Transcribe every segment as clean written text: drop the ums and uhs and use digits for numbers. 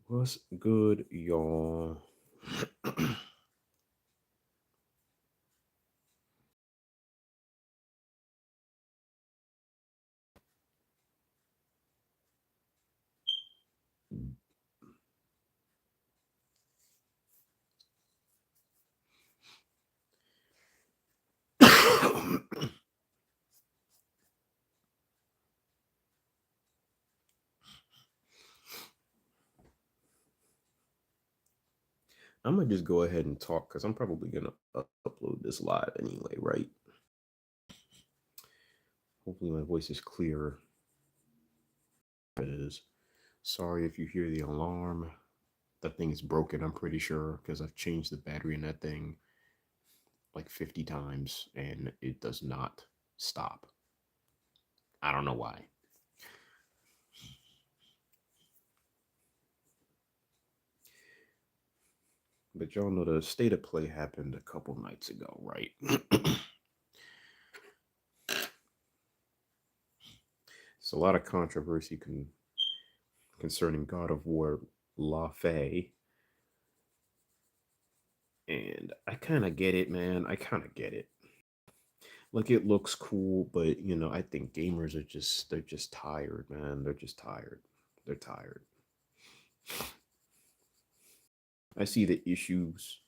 What's good, y'all? I'm gonna just go ahead and talk because I'm probably gonna upload this live anyway, right? Hopefully, my voice is clearer. It is. Sorry if you hear the alarm. That thing is broken, I'm pretty sure, because I've changed the battery in that thing like 50 times and it does not stop. I don't know why. But y'all know the state of play happened a couple nights ago, right? It's a lot of controversy concerning God of War La Fey. And I kind of get it, man. I kind of get it. Like it looks cool, but I think gamers are they're just tired, man. They're just tired. They're tired. I see the issues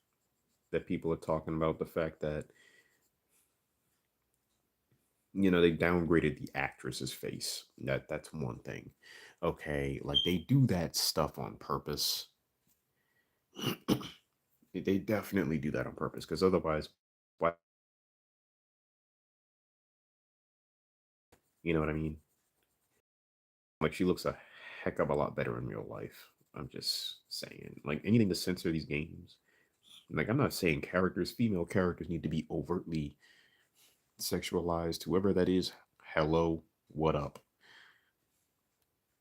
that people are talking about, the fact that they downgraded the actress's face. That's one thing. Okay, like they do that stuff on purpose. They definitely do that on purpose because otherwise, why? You know what I mean? Like she looks a heck of a lot better in real life. I'm just saying, like anything to censor these games. Like I'm not saying female characters need to be overtly sexualized. Whoever that is, hello, what up?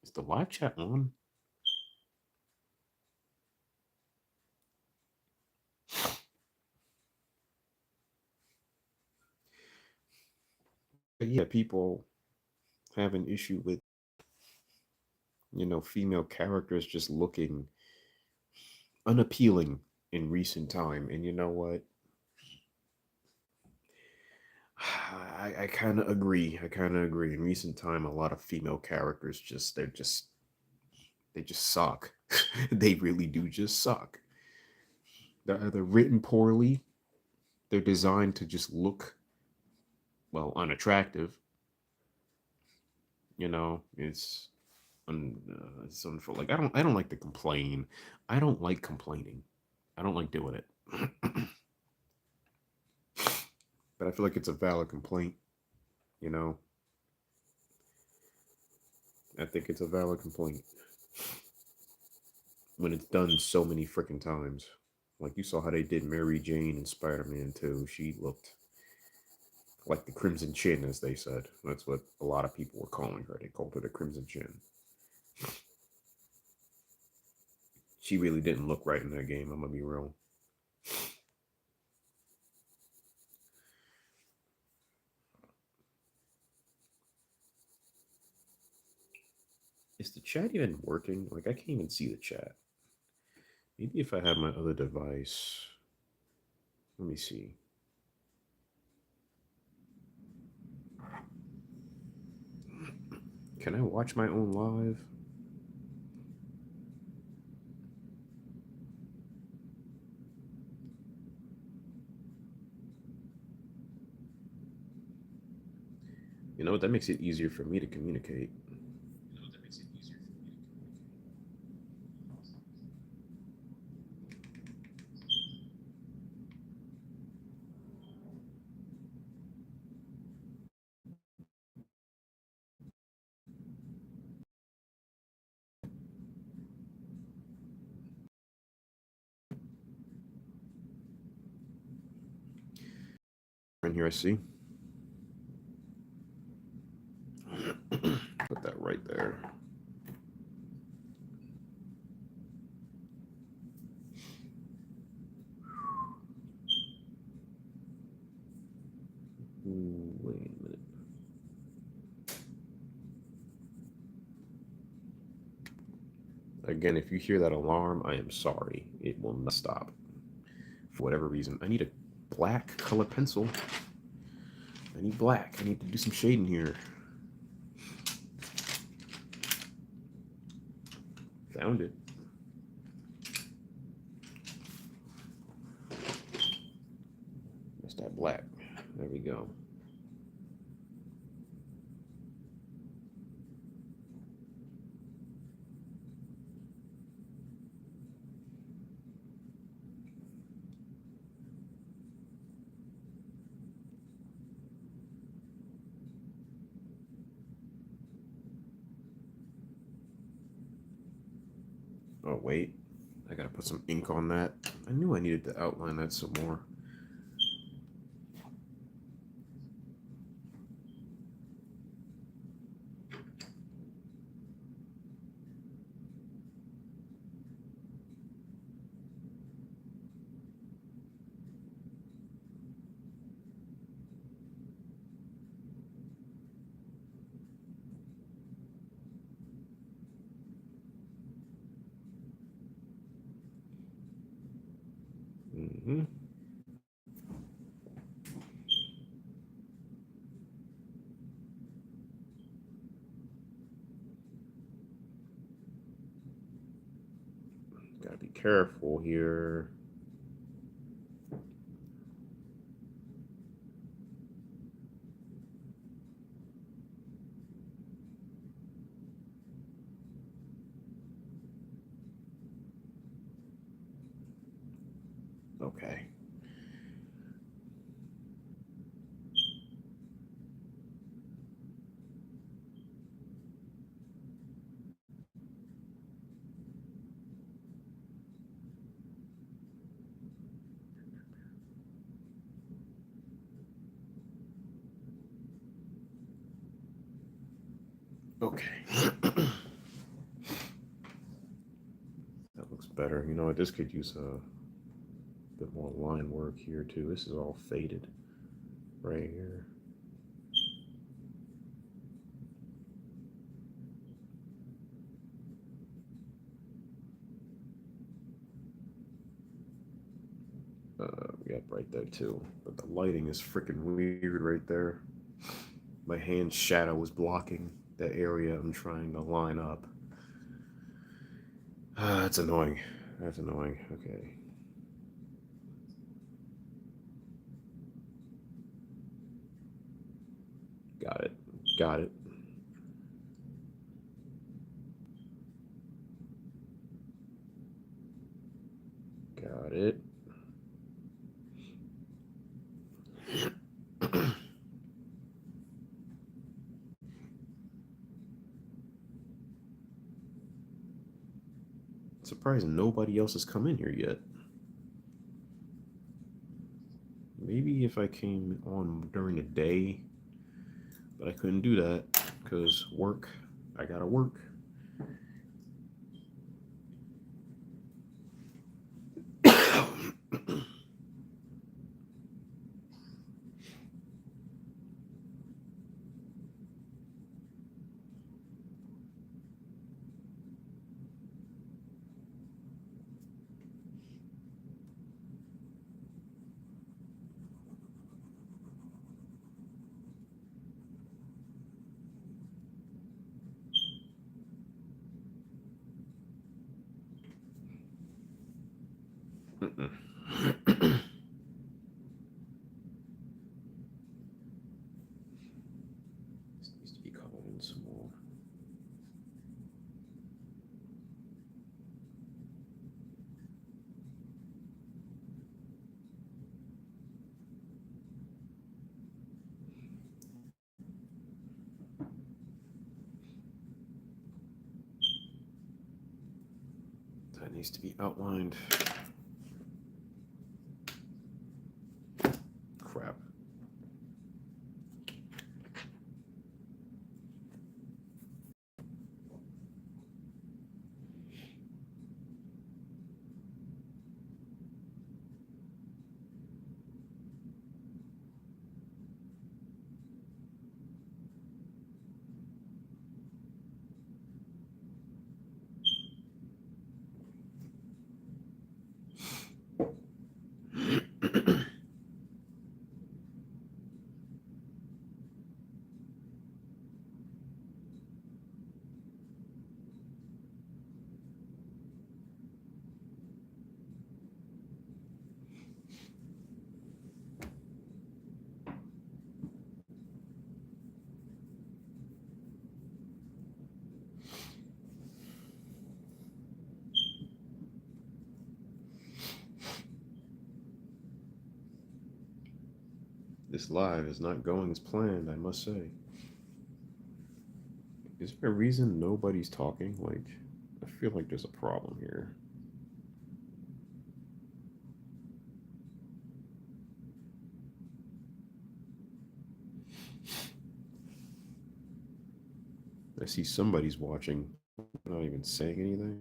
Is the live chat on? But yeah, people have an issue with female characters just looking unappealing in recent time. And you know what? I kind of agree. I kind of agree. In recent time, a lot of female characters they just suck. They really do just suck. They're either written poorly, they're designed to just look well unattractive. It's unfair. Like I don't like to complain. I don't like complaining. I don't like doing it. But I feel like it's a valid complaint. You know, I think it's a valid complaint when it's done so many freaking times. Like you saw how they did Mary Jane in Spider-Man 2. She looked like the Crimson Chin, as they said. That's what a lot of people were calling her. They called her the Crimson Chin. She really didn't look right in that game. I'm gonna be real. Is the chat even working? Like I can't even see the chat. Maybe if I have my other device. Let me see. Can I watch my own live? You know, that makes it easier for me to communicate. In here, I see. Put that right there. Ooh, wait a minute. Again, if you hear that alarm, I am sorry. It will not stop. For whatever reason. I need a black color pencil. I need black. I need to do some shading here. Found it. That's that black. There we go. Oh, wait. I gotta put some ink on that. I knew I needed to outline that some more. Mm-hmm. Gotta be careful here. Okay. Okay. That looks better. You know what? This could use a bit more line work here too. This is all faded right here. Yep, right there too. But the lighting is freaking weird right there. My hand shadow is blocking that area I'm trying to line up. That's annoying. That's annoying. Okay. Got it. Got it. Got it. Surprised nobody else has come in here yet. Maybe if I came on during the day, but I couldn't do that because work. I gotta work. This needs to be colored in some more. That needs to be outlined. Crap. This live is not going as planned, I must say. Is there a reason nobody's talking? Like, I feel like there's a problem here. I see somebody's watching, not even saying anything.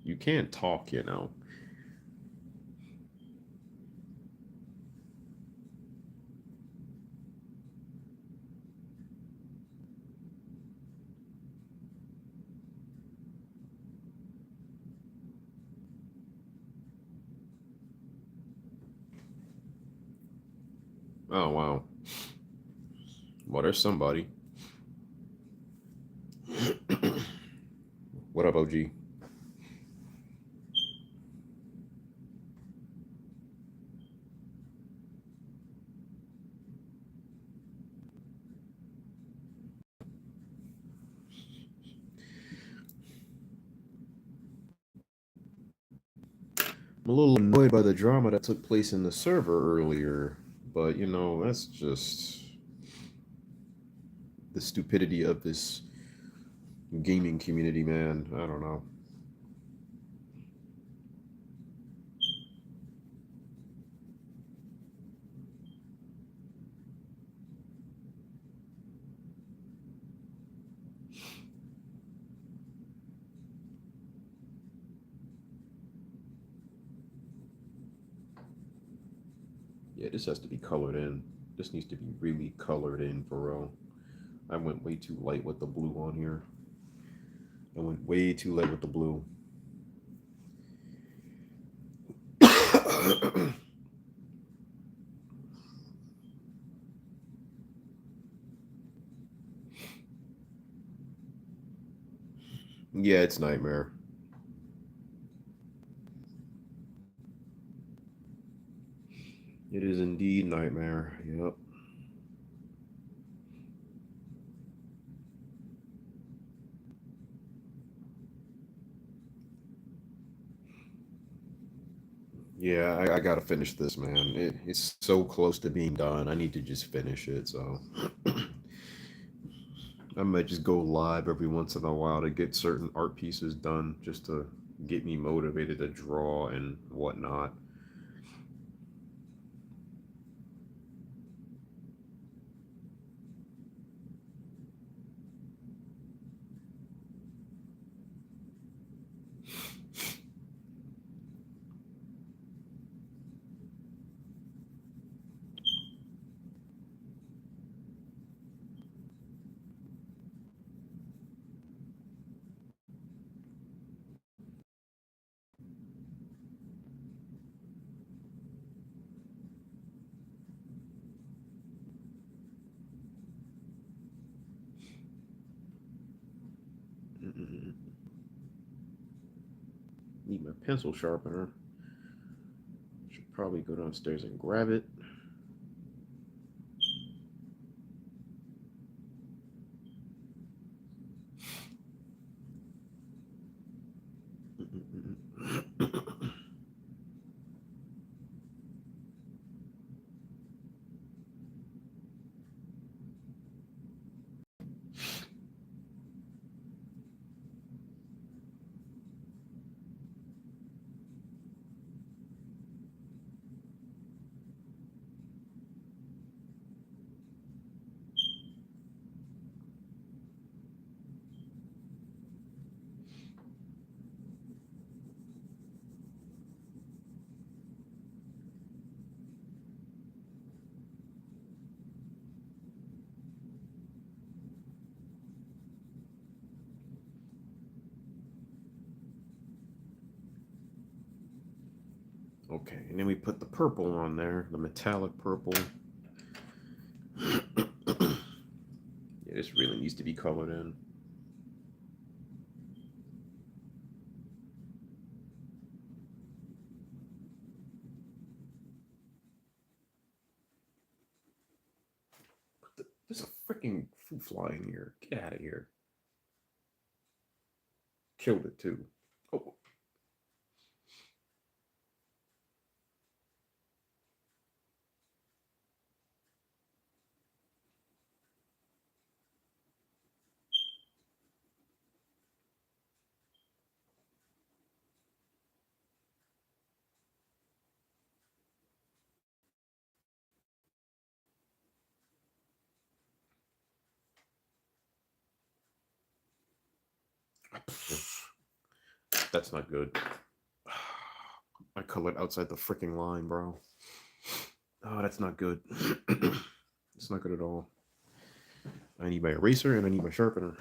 You can't talk, you know. Oh, wow. Well, there's somebody. What up, OG? I'm a little annoyed by the drama that took place in the server earlier, but you know, that's just the stupidity of this gaming community, man. I don't know. Yeah, this has to be colored in. This needs to be really colored in for real. I went way too light with the blue on here. I went way too light with the blue. Yeah, it's Nightmare. It is indeed Nightmare. Yep. Yeah, I gotta finish this, man. It's so close to being done. I need to just finish it. So I might just go live every once in a while to get certain art pieces done, just to get me motivated to draw and whatnot. Mm-mm. Need my pencil sharpener. Should probably go downstairs and grab it. Okay, and then we put the purple on there, the metallic purple. Yeah, this really needs to be colored in. There's a freaking fruit fly in here. Get out of here. Killed it too. Oh, That's not good. I colored outside the freaking line, bro. Oh, that's not good. It's not good at all. I need my eraser and I need my sharpener.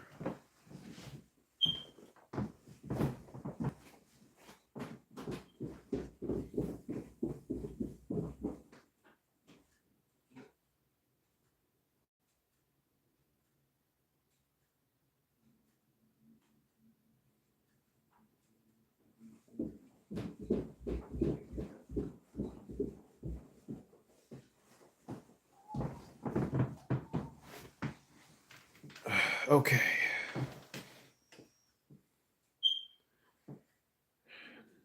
Okay.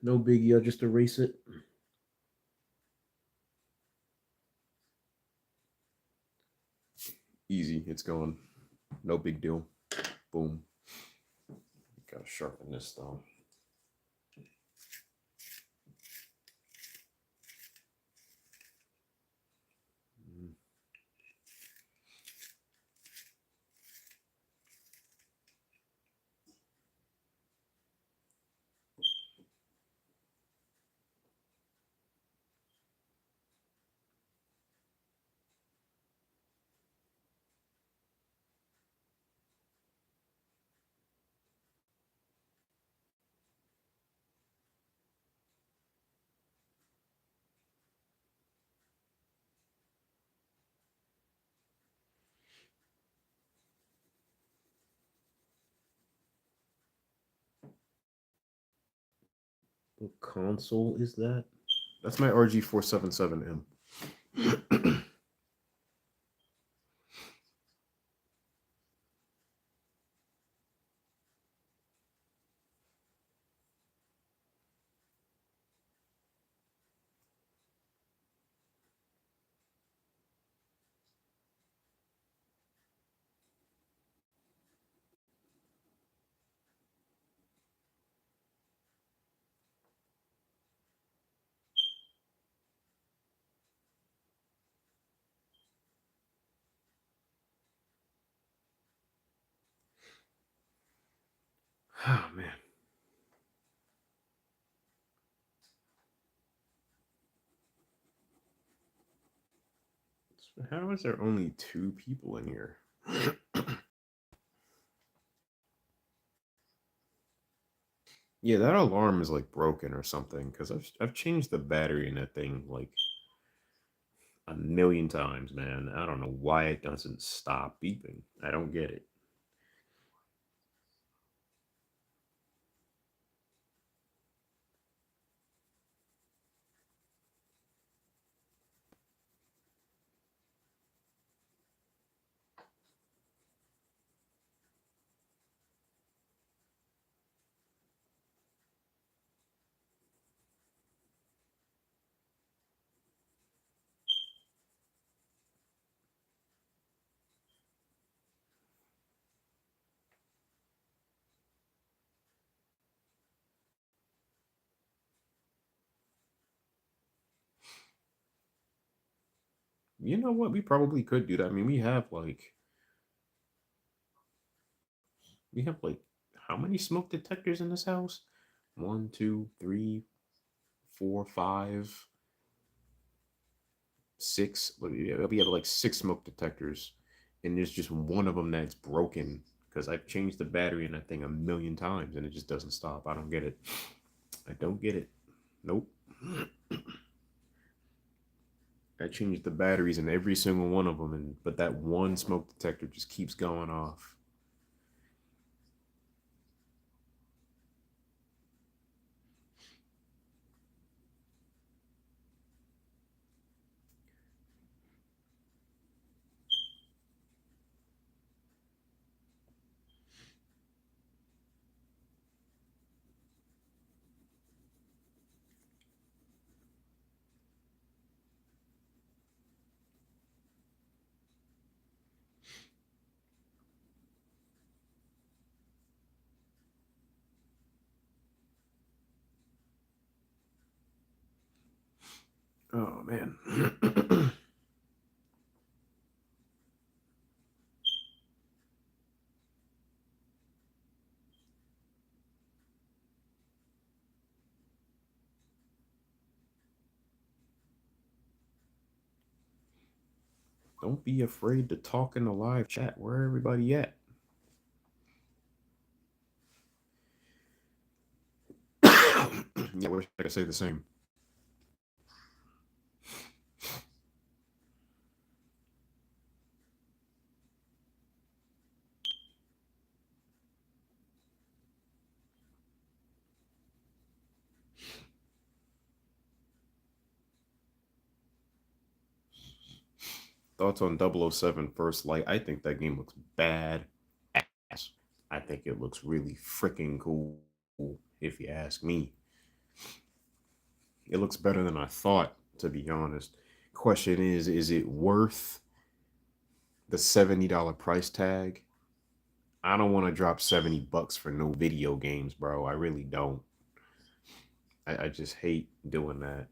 No biggie, I'll just erase it. Easy, it's gone. No big deal. Boom. Gotta sharpen this though. What console is that? That's my RG477M. Oh man. How is there only 2 people in here? Yeah, that alarm is like broken or something because I've changed the battery in that thing like a million times, man. I don't know why it doesn't stop beeping. I don't get it. You know what? We probably could do that. I mean, we have like how many smoke detectors in this house? One, two, three, four, five, six. We have like 6 smoke detectors, and there's just one of them that's broken because I've changed the battery in that thing a million times, and it just doesn't stop. I don't get it. I don't get it. Nope. I changed the batteries in every single one of them, and but that one smoke detector just keeps going off. Oh man. Don't be afraid to talk in the live chat. Where everybody at? Yeah, I wish I could say the same. Thoughts on 007 First Light? I think that game looks bad ass. I think it looks really freaking cool, if you ask me. It looks better than I thought, to be honest. Question is it worth the $70 price tag? I don't want to drop $70 for no video games, bro. I really don't. I just hate doing that.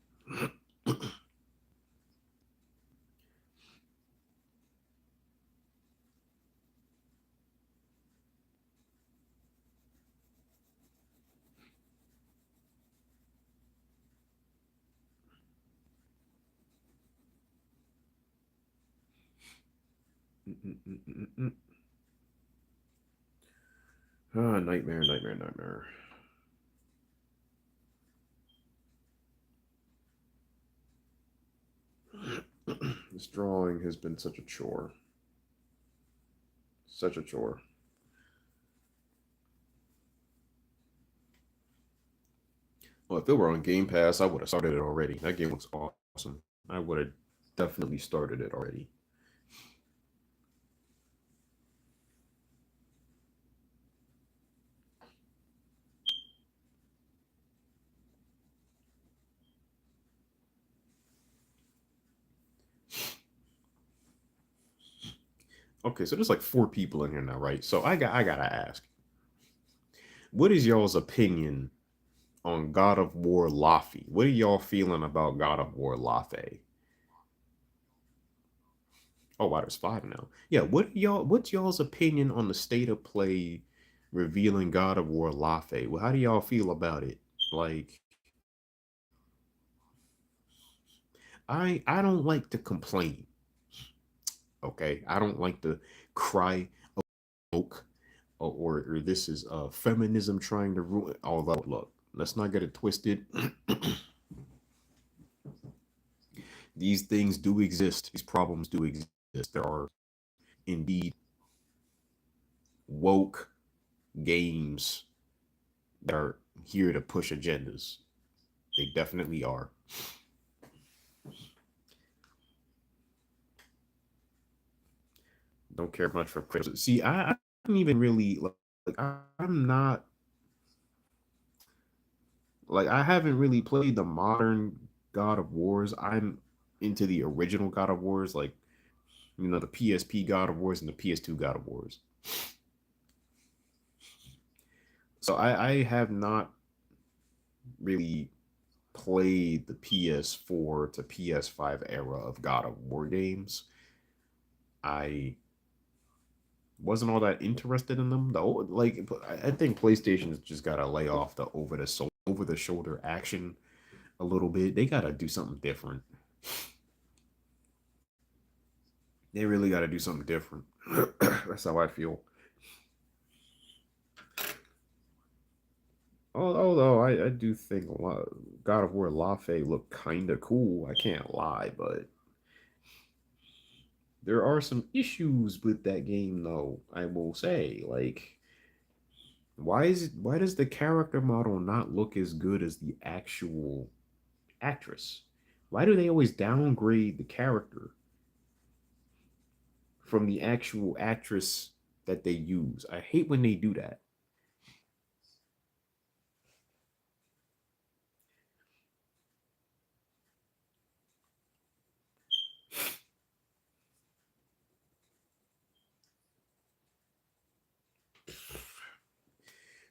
Ah, nightmare, nightmare, nightmare. This drawing has been such a chore. Such a chore. Well, if it were on Game Pass, I would have started it already. That game looks awesome. I would have definitely started it already. Okay, so there's like four people in here now, right? So I gotta ask, what is y'all's opinion on God of War Laffy? What are y'all feeling about God of War Laffy? Oh wow, there's five now. Yeah, what's y'all's opinion on the state of play revealing God of War Laffy? Well, how do y'all feel about it? Like I don't like to complain. Okay. I don't like to cry oak or this is feminism trying to ruin, although look, let's not get it twisted. These things do exist, these problems do exist. There are indeed woke games that are here to push agendas. They definitely are. Don't care much for criticism. See, I don't even really like I'm not like I haven't really played the modern God of Wars. I'm into the original God of Wars, like the PSP God of Wars and the PS2 God of Wars. So I have not really played the PS4 to PS5 era of God of War games. I wasn't all that interested in them though. Like I think PlayStation has just got to lay off the over the shoulder action a little bit. They got to do something different. They really got to do something different. That's how I feel. Although I do think a lot God of War Lafe looked kind of cool. I can't lie, but there are some issues with that game, though. I will say, like, why does the character model not look as good as the actual actress? Why do they always downgrade the character from the actual actress that they use? I hate when they do that.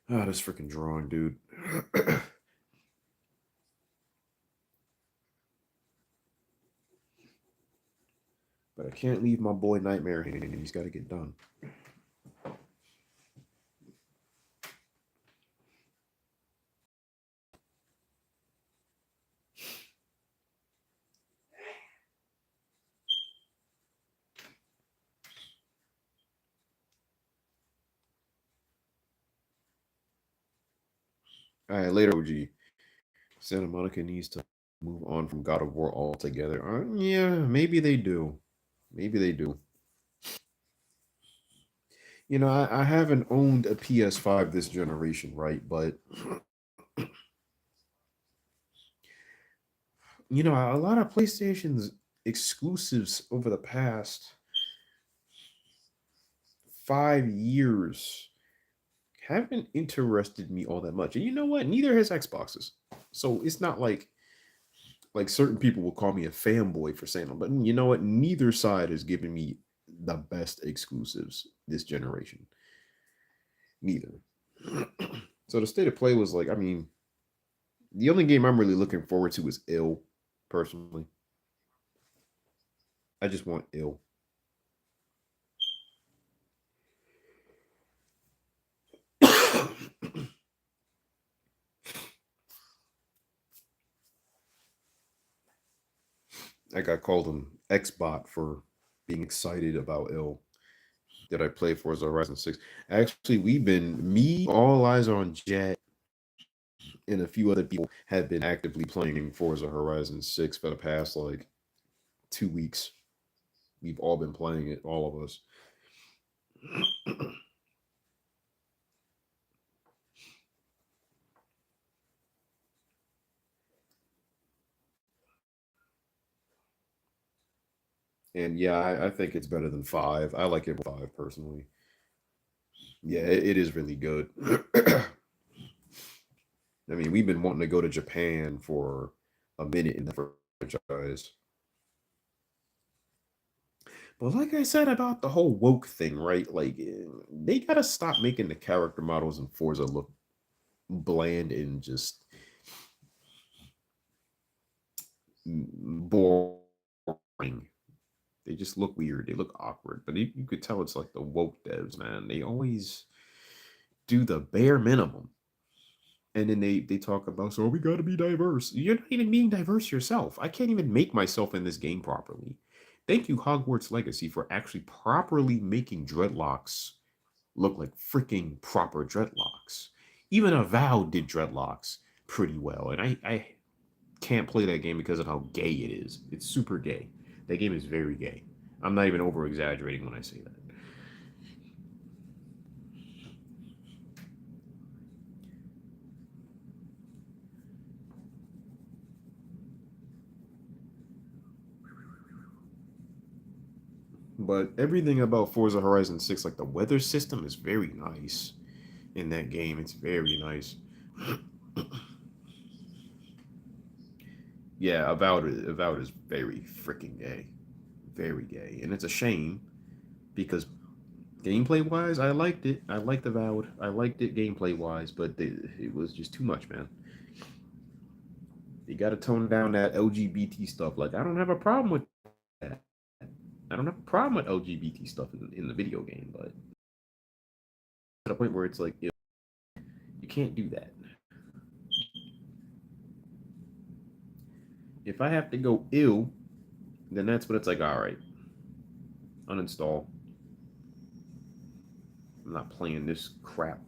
Ah, this freaking drawing, dude. But I can't leave my boy Nightmare hanging. He's got to get done. All right, later, OG. Santa Monica needs to move on from God of War altogether. Yeah, maybe they do. Maybe they do. You know, I haven't owned a PS5 this generation, right? But you know, a lot of PlayStation's exclusives over the past 5 years haven't interested me all that much. And you know what? Neither has Xboxes. So it's not like certain people will call me a fanboy for saying them, but you know what? Neither side has given me the best exclusives this generation. Neither. So the state of play was like, I mean, the only game I'm really looking forward to is Ill, personally. I just want Ill. I got called an Xbot for being excited about Ill. That I play Forza Horizon 6. Actually, we've been me, all eyes on Jet, and a few other people have been actively playing Forza Horizon 6 for the past like 2 weeks. We've all been playing it, all of us. And yeah, I think it's better than five. I like it with five personally. Yeah, it is really good. I mean, we've been wanting to go to Japan for a minute in the franchise. But like I said about the whole woke thing, right? Like they gotta stop making the character models in Forza look bland and just boring. They just look weird. They look awkward. But you could tell it's like the woke devs, man. They always do the bare minimum. And then they talk about, so we got to be diverse. You're not even being diverse yourself. I can't even make myself in this game properly. Thank you, Hogwarts Legacy, for actually properly making dreadlocks look like freaking proper dreadlocks. Even Avowed did dreadlocks pretty well. And I can't play that game because of how gay it is. It's super gay. That game is very gay. I'm not even over exaggerating when I say that. But everything about Forza Horizon 6, like the weather system, is very nice in that game. It's very nice. Yeah, Avowed is very freaking gay. Very gay. And it's a shame because gameplay wise, I liked it. I liked Avowed. I liked it gameplay wise, but it was just too much, man. You got to tone down that LGBT stuff. Like, I don't have a problem with that. I don't have a problem with LGBT stuff in the video game, but to the point where it's like, you can't do that. If I have to go ill, then that's when it's like, all right, uninstall. I'm not playing this crap.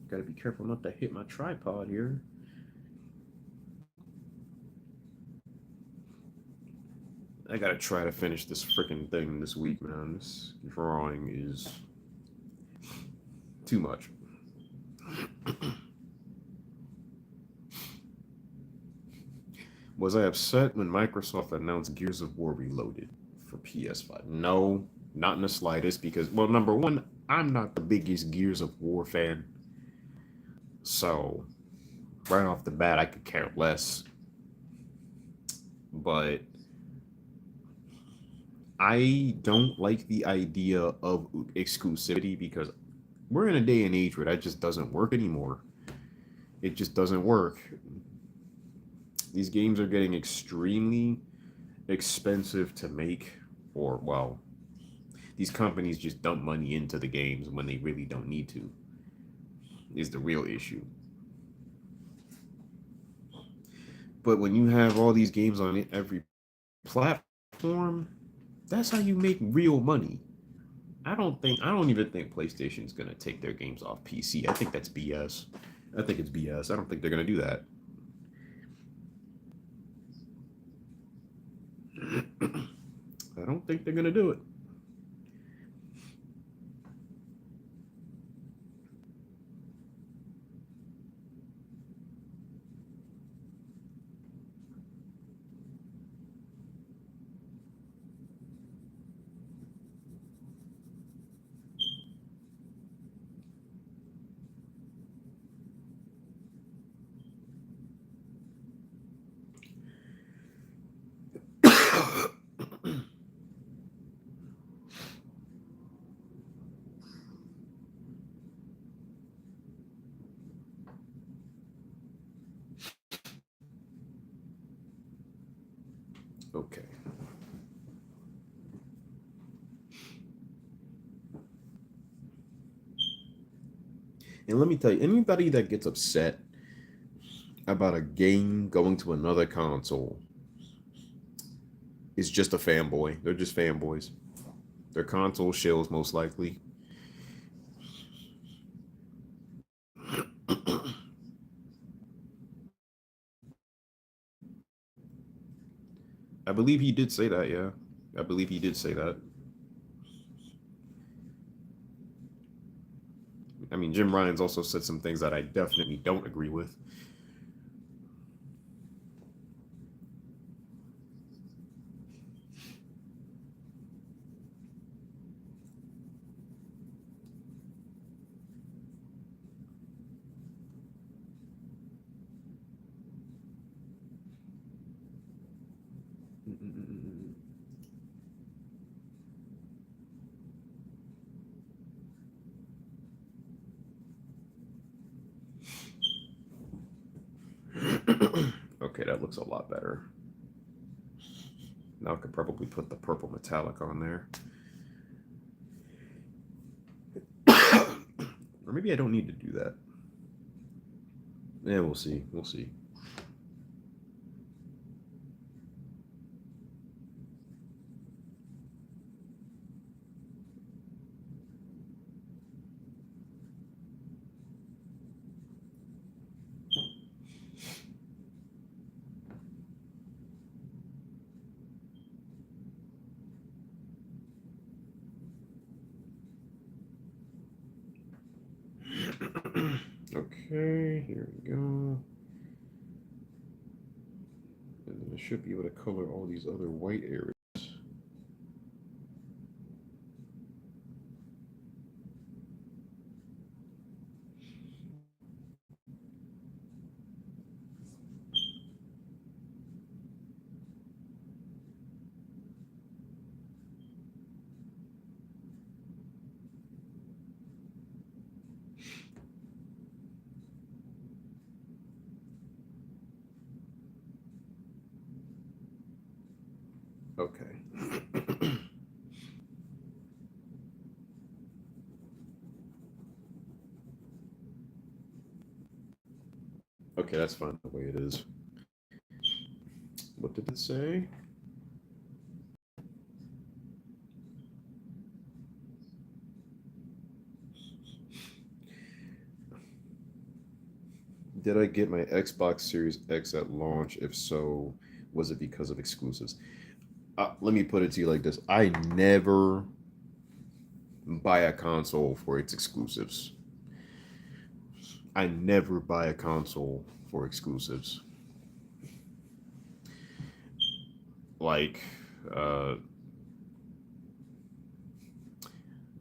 Gotta be careful not to hit my tripod here. I gotta try to finish this freaking thing this week, man. This drawing is too much. Was I upset when Microsoft announced Gears of War Reloaded for PS5? No, not in the slightest, because, well, number one, I'm not the biggest Gears of War fan. So, right off the bat, I could care less. But I don't like the idea of exclusivity because we're in a day and age where that just doesn't work anymore. It just doesn't work. These games are getting extremely expensive to make, or, well, these companies just dump money into the games when they really don't need to, is the real issue. But when you have all these games on every platform, platform, that's how you make real money. I don't even think PlayStation's gonna take their games off PC. I think that's BS. I think it's BS. I don't think they're gonna do that. I don't think they're gonna do it. Okay. And let me tell you, anybody that gets upset about a game going to another console is just a fanboy. They're just fanboys. They're console shills, most likely. I believe he did say that, yeah. I believe he did say that. I mean, Jim Ryan's also said some things that I definitely don't agree with. Okay, that looks a lot better. Now I could probably put the purple metallic on there. Or maybe I don't need to do that. Yeah, we'll see. We'll see. Okay, here we go. And then I should be able to color all these other white areas. Okay. Okay, that's fine the way it is. What did it say? Did I get my Xbox Series X at launch? If so, was it because of exclusives? Let me put it to you like this: I never buy a console for its exclusives. I never buy a console for exclusives. Like, uh,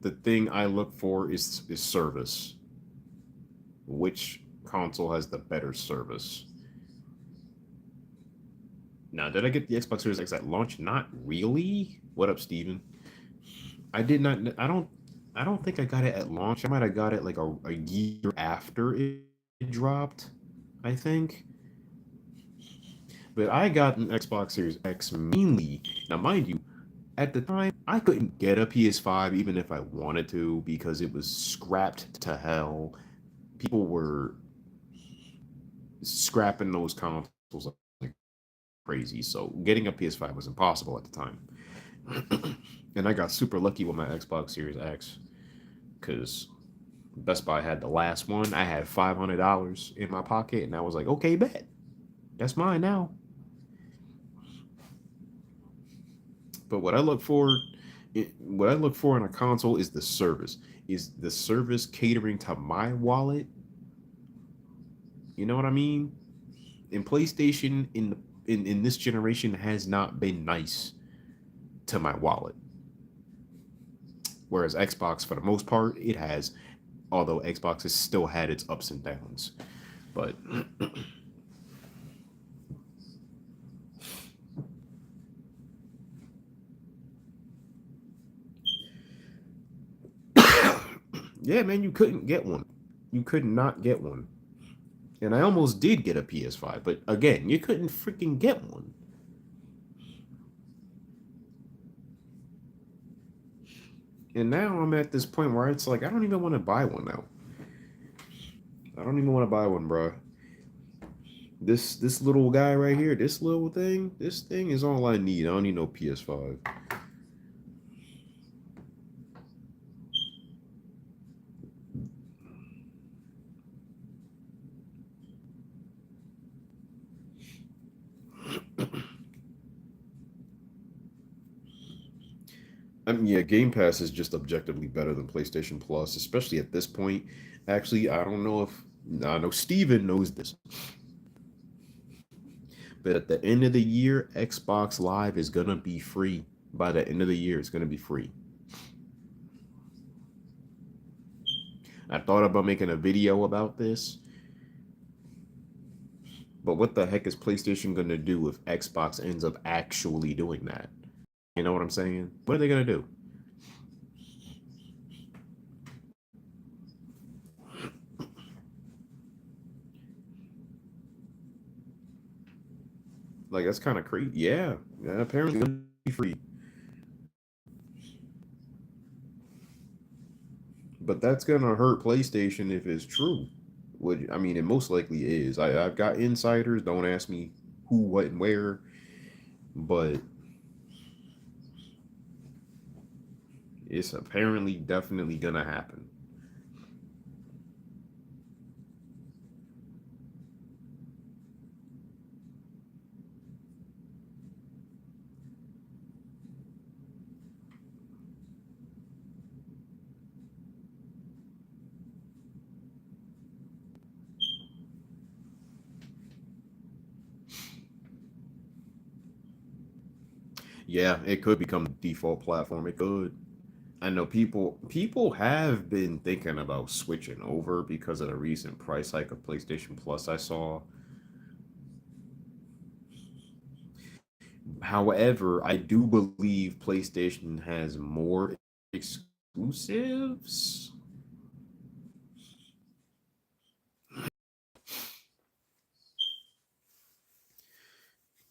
the thing I look for is service. Which console has the better service? Now, did I get the Xbox Series X at launch? Not really. What up, Steven? I did not. I don't think I got it at launch. I might have got it like a year after it dropped. I think. But I got an Xbox Series X mainly. Now, mind you, at the time, I couldn't get a PS5 even if I wanted to because it was scrapped to hell. People were scrapping those consoles like crazy. So getting a PS5 was impossible at the time. And I got super lucky with my Xbox Series X because Best Buy had the last one. I had $500 in my pocket, and I was like, okay, bet. That's mine now. But what I look for in a console is the service. Is the service catering to my wallet? You know what I mean? And PlayStation in this generation has not been nice to my wallet. Whereas Xbox, for the most part, it has. Although Xbox has still had its ups and downs, but yeah, man, you couldn't get one. You could not get one. And I almost did get a PS5, but again, you couldn't freaking get one. And now I'm at this point where it's like I don't even want to buy one now. I don't even want to buy one, bro. This little guy right here, this thing is all I need. I don't need no PS5. I mean, yeah, Game Pass is just objectively better than PlayStation Plus, especially at this point. Actually, I don't know if I know Steven knows this, but at the end of the year, Xbox Live is gonna be free. By the end of the year, it's gonna be free. I thought about making a video about this, but what the heck is PlayStation gonna do if Xbox ends up actually doing that? You know what I'm saying? What are they gonna do? Like that's kind of crazy. Yeah, yeah, apparently it's gonna be free, but that's gonna hurt PlayStation if it's true. Would I mean? It most likely is. I've got insiders. Don't ask me who, what, and where, but it's apparently definitely gonna happen. Yeah, it could become the default platform. It could. I know people have been thinking about switching over because of the recent price hike of PlayStation Plus I saw. However, I do believe PlayStation has more exclusives.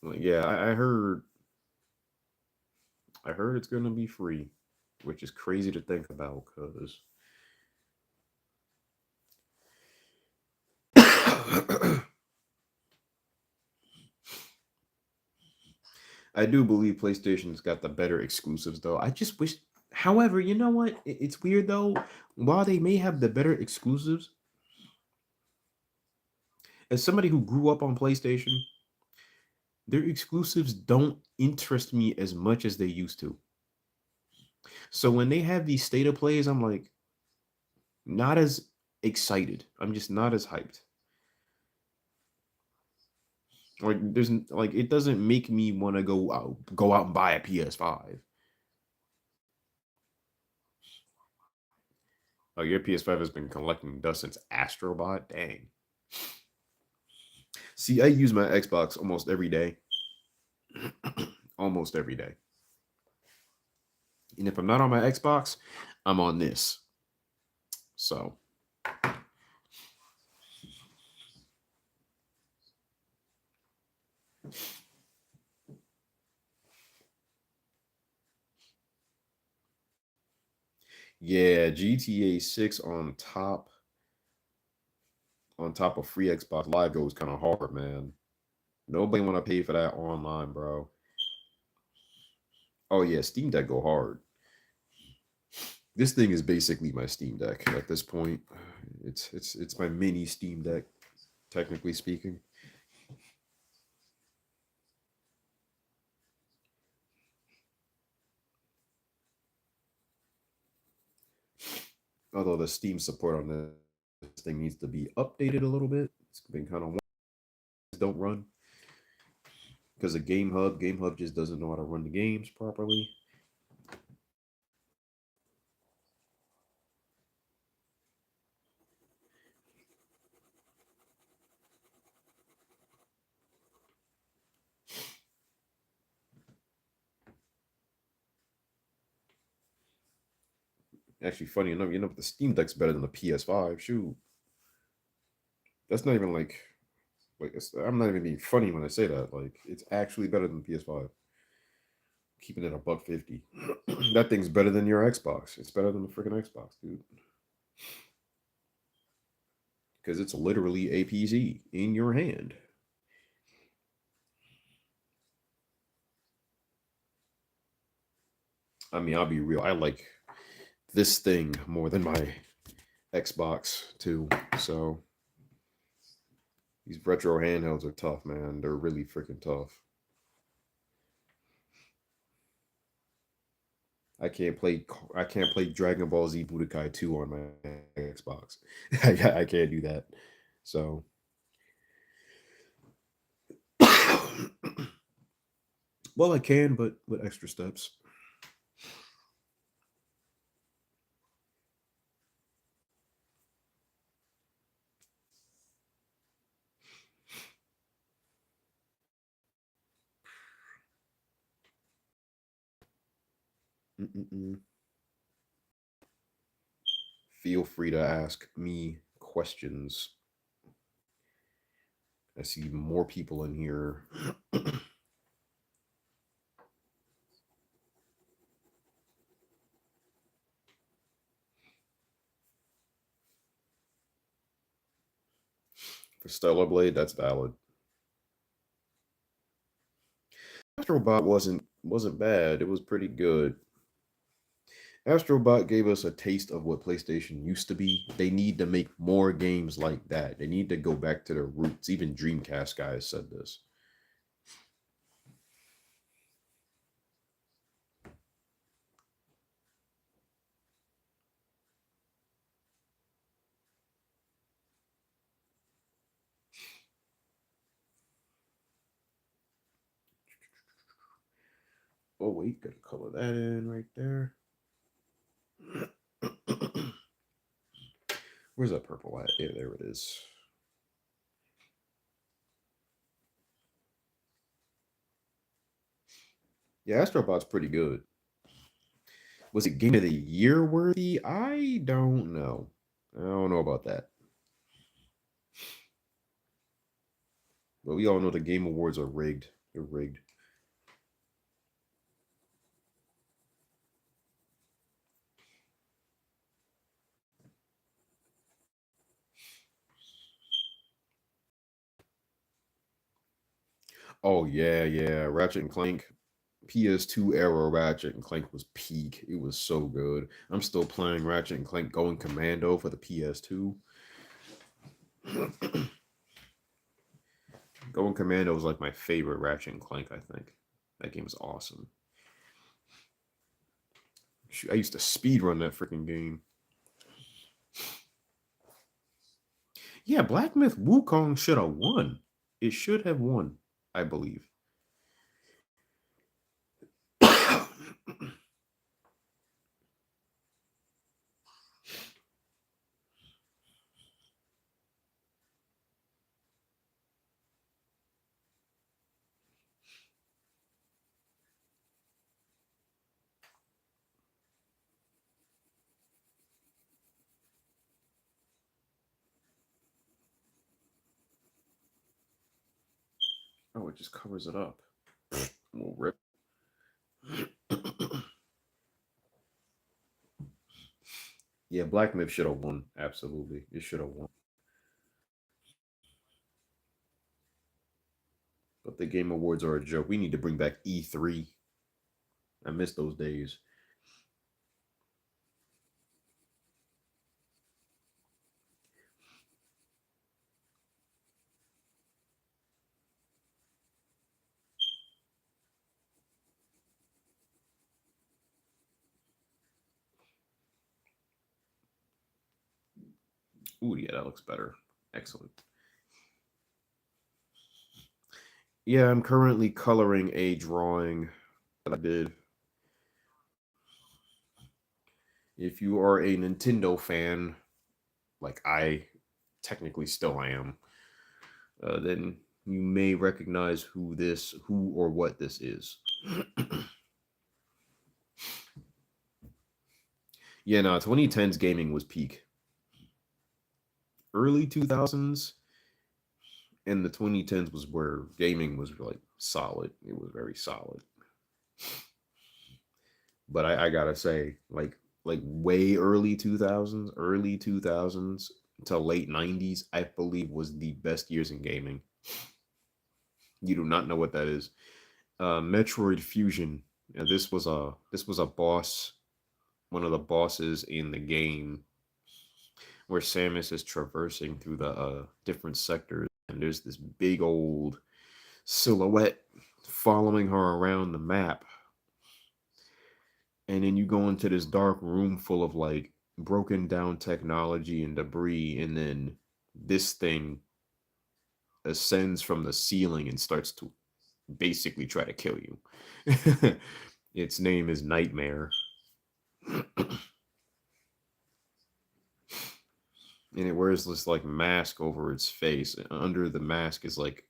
Like, yeah, I heard it's gonna be free, which is crazy to think about because I do believe PlayStation's got the better exclusives though. I just wish however, you know what? It's weird though. While they may have the better exclusives, as somebody who grew up on PlayStation, their exclusives don't interest me as much as they used to. So when they have these state of plays, I'm like not as excited. I'm just not as hyped. Like like it doesn't make me want to go out and buy a PS5. Oh, your PS5 has been collecting dust since Astrobot. Dang. See, I use my Xbox almost every day. Almost every day. And if I'm not on my Xbox, I'm on this. So yeah, GTA 6 on top of free Xbox Live goes kind of hard, man. Nobody want to pay for that online, bro. Oh yeah, Steam Deck go hard. This thing is basically my Steam Deck at this point. It's my mini Steam Deck, technically speaking. Although the Steam support on this thing needs to be updated a little bit. It's been kind of don't run because of Game Hub just doesn't know how to run the games properly. Actually, funny enough, the Steam Deck's better than the PS5. Shoot, that's not even like I'm not even being funny when I say that. Like, it's actually better than PS5. Keeping it a buck 50. That thing's better than your Xbox. It's better than the freaking Xbox, dude. Because it's literally a PC in your hand. I mean, I'll be real. I like this thing more than my Xbox too. So these retro handhelds are tough, man. They're really freaking tough. I can't play. I can't play Dragon Ball Z Budokai 2 on my Xbox. I can't do that. So, well, I can, but with extra steps. Mm-mm-mm. Feel free to ask me questions. I see more people in here. For Stellar Blade, that's valid. Astrobot wasn't bad. It was pretty good. Astrobot gave us a taste of what PlayStation used to be. They need to make more games like that. They need to go back to their roots. Even Dreamcast guys said this. Oh wait, gotta color that in right there. Where's that purple at? Yeah, there it is. Yeah, Astrobot's pretty good. Was it Game of the Year worthy? I don't know. I don't know about that. But we all know the Game Awards are rigged. They're rigged. Oh yeah, yeah. Ratchet and Clank, PS2 era Ratchet and Clank was peak. It was so good. I'm still playing Ratchet and Clank Going Commando for the PS2. Going Commando was like my favorite Ratchet and Clank, I think. That game is awesome. Shoot, I used to speed run that freaking game. Yeah, Black Myth Wukong should have won. It should have won, I believe. Oh, it just covers it up. We'll rip. Yeah, Black Myth should have won. Absolutely. It should have won. The Game Awards are a joke. We need to bring back E3. I miss those days. Ooh, yeah, that looks better. Excellent. Yeah, I'm currently coloring a drawing that I did. If you are a Nintendo fan, like I technically still am, then you may recognize who or what this is. Yeah, no, 2010's gaming was peak. Early 2000s and the 2010s was where gaming was like solid. It was very solid. But I gotta say, like way early 2000s to late 90s, I believe was the best years in gaming. You do not know what that is. Metroid Fusion. This was a boss, one of the bosses in the game where Samus is traversing through the different sectors, and there's this big old silhouette following her around the map. And then you go into this dark room full of like broken down technology and debris, and then this thing ascends from the ceiling and starts to basically try to kill you. Its name is Nightmare. And it wears this like mask over its face. Under the mask is like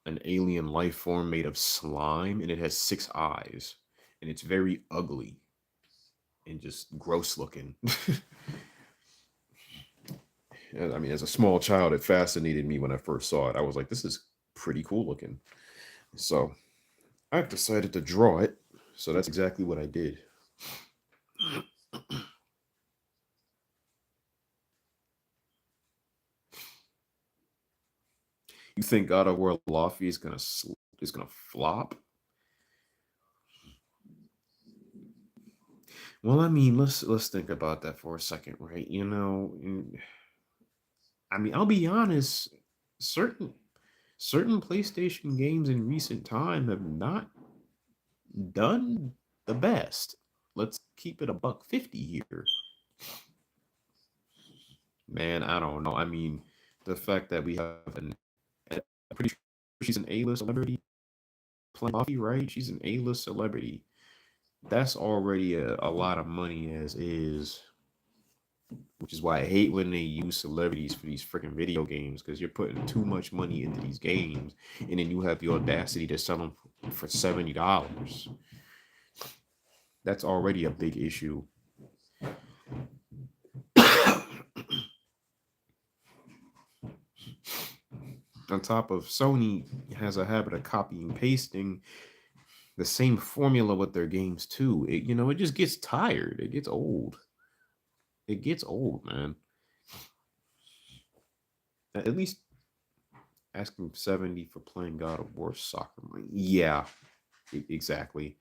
an alien life form made of slime, and it has 6 eyes, and it's very ugly and just gross looking. I mean, as a small child, it fascinated me when I first saw it. I was like, this is pretty cool looking. So I've decided to draw it. So that's exactly what I did. You think God of War Laufey is gonna flop? Well, I mean, let's think about that for a second, right? I mean, I'll be honest, certain certain PlayStation games in recent time have not done the best. Let's keep it a buck 50 here. Man, I don't know. I mean, the fact that we have I'm pretty sure she's an A-list celebrity playing Buffy, right? She's an A-list celebrity. That's already a lot of money as is, which is why I hate when they use celebrities for these freaking video games because you're putting too much money into these games, and then you have the audacity to sell them for $70. That's already a big issue. On top of Sony has a habit of copying pasting the same formula with their games too. It just gets tired. It gets old. It gets old, man. At least asking 70 for playing God of War soccer. Yeah, exactly.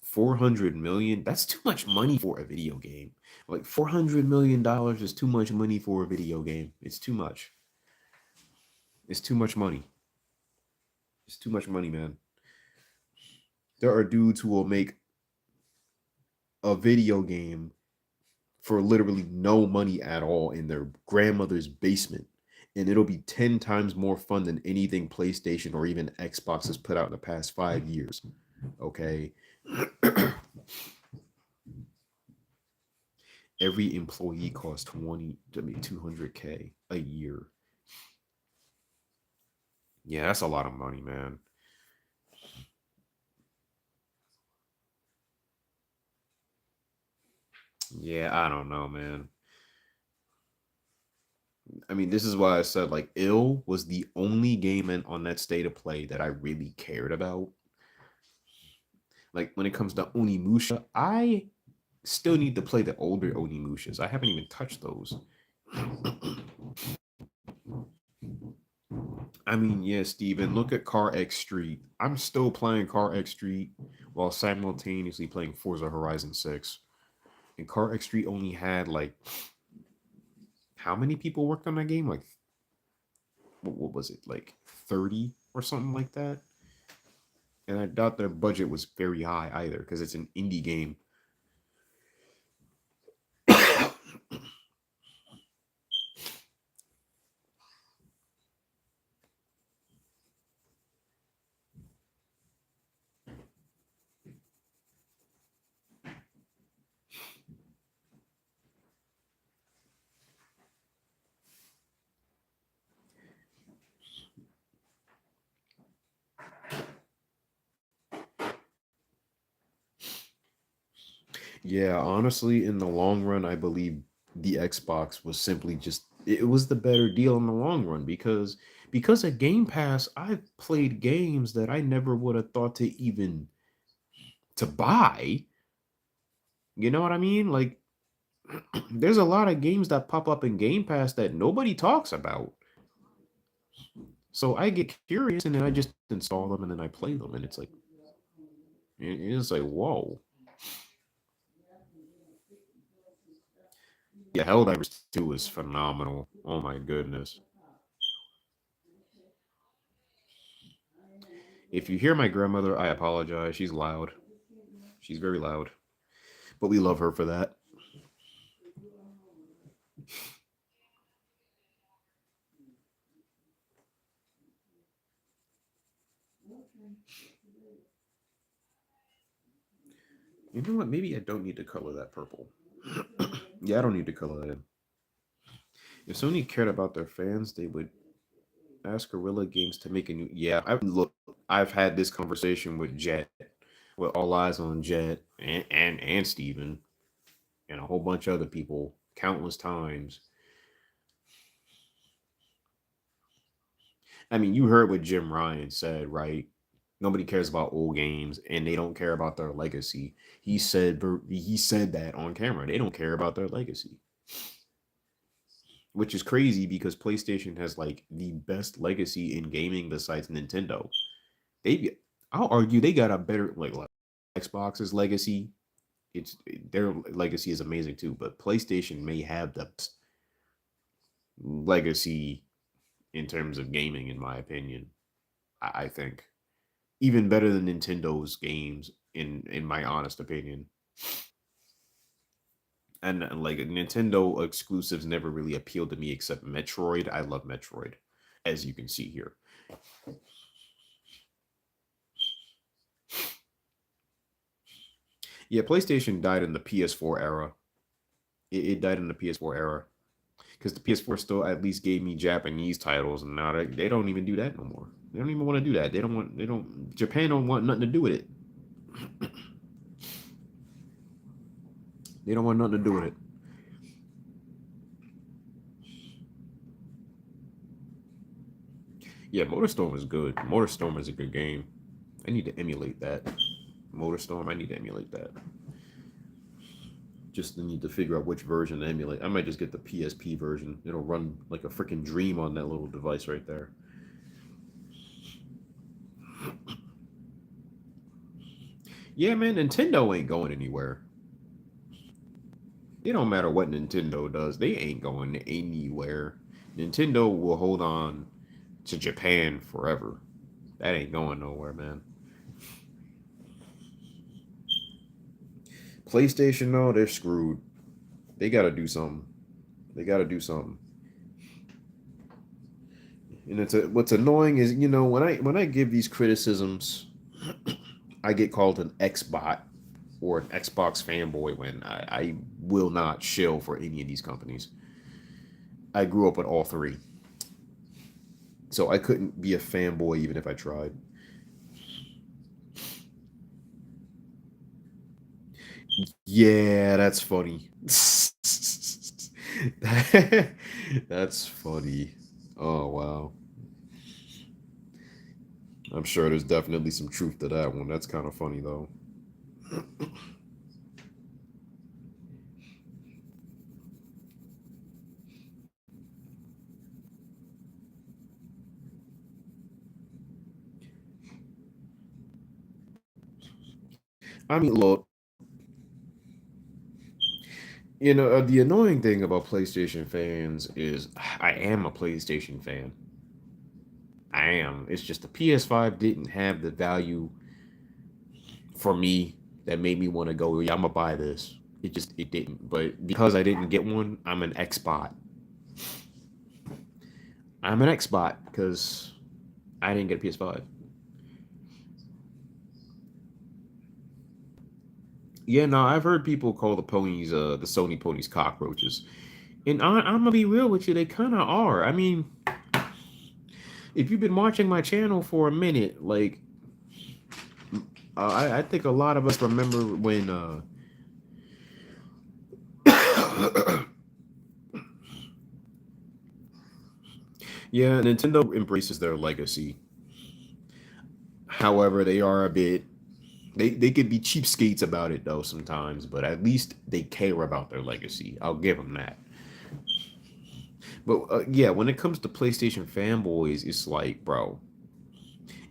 400 million, that's too much money for a video game. Like $400 million is too much money for a video game. It's too much. It's too much money. It's too much money, man. There are dudes who will make a video game for literally no money at all in their grandmother's basement. And it'll be 10 times more fun than anything PlayStation or even Xbox has put out in the past 5 years. Okay. Every employee costs 200K a year. Yeah, that's a lot of money, man. Yeah, I don't know, man. I mean, this is why I said like Ill was the only game on that state of play that I really cared about. Like when it comes to Onimusha, I still need to play the older Onimushas. I haven't even touched those. I mean, yeah, Steven, look at Car X Street. I'm still playing Car X Street while simultaneously playing Forza Horizon 6. And Car X Street only had like how many people worked on that game? Like what was it? Like 30 or something like that? And I doubt their budget was very high either because it's an indie game. Yeah, honestly, in the long run, I believe the Xbox was simply just it was the better deal in the long run because of Game Pass, I've played games that I never would have thought to even to buy. You know what I mean? Like there's a lot of games that pop up in Game Pass that nobody talks about. So I get curious and then I just install them and then I play them and it's like it's like whoa. Yeah, Helldivers 2 is phenomenal. Oh my goodness. If you hear my grandmother, I apologize. She's loud. She's very loud. But we love her for that. You know what? Maybe I don't need to color that purple. Yeah, I don't need to color that in. If Sony cared about their fans, they would ask Guerrilla Games to make a new. Yeah, I've had this conversation with Jet, with All Eyes on Jet, and Steven, and a whole bunch of other people, countless times. I mean, you heard what Jim Ryan said, right? Nobody cares about old games, and they don't care about their legacy. He said that on camera. They don't care about their legacy, which is crazy because PlayStation has like the best legacy in gaming besides Nintendo. They, I'll argue, they got a better like Xbox's legacy. It's their legacy is amazing too, but PlayStation may have the best legacy in terms of gaming, in my opinion. I think even better than Nintendo's games, in my honest opinion. And like Nintendo exclusives never really appealed to me except Metroid. I love Metroid, as you can see here. Yeah, PlayStation died in the PS4 era. It died in the PS4 era because the PS4 still at least gave me Japanese titles, and now they don't even do that no more. They don't even want to do that. They don't want. They don't. Japan don't want nothing to do with it. They don't want nothing to do with it. Yeah, MotorStorm is good. MotorStorm is a good game. I need to emulate that. MotorStorm. I need to emulate that. Just need to figure out which version to emulate. I might just get the PSP version. It'll run like a freaking dream on that little device right there. Yeah, man, Nintendo ain't going anywhere. It don't matter what Nintendo does, they ain't going anywhere. Nintendo will hold on to Japan forever. That ain't going nowhere, man. PlayStation, no, they're screwed. They gotta do something. They gotta do something. And what's annoying is when I give these criticisms, I get called an Xbot or an Xbox fanboy when I will not shill for any of these companies. I grew up with all three, so I couldn't be a fanboy even if I tried. Yeah, that's funny. That's funny. Oh wow. I'm sure there's definitely some truth to that one. That's kind of funny though. I mean, look, the annoying thing about PlayStation fans is I am a PlayStation fan. I am. It's just the PS5 didn't have the value for me that made me want to go, yeah, I'm gonna buy this. It didn't. But because I didn't get one, I'm an Xbot. I'm an Xbot because I didn't get a PS5. Yeah, no, I've heard people call the ponies, the Sony ponies, cockroaches, and I'm gonna be real with you, they kind of are. I mean, if you've been watching my channel for a minute, like, I think a lot of us remember when, yeah, Nintendo embraces their legacy. However, they are a bit, they could be cheapskates about it though sometimes, but at least they care about their legacy. I'll give them that. But yeah, when it comes to PlayStation fanboys, it's like, bro,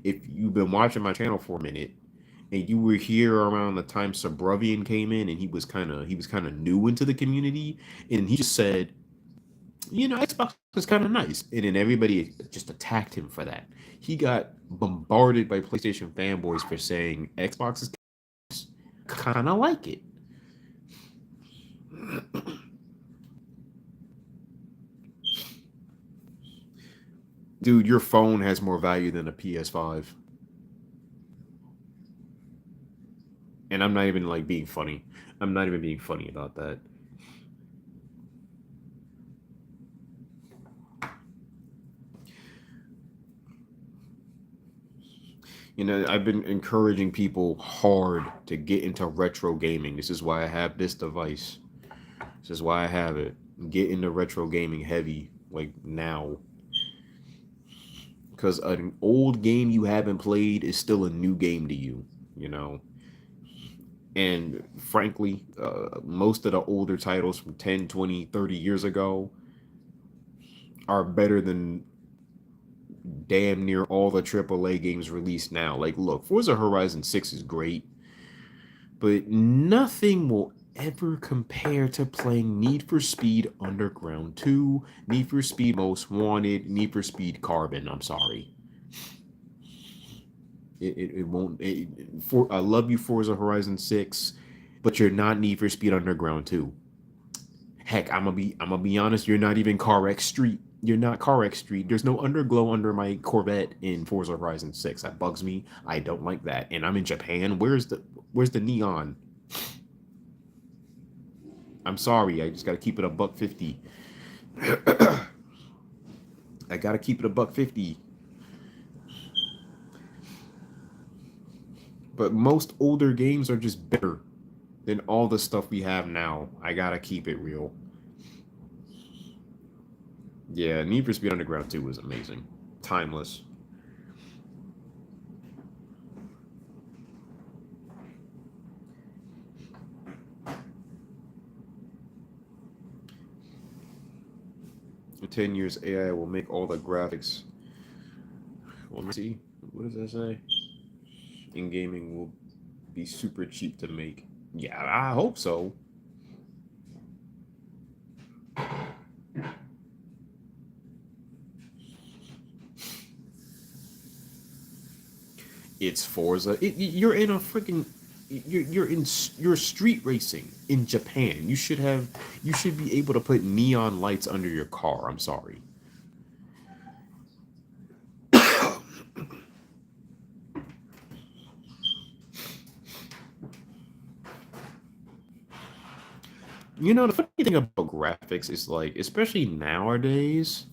if you've been watching my channel for a minute and you were here around the time Subravian came in and he was kind of new into the community and he just said, Xbox is kind of nice, and then everybody just attacked him for that. He got bombarded by PlayStation fanboys for saying Xbox is kind of like it. Dude, your phone has more value than a PS5. And I'm not even like being funny. I'm not even being funny about that. I've been encouraging people hard to get into retro gaming. This is why I have this device. This is why I have it. Get into retro gaming heavy, like now. Because an old game you haven't played is still a new game to you, you know? And frankly, most of the older titles from 10, 20, 30 years ago are better than damn near all the AAA games released now. Like, look, Forza Horizon 6 is great, but nothing will ever compare to playing Need for Speed Underground 2, Need for Speed Most Wanted, Need for Speed Carbon. I'm sorry. It won't. I love you, Forza Horizon 6, but you're not Need for Speed Underground 2. Heck, I'm gonna be honest. You're not even CarX Street. You're not CarX Street. There's no underglow under my Corvette in Forza Horizon 6. That bugs me. I don't like that. And I'm in Japan. Where's the neon? I'm sorry. I just gotta keep it a buck 50. I gotta keep it a buck 50. But most older games are just better than all the stuff we have now. I gotta keep it real. Yeah, Need for Speed Underground 2 was amazing. Timeless. 10 years, AI will make all the graphics. Let me see. What does that say? In gaming will be super cheap to make. Yeah, I hope so. It's Forza. You're in a freaking. You're street racing in Japan. You should be able to put neon lights under your car. I'm sorry. The funny thing about graphics is like, especially nowadays,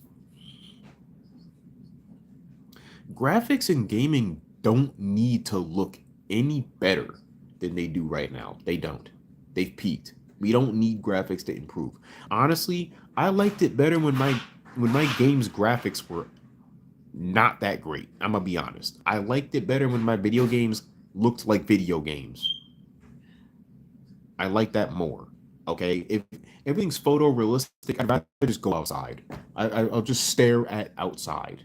graphics in gaming don't need to look any better than they do right now. They don't. They've peaked. We don't need graphics to improve. Honestly, I liked it better when my game's graphics were not that great. I'm gonna be honest. I liked it better when my video games looked like video games. I like that more. Okay, if everything's photorealistic, I'd rather just go outside. I'll just stare at outside.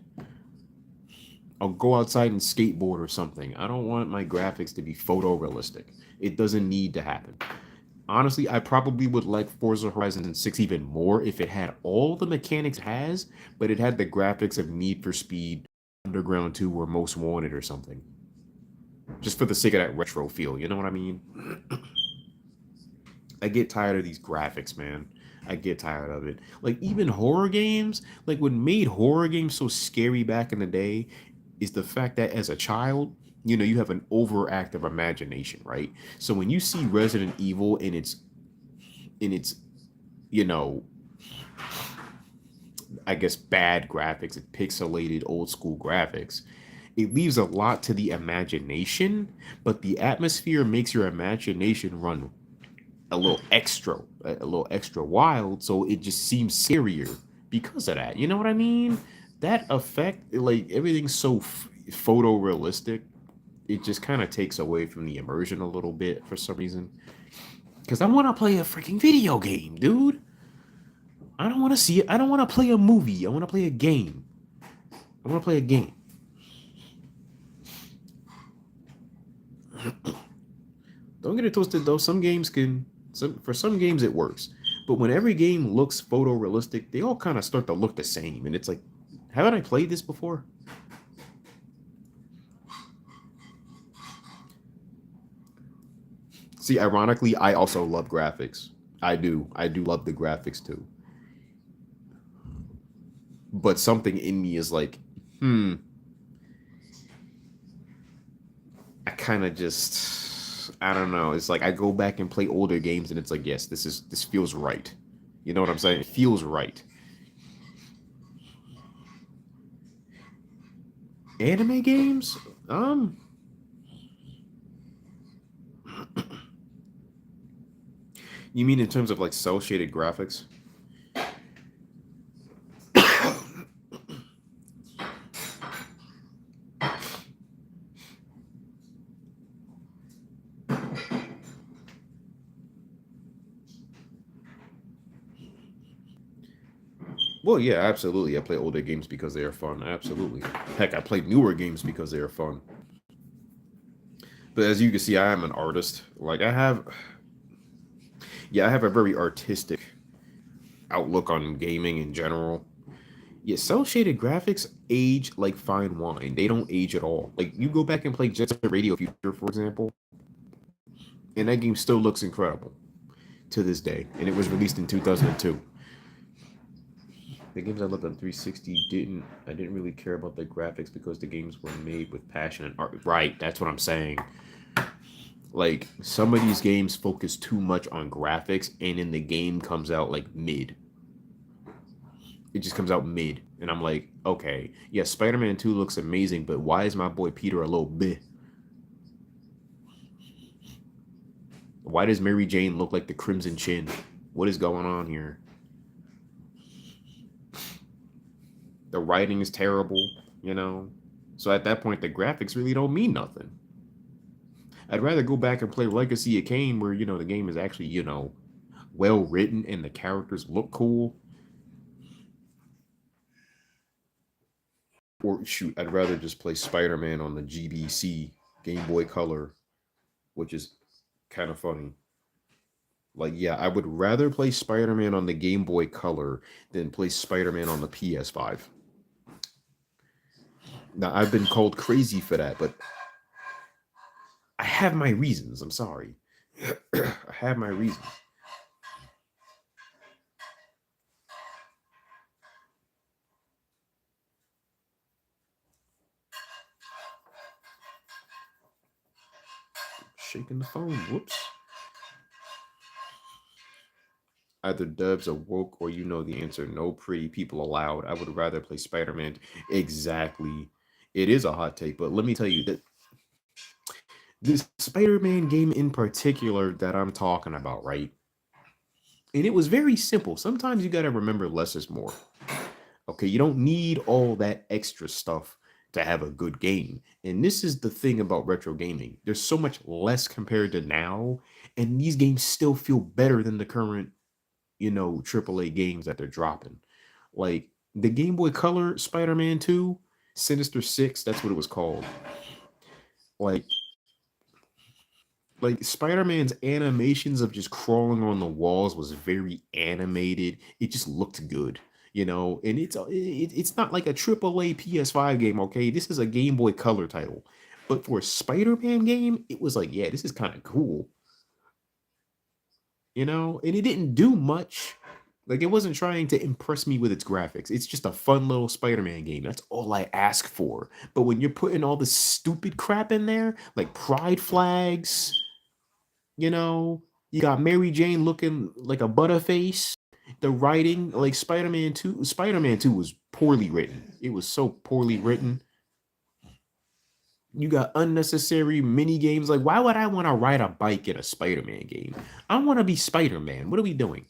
I'll go outside and skateboard or something. I don't want my graphics to be photorealistic. It doesn't need to happen. Honestly, I probably would like Forza Horizon 6 even more if it had all the mechanics it has, but it had the graphics of Need for Speed, Underground 2, or Most Wanted or something. Just for the sake of that retro feel, you know what I mean? I get tired of these graphics, man. I get tired of it. Like even horror games, like what made horror games so scary back in the day is the fact that as a child, you have an overactive imagination, right? So when you see Resident Evil in its, you know, I guess bad graphics, and pixelated old school graphics, it leaves a lot to the imagination, but the atmosphere makes your imagination run a little extra wild, so it just seems scarier because of that. You know what I mean? That effect, like everything's so photorealistic, it just kind of takes away from the immersion a little bit for some reason. Because I want to play a freaking video game, dude. I don't want to see it. I don't want to play a movie. I want to play a game. I want to play a game. Don't get it twisted though. For some games it works, but when every game looks photorealistic, they all kind of start to look the same, and it's like, haven't I played this before? See, ironically, I also love graphics. I do. I do love the graphics too. But something in me is like, hmm, I kind of just, I don't know. It's like I go back and play older games, and it's like, yes, this feels right. You know what I'm saying? It feels right. Anime games? You mean in terms of like cell shaded graphics? Well, yeah, absolutely. I play older games because they are fun. Absolutely. Heck, I play newer games because they are fun. But as you can see, I am an artist. Like yeah, I have a very artistic outlook on gaming in general. Yeah, cell shaded graphics age like fine wine. They don't age at all. Like you go back and play Jet Set Radio Future, for example, and that game still looks incredible to this day. And it was released in 2002. The games I loved on 360 didn't. I didn't really care about the graphics because the games were made with passion and art. Right, that's what I'm saying. Like some of these games focus too much on graphics, and then the game comes out like mid. It just comes out mid, and I'm like, okay, yeah, Spider-Man 2 looks amazing, but why is my boy Peter a little bit? Why does Mary Jane look like the Crimson Chin? What is going on here? The writing is terrible, you know. So at that point, the graphics really don't mean nothing. I'd rather go back and play Legacy of Kain, where the game is actually well written and the characters look cool. Or shoot, I'd rather just play Spider-Man on the GBC Game Boy Color, which is kind of funny. Like, yeah, I would rather play Spider-Man on the Game Boy Color than play Spider-Man on the PS5. Now, I've been called crazy for that, but I have my reasons. I'm sorry. I have my reasons. Shaking the phone. Whoops. Either Dubs are woke or you know the answer. No pretty people allowed. I would rather play Spider Man. Exactly. It is a hot take, but let me tell you that this Spider Man game in particular that I'm talking about, right? And it was very simple. Sometimes you got to remember less is more. Okay, you don't need all that extra stuff to have a good game. And this is the thing about retro gaming. There's so much less compared to now, and these games still feel better than the current, AAA games that they're dropping. Like the Game Boy Color Spider-Man 2, Sinister Six, that's what it was called. Like Spider-Man's animations of just crawling on the walls was very animated. It just looked good, you know. And it's not like a triple A PS5 game, okay? This is a Game Boy Color title. But for a Spider-Man game, it was like, yeah, this is kind of cool, you know? And it didn't do much. Like, it wasn't trying to impress me with its graphics. It's just a fun little Spider-Man game. That's all I ask for. But when you're putting all this stupid crap in there, like pride flags, you know, you got Mary Jane looking like a butterface. The writing, like Spider-Man 2 was poorly written. It was so poorly written. You got unnecessary mini games. Like, why would I want to ride a bike in a Spider-Man game? I want to be Spider-Man. What are we doing?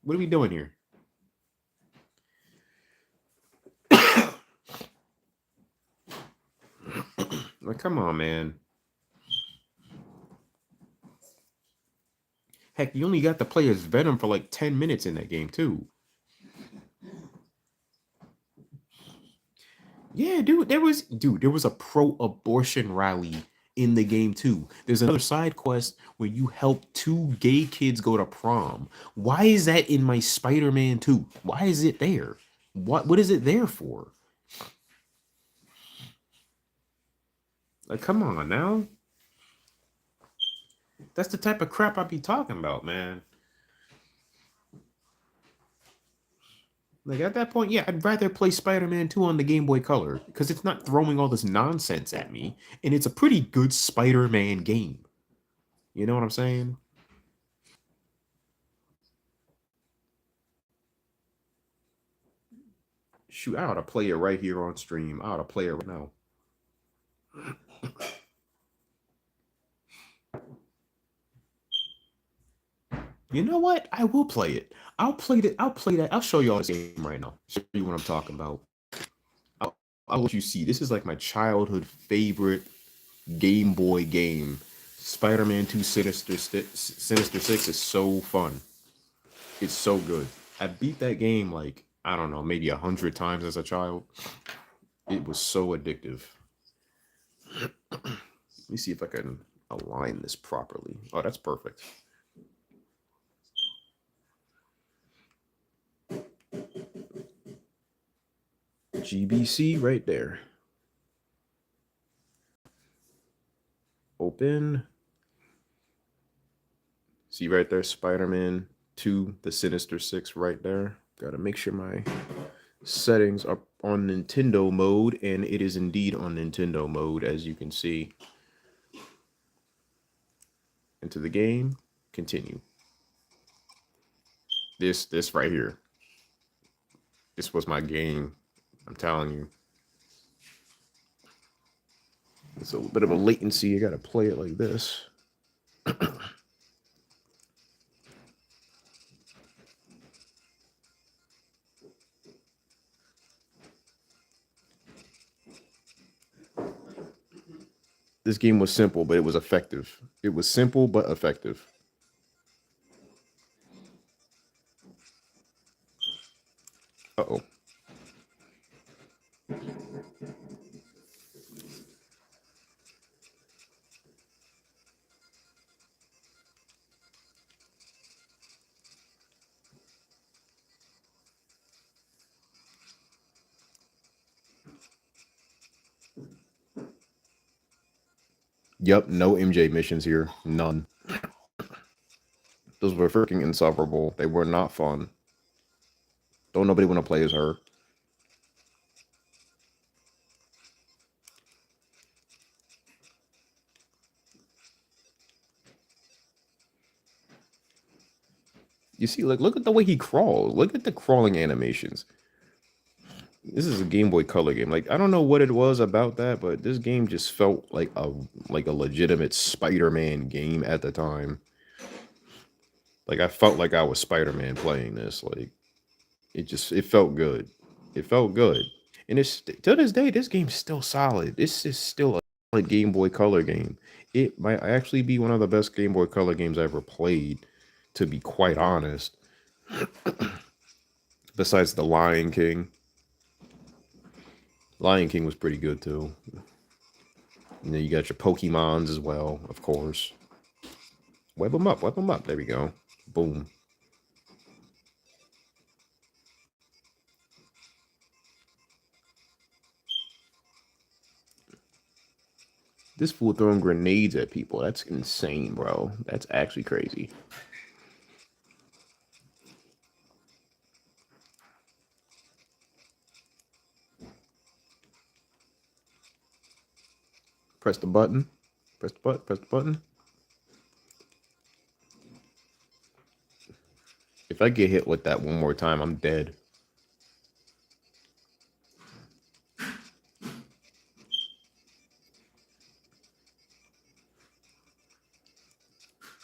What are we doing here? Like, come on, man. Heck, you only got to play as Venom for like 10 minutes in that game, too. Yeah, there was a pro-abortion rally in the game too. There's another side quest where you help two gay kids go to prom. Why is that in my Spider-Man 2? Why is it there? What is it there for? Like, come on now. That's the type of crap I be talking about, man. Like at that point, yeah, I'd rather play Spider-Man 2 on the Game Boy Color because it's not throwing all this nonsense at me, and it's a pretty good Spider-Man game. You know what I'm saying? Shoot, I ought to play it right here on stream. I ought to play it right now. You know what? I will play it. I'll play it. I'll play that. I'll show you all this game right now. Show you what I'm talking about. I'll let you see. This is like my childhood favorite Game Boy game. Spider-Man 2 Sinister 6 is so fun. It's so good. I beat that game like, I don't know, maybe 100 times as a child. It was so addictive. Let me see if I can align this properly. Oh, that's perfect. GBC right there. Open. See right there, Spider-Man 2, the Sinister 6 right there. Gotta make sure my settings are on Nintendo mode, and it is indeed on Nintendo mode, as you can see. Into the game, continue. This right here. This was my game. I'm telling you. It's a bit of a latency. You gotta play it like this. This game was simple, but it was effective. It was simple but effective. Uh-oh. Yep, no MJ missions here. None. Those were freaking insufferable. They were not fun. Don't nobody want to play as her. You see, like, look at the way he crawls. Look at the crawling animations. This is a Game Boy Color game. Like, I don't know what it was about that, but this game just felt like a legitimate Spider-Man game at the time. Like, I felt like I was Spider-Man playing this. Like, it felt good. It felt good. And it's to this day, this game's still solid. This is still a solid Game Boy Color game. It might actually be one of the best Game Boy Color games I ever played, to be quite honest. Besides The Lion King. Lion King was pretty good too. You know, you got your Pokemons as well, of course. Web them up, web them up. There we go. Boom. This fool throwing grenades at people. That's insane, bro. That's actually crazy. Press the button. Press the button. Press the button. If I get hit with that one more time, I'm dead.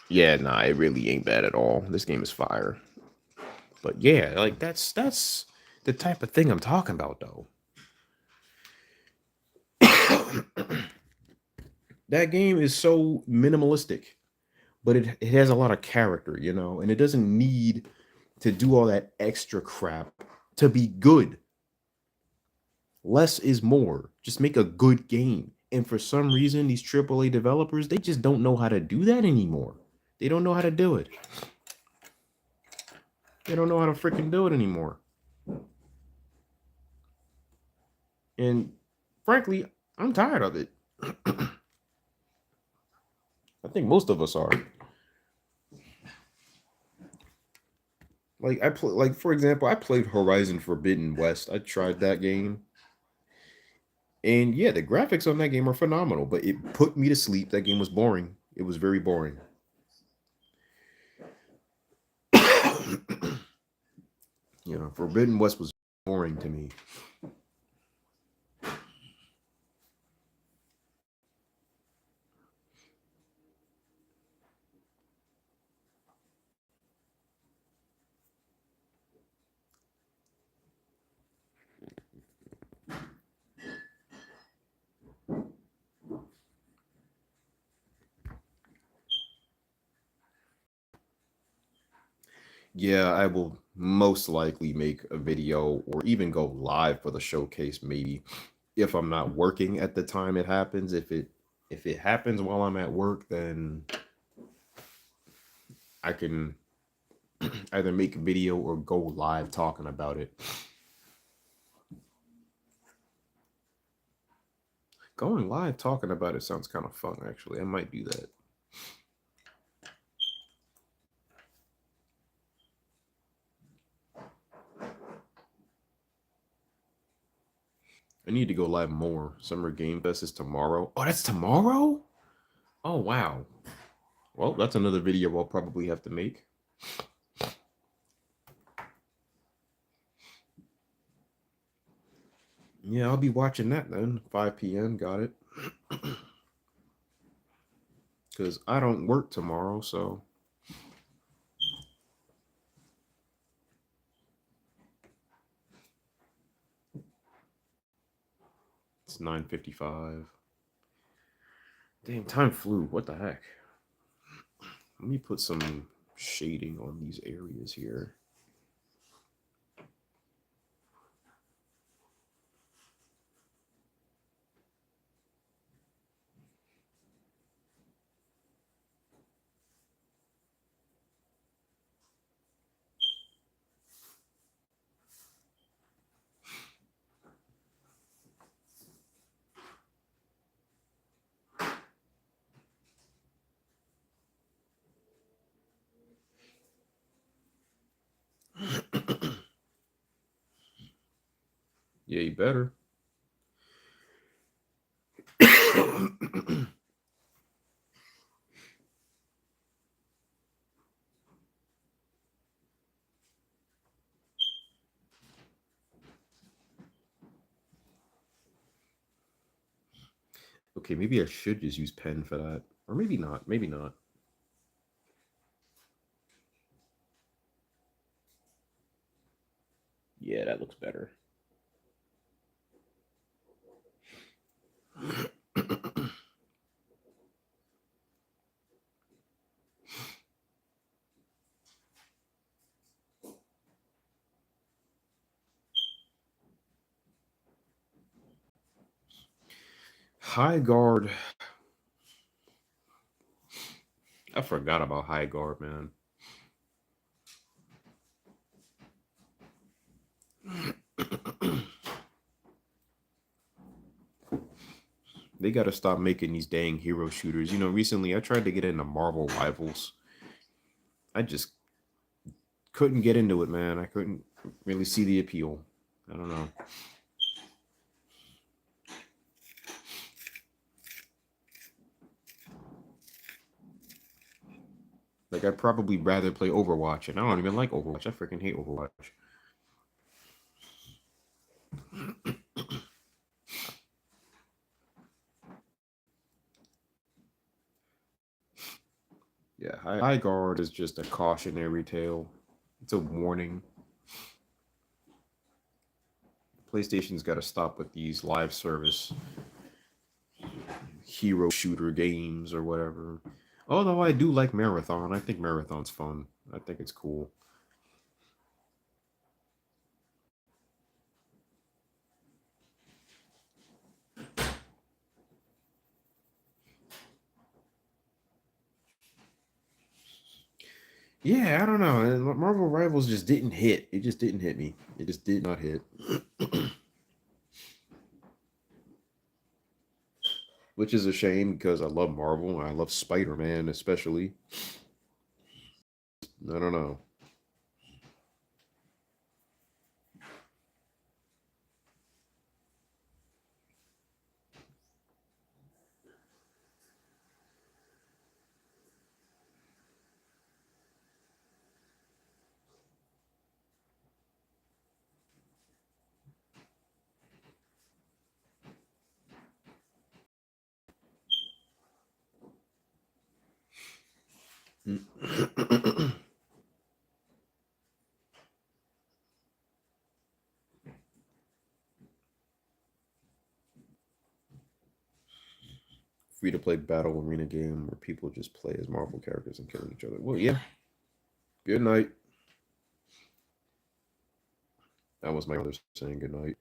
Yeah, nah, it really ain't bad at all. This game is fire. But yeah, like that's the type of thing I'm talking about though. That game is so minimalistic, but it has a lot of character, you know, and it doesn't need to do all that extra crap to be good. Less is more. Just make a good game. And for some reason, these AAA developers, they just don't know how to do that anymore. They don't know how to do it. They don't know how to freaking do it anymore. And frankly, I'm tired of it. I think most of us are. Like like for example, I played Horizon Forbidden West. I tried that game. And yeah, the graphics on that game are phenomenal, but it put me to sleep. That game was boring. It was very boring. You know, Forbidden West was boring to me. Yeah, I will most likely make a video or even go live for the showcase maybe if I'm not working at the time it happens. If it happens while I'm at work, then I can either make a video or go live talking about it. Going live talking about it sounds kind of fun actually. I might do that. I need to go live more. Summer Game Fest is tomorrow. Oh, that's tomorrow? Oh, wow. Well, that's another video I'll probably have to make. Yeah, I'll be watching that then. 5 p.m. Got it. Because I don't work tomorrow, so. It's 9:55. Damn, time flew. What the heck? Let me put some shading on these areas here. Yeah, you better. Okay, maybe I should just use pen for that. Or maybe not. Maybe not. Yeah, that looks better. High Guard. I forgot about High Guard, man. They got to stop making these dang hero shooters. You know, recently I tried to get into Marvel Rivals. I just couldn't get into it, man. I couldn't really see the appeal. I don't know. Like, I'd probably rather play Overwatch, and I don't even like Overwatch. I freaking hate Overwatch. Yeah, High Guard is just a cautionary tale. It's a warning. PlayStation's got to stop with these live service hero shooter games or whatever. Although I do like Marathon. I think Marathon's fun. I think it's cool. Yeah, I don't know. Marvel Rivals just didn't hit. It just didn't hit me. It just did not hit. Which is a shame because I love Marvel and I love Spider Man especially. I don't know. Free to play battle arena game where people just play as Marvel characters and killing each other. Well, yeah. Good night. That was my mother saying good night.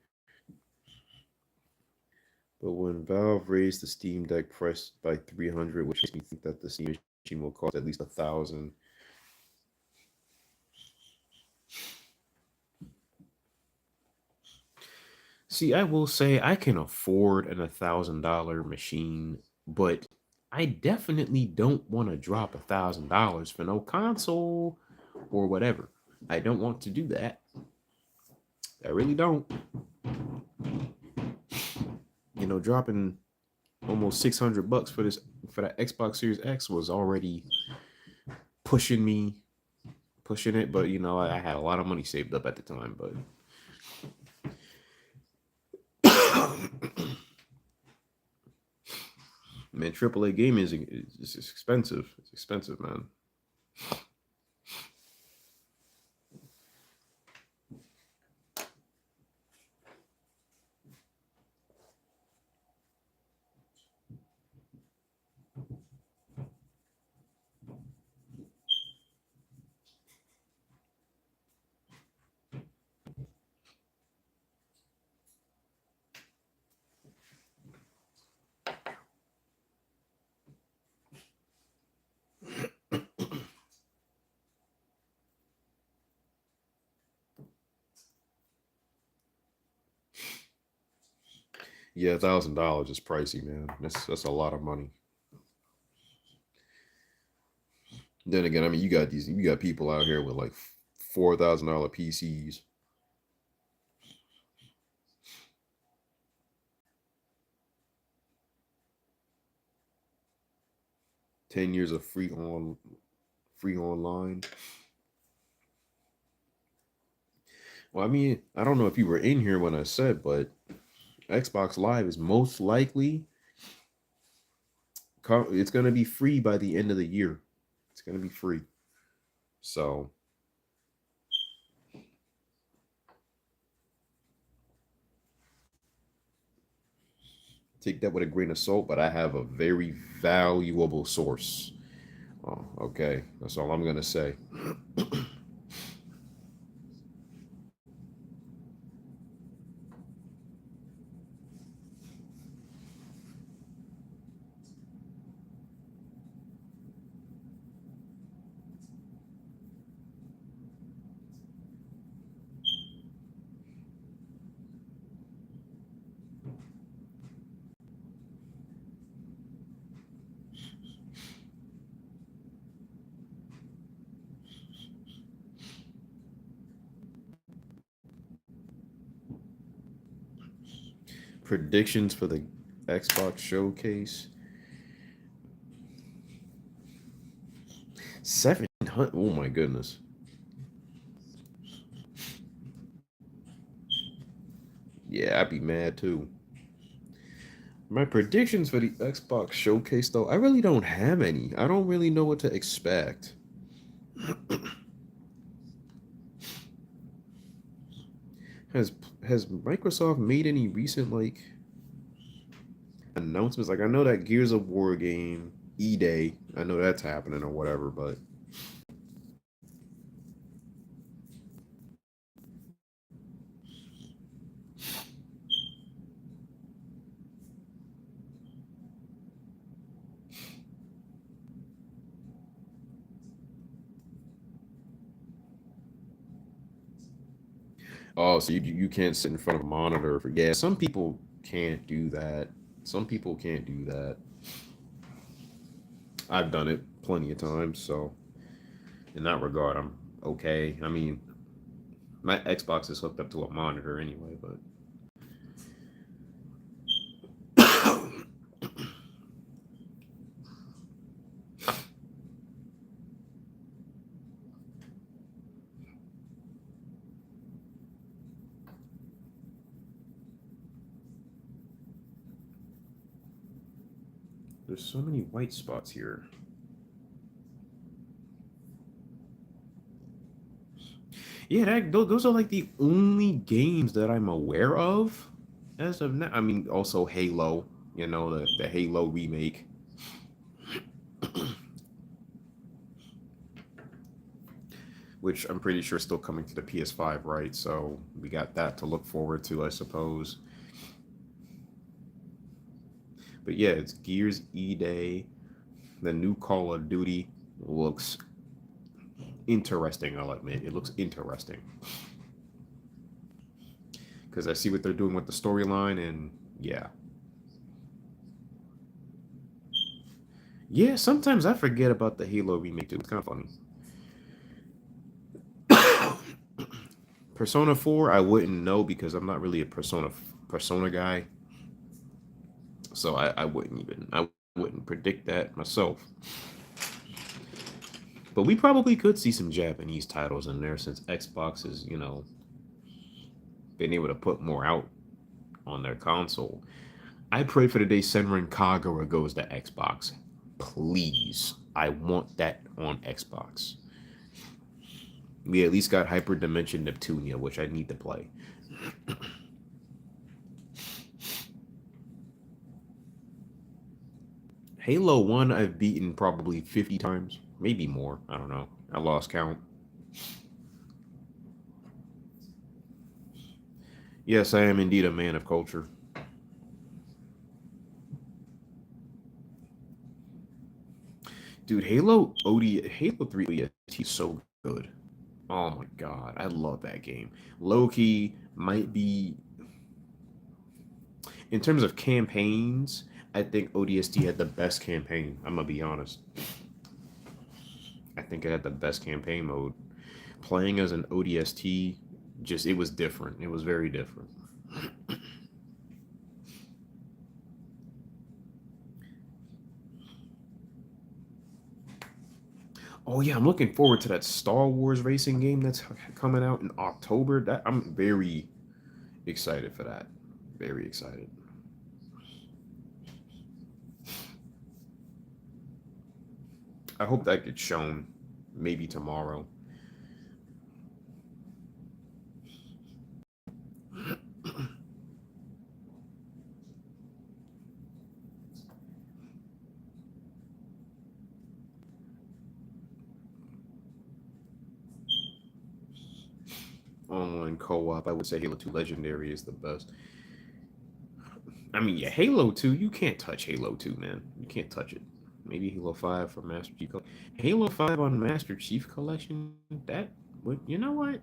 But when Valve raised the Steam Deck price by 300, which makes me think that the Steam machine will cost at least 1,000. See, I will say I can afford an $1,000 machine, but I definitely don't want to drop $1,000 for no console or whatever. I don't want to do that. I really don't. You know, dropping almost $600 for this for that Xbox Series X was already pushing me, pushing it. But you know, I had a lot of money saved up at the time. But man, AAA gaming is expensive. It's expensive, man. Yeah, $1,000 is pricey, man. That's a lot of money. Then again, I mean, you got people out here with like $4,000 PCs. 10 years of free online. Well, I mean, I don't know if you were in here when I said, but Xbox Live is most likely it's going to be free by the end of the year. It's going to be free. So take that with a grain of salt, but I have a very valuable source. Oh, okay. That's all I'm going to say. Predictions for the Xbox showcase. 700. Oh my goodness. Yeah, I'd be mad too. My predictions for the Xbox showcase, though, I really don't have any. I don't really know what to expect. Has has Microsoft made any recent announcements? Like I know that Gears of War game, E-Day, I know that's happening or whatever, but oh, so you can't sit in front of a monitor for yeah. Some people can't do that. Some people can't do that. I've done it plenty of times, so in that regard, I'm okay. I mean, my Xbox is hooked up to a monitor anyway, but there's so many white spots here. Yeah, those are like the only games that I'm aware of as of now. I mean, also Halo, the Halo remake, which I'm pretty sure is still coming to the PS5, right? So we got that to look forward to, I suppose. But yeah, it's Gears E Day. The new Call of Duty looks interesting, I'll admit. It looks interesting. Because I see what they're doing with the storyline, and yeah. Yeah, sometimes I forget about the Halo remake too. It's kind of funny. Persona 4, I wouldn't know because I'm not really a Persona guy. So I wouldn't predict that myself. But we probably could see some Japanese titles in there since Xbox is, been able to put more out on their console. I pray for the day Senran Kagura goes to Xbox. Please. I want that on Xbox. We at least got Hyper Dimension Neptunia, which I need to play. Halo 1 I've beaten probably 50 times, maybe more. I don't know. I lost count. Yes, I am indeed a man of culture. Dude, Halo 3 ODST is so good. Oh my god, I love that game. Loki might be in terms of campaigns, I think ODST had the best campaign. I'm gonna be honest. I think it had the best campaign mode. Playing as an ODST, just it was different. It was very different. Oh yeah, I'm looking forward to that Star Wars racing game that's coming out in October. That I'm very excited for that. Very excited. I hope that gets shown maybe tomorrow. Online co-op, I would say Halo 2 Legendary is the best. I mean, yeah, Halo 2, you can't touch Halo 2, man. You can't touch it. Maybe Halo 5 for Master Chief. Halo 5 on Master Chief Collection, that would, you know what?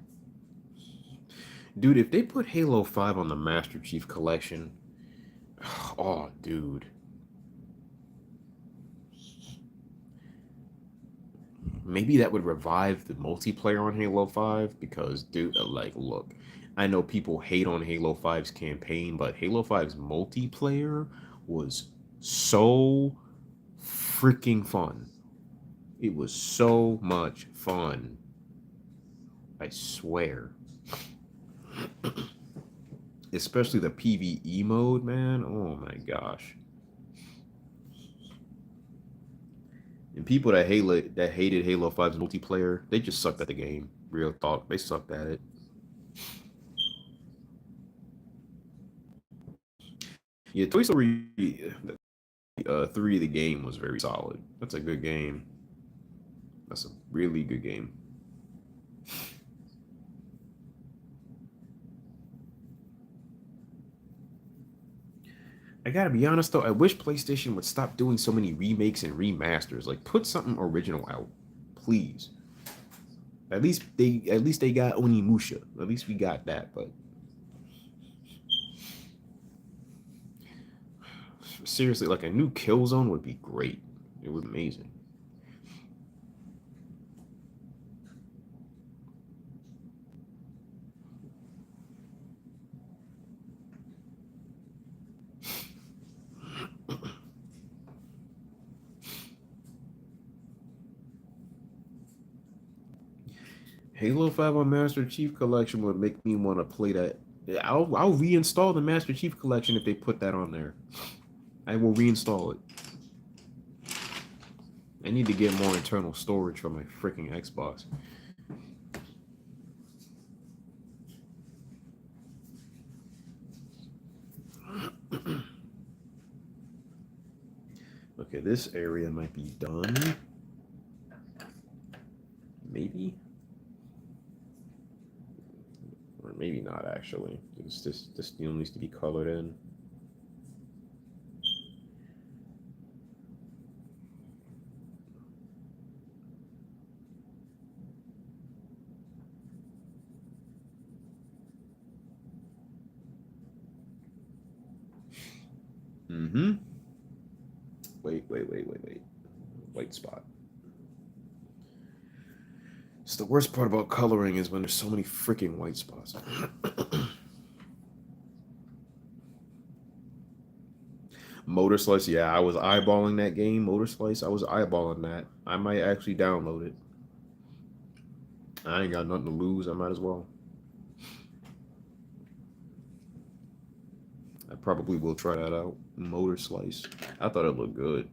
Dude, if they put Halo 5 on the Master Chief Collection, oh, dude. Maybe that would revive the multiplayer on Halo 5 because, dude, look, I know people hate on Halo 5's campaign, but Halo 5's multiplayer was so freaking fun. It was so much fun. I swear. Especially the PvE mode, man. Oh my gosh. And people that hated Halo 5's multiplayer, they just sucked at the game. Real talk, they sucked at it. Yeah, Toy Story 3, the game was very solid. That's a good game. That's a really good game. I gotta be honest though, I wish PlayStation would stop doing so many remakes and remasters. Like, put something original out, please. At least they got Onimusha. At least we got that. But seriously, like a new Killzone would be great. It was amazing. Halo 5 on Master Chief Collection would make me want to play that. I'll reinstall the Master Chief Collection if they put that on there. I will reinstall it. I need to get more internal storage for my freaking Xbox. Okay, this area might be done. Maybe, or maybe not actually. This still needs to be colored in. Mm-hmm. Wait. White spot. It's the worst part about coloring is when there's so many freaking white spots. Motor Slice, yeah, I was eyeballing that game. Motor Slice, I was eyeballing that. I might actually download it. I ain't got nothing to lose. I might as well. I probably will try that out. Motor Slice. I thought it looked good.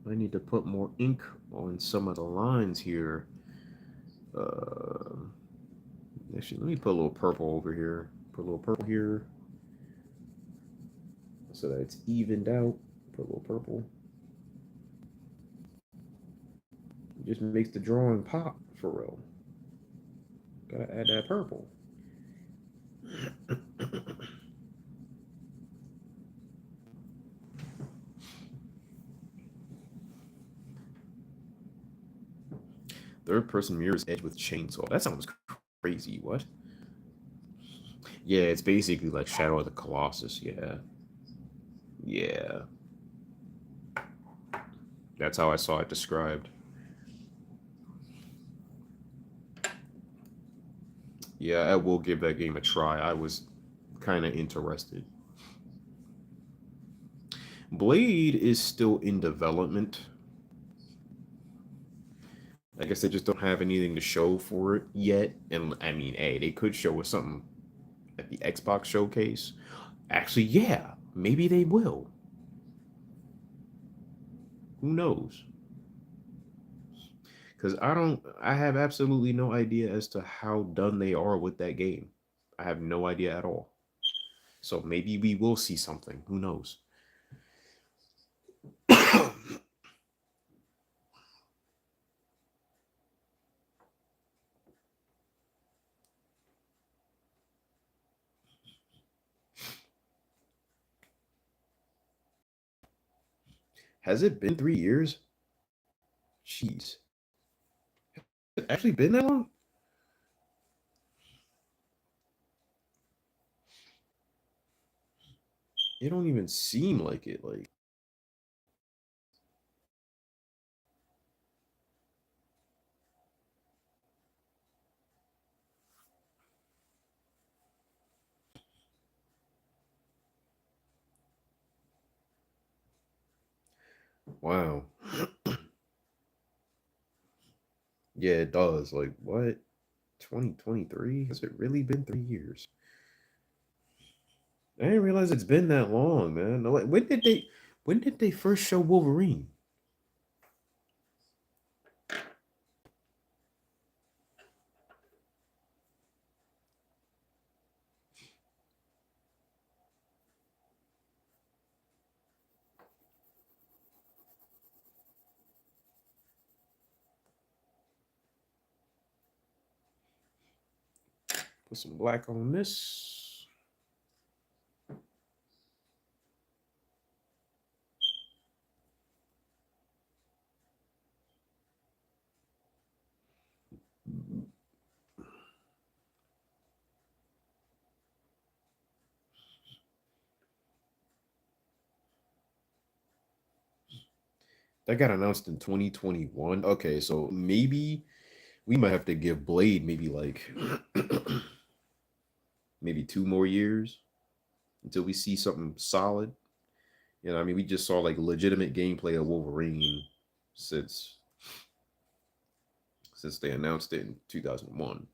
I need to put more ink on some of the lines here. Uh, Actually, let me put a little purple over here. Put a little purple here so that it's evened out. Put a little purple. It just makes the drawing pop for real. Gotta add that purple. Third person mirror's edge with chainsaw. That sounds crazy. What? Yeah, it's basically like Shadow of the Colossus. Yeah. Yeah. That's how I saw it described. Yeah, I will give that game a try. I was kind of interested. Blade is still in development. I guess they just don't have anything to show for it yet. And I mean, hey, they could show us something at the Xbox showcase. Actually, yeah, maybe they will. Who knows? Because I have absolutely no idea as to how done they are with that game. I have no idea at all. So maybe we will see something. Who knows? Has it been 3 years? Jeez. Has it actually been that long? It don't even seem like it. Like, wow. Yeah, it does. Like, what? 2023? Has it really been 3 years? I didn't realize it's been that long, man. No, like, when did they first show Wolverine? Put some black on this. That got announced in 2021. Okay, so maybe we might have to give Blade maybe like maybe 2 more years until we see something solid. You know, I mean, we just saw like legitimate gameplay of Wolverine since since they announced it in 2001.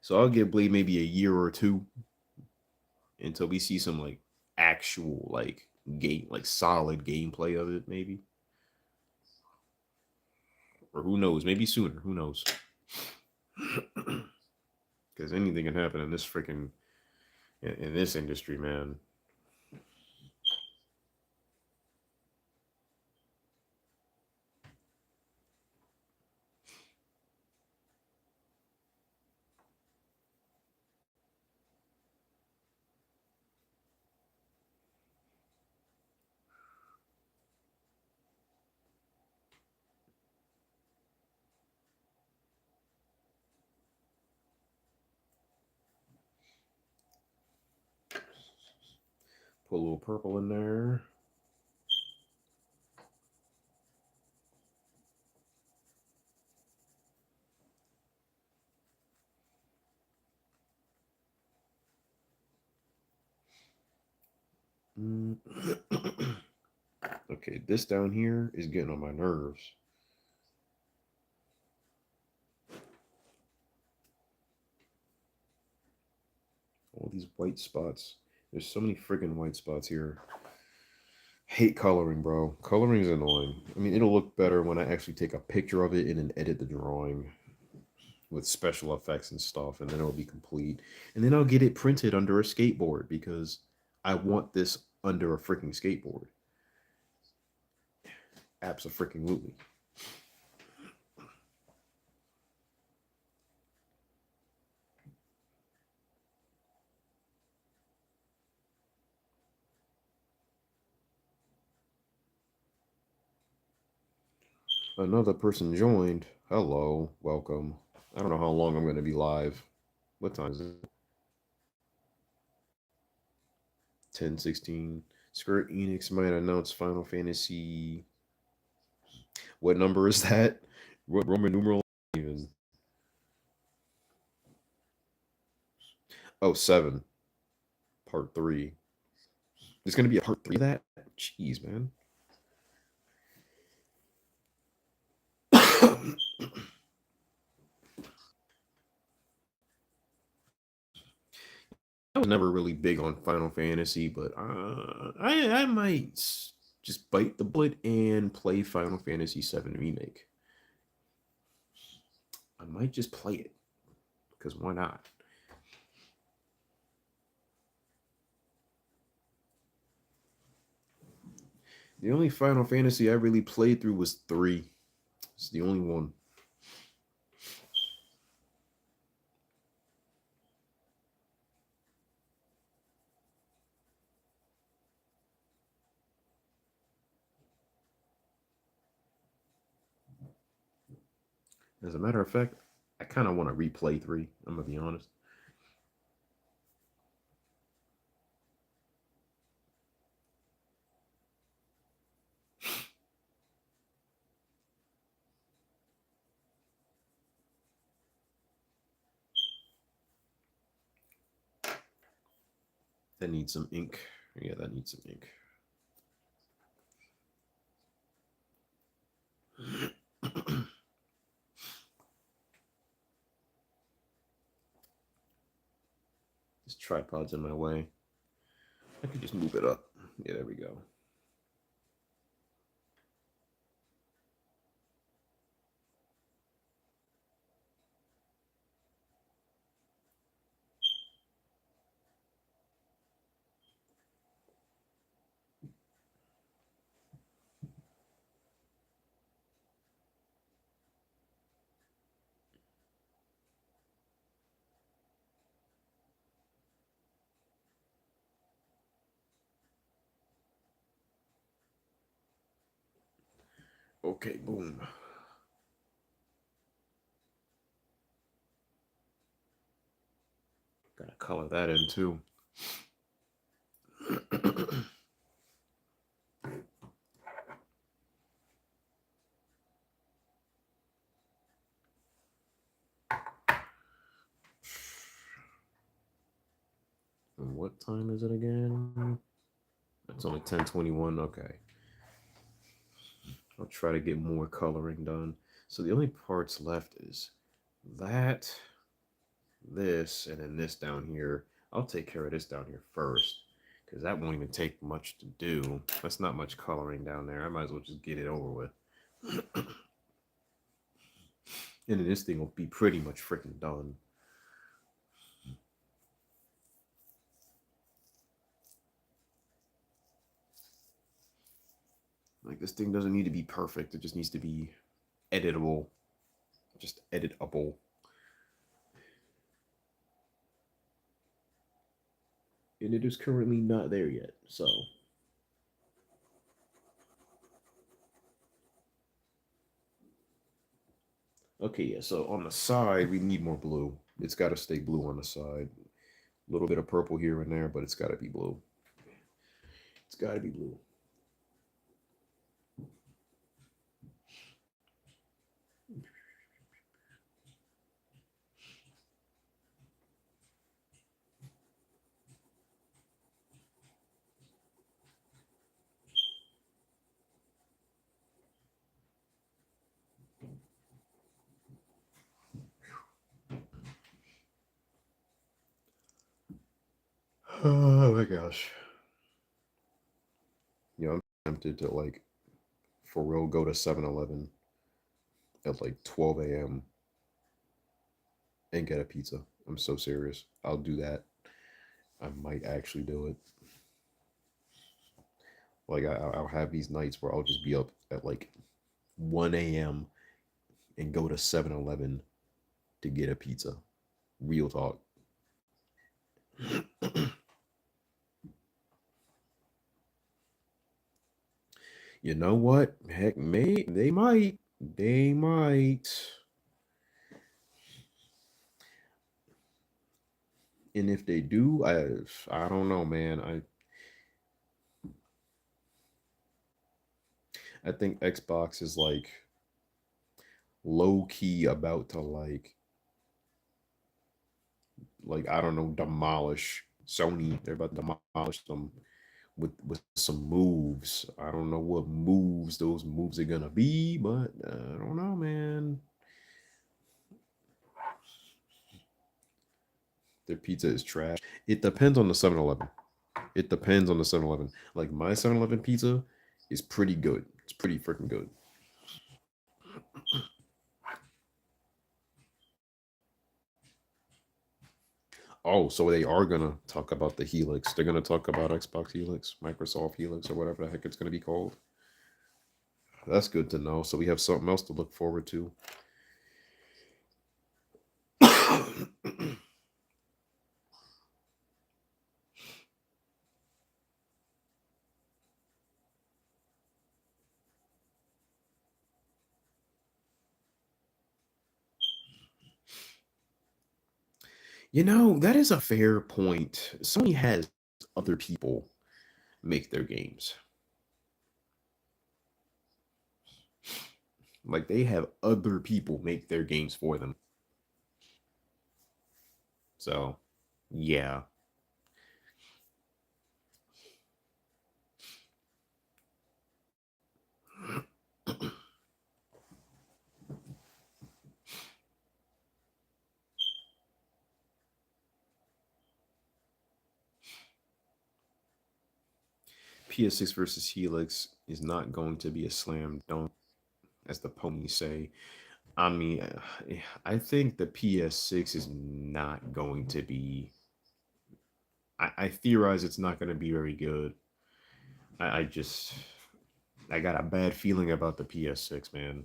So I'll give Blade maybe a year or two until we see some like actual like game like solid gameplay of it, maybe. Or who knows, maybe sooner. Who knows? Because anything can happen in this freaking in this industry, man. Put a little purple in there. Mm. Okay, this down here is getting on my nerves. All these white spots. There's so many freaking white spots here. Hate coloring, bro. Coloring is annoying. I mean, it'll look better when I actually take a picture of it and then edit the drawing with special effects and stuff, and then it'll be complete. And then I'll get it printed under a skateboard because I want this under a freaking skateboard. Absolutely. Another person joined. Hello, welcome. I don't know how long I'm going to be live. What time is it? 10:16. Square Enix might announce Final Fantasy. What number is that? What Roman numeral even? Oh, 7. Part 3. There's going to be a part 3 of that? Jeez, man. I was never really big on Final Fantasy, but I might just bite the bullet and play Final Fantasy VII Remake. I might just play it because why not? The only Final Fantasy I really played through was 3. It's the only one. As a matter of fact, I kind of want to replay 3. I'm gonna be honest. That needs some ink. Yeah, that needs some ink. This tripod's in my way. I could just move it up. Yeah, there we go. Okay, boom. Gotta color that in too. And what time is it again? It's only 10:21. Okay. I'll try to get more coloring done. So the only parts left is that, this, and then this down here. I'll take care of this down here first because that won't even take much to do. That's not much coloring down there. I might as well just get it over with. And then this thing will be pretty much freaking done. Like, this thing doesn't need to be perfect. It just needs to be editable. Just editable. And it is currently not there yet. So okay, yeah, so on the side we need more blue. It's got to stay blue on the side. A little bit of purple here and there, but it's got to be blue. It's got to be blue. Oh my gosh. You know, I'm tempted to, like, for real, go to 7-Eleven at like 12 a.m. and get a pizza. I'm so serious. I'll do that. I might actually do it. Like, I'll have these nights where I'll just be up at like 1 a.m. and go to 7-Eleven to get a pizza. Real talk. You know what? Heck, they might. They might. And if they do, I don't know, man. I think Xbox is like low key about to like I don't know, demolish Sony. They're about to demolish them with some moves. I don't know what moves those moves are gonna be, but I don't know, man. Their pizza is trash. It depends on the 7-Eleven. It depends on the 7-Eleven. Like, my 7-Eleven pizza is pretty good. It's pretty freaking good. Oh, so they are gonna talk about the Helix. They're gonna talk about Xbox Helix, Microsoft Helix, or whatever the heck it's gonna be called. That's good to know. So we have something else to look forward to. You know, that is a fair point. Sony has other people make their games. Like they have other people make their games for them. So, yeah. PS6 versus Helix is not going to be a slam dunk, as the ponies say. I mean, I think the PS6 is not going to be. I theorize it's not going to be very good. I just, I got a bad feeling about the PS6, man.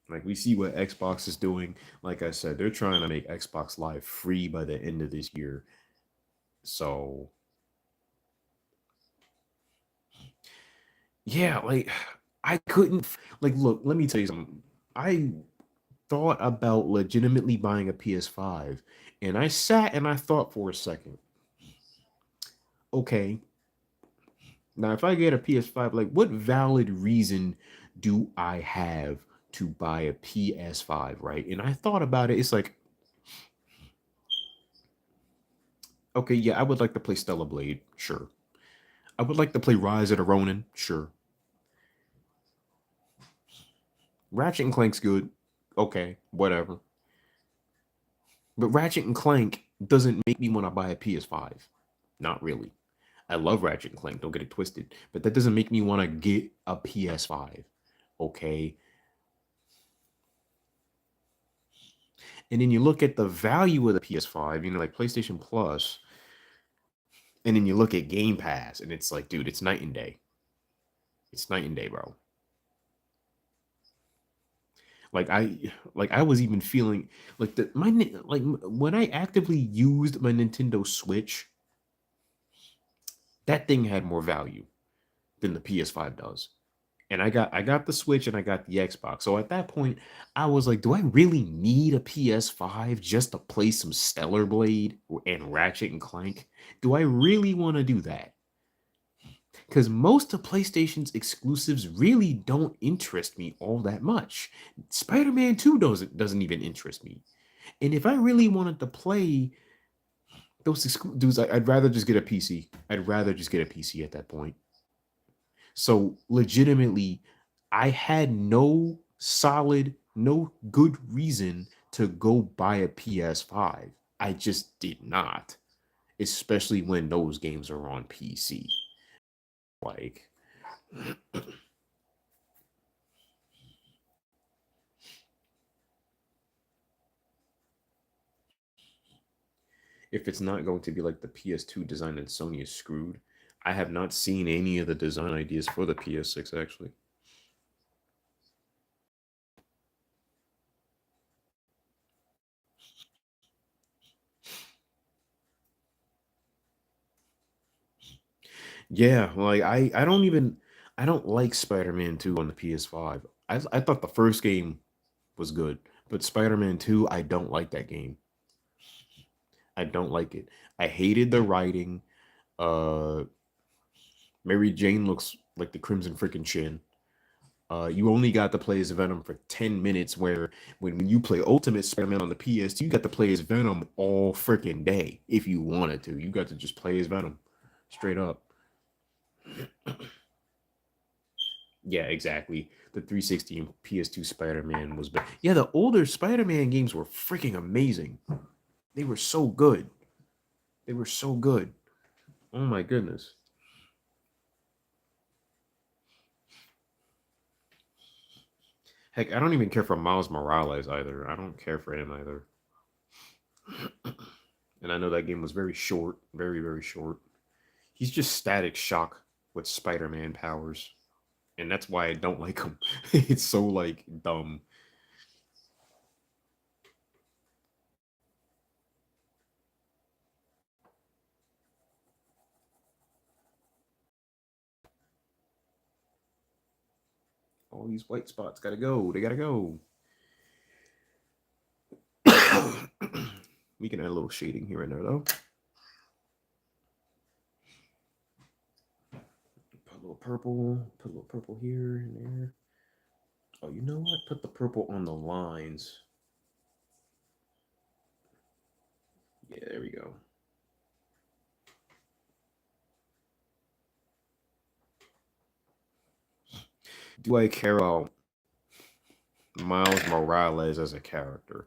Like we see what Xbox is doing. Like I said, they're trying to make Xbox Live free by the end of this year. So yeah, like I couldn't like look, let me tell you something. I thought about legitimately buying a PS5 and I sat and I thought for a second, okay, now if I get a PS5, like what valid reason do I have to buy a PS5, right? And I thought about it, it's like, okay, yeah, I would like to play Stellar Blade, sure. I would like to play Rise of the Ronin, sure. Ratchet and Clank's good, okay, whatever. But Ratchet and Clank doesn't make me want to buy a PS5. Not really. I love Ratchet and Clank, don't get it twisted, but that doesn't make me want to get a PS5. Okay. And then you look at the value of the PS5, like PlayStation Plus, and then you look at Game Pass, and it's like, dude, it's night and day. It's night and day, bro. Like I was even feeling like when I actively used my Nintendo Switch, that thing had more value than the PS5 does. And I got the Switch and I got the Xbox. So at that point, I was like, do I really need a PS5 just to play some Stellar Blade and Ratchet and Clank? Do I really want to do that? Because most of PlayStation's exclusives really don't interest me all that much. Spider-Man 2 doesn't even interest me. And if I really wanted to play those dudes, I'd rather just get a PC. I'd rather just get a PC at that point. So legitimately, I had no good reason to go buy a PS5. I just did not, especially when those games are on PC. Like, if it's not going to be like the PS2 design and Sony is screwed, I have not seen any of the design ideas for the PS6 actually. Yeah, like I don't like Spider-Man 2 on the PS5. I thought the first game was good, but Spider-Man 2, I don't like that game. I don't like it. I hated the writing. Uh Mary Jane looks like the Crimson freaking Chin. You only got to play as Venom for 10 minutes, where when you play Ultimate Spider-Man on the PS, you got to play as Venom all freaking day if you wanted to. You got to just play as Venom straight up. Yeah, exactly. The 360 and PS2 Spider-Man was better. Yeah, the older Spider-Man games were freaking amazing. They were so good. They were so good. Oh my goodness. Heck, I don't even care for Miles Morales either. I don't care for him either. And I know that game was very short, very, very short. He's just Static Shock with Spider-Man powers. And that's why I don't like him. It's so like dumb. All these white spots gotta go. They gotta go. We can add a little shading here and there though. Put a little purple. Put a little purple here and there. Oh, you know what? Put the purple on the lines. Yeah, there we go. Do I care about Miles Morales as a character?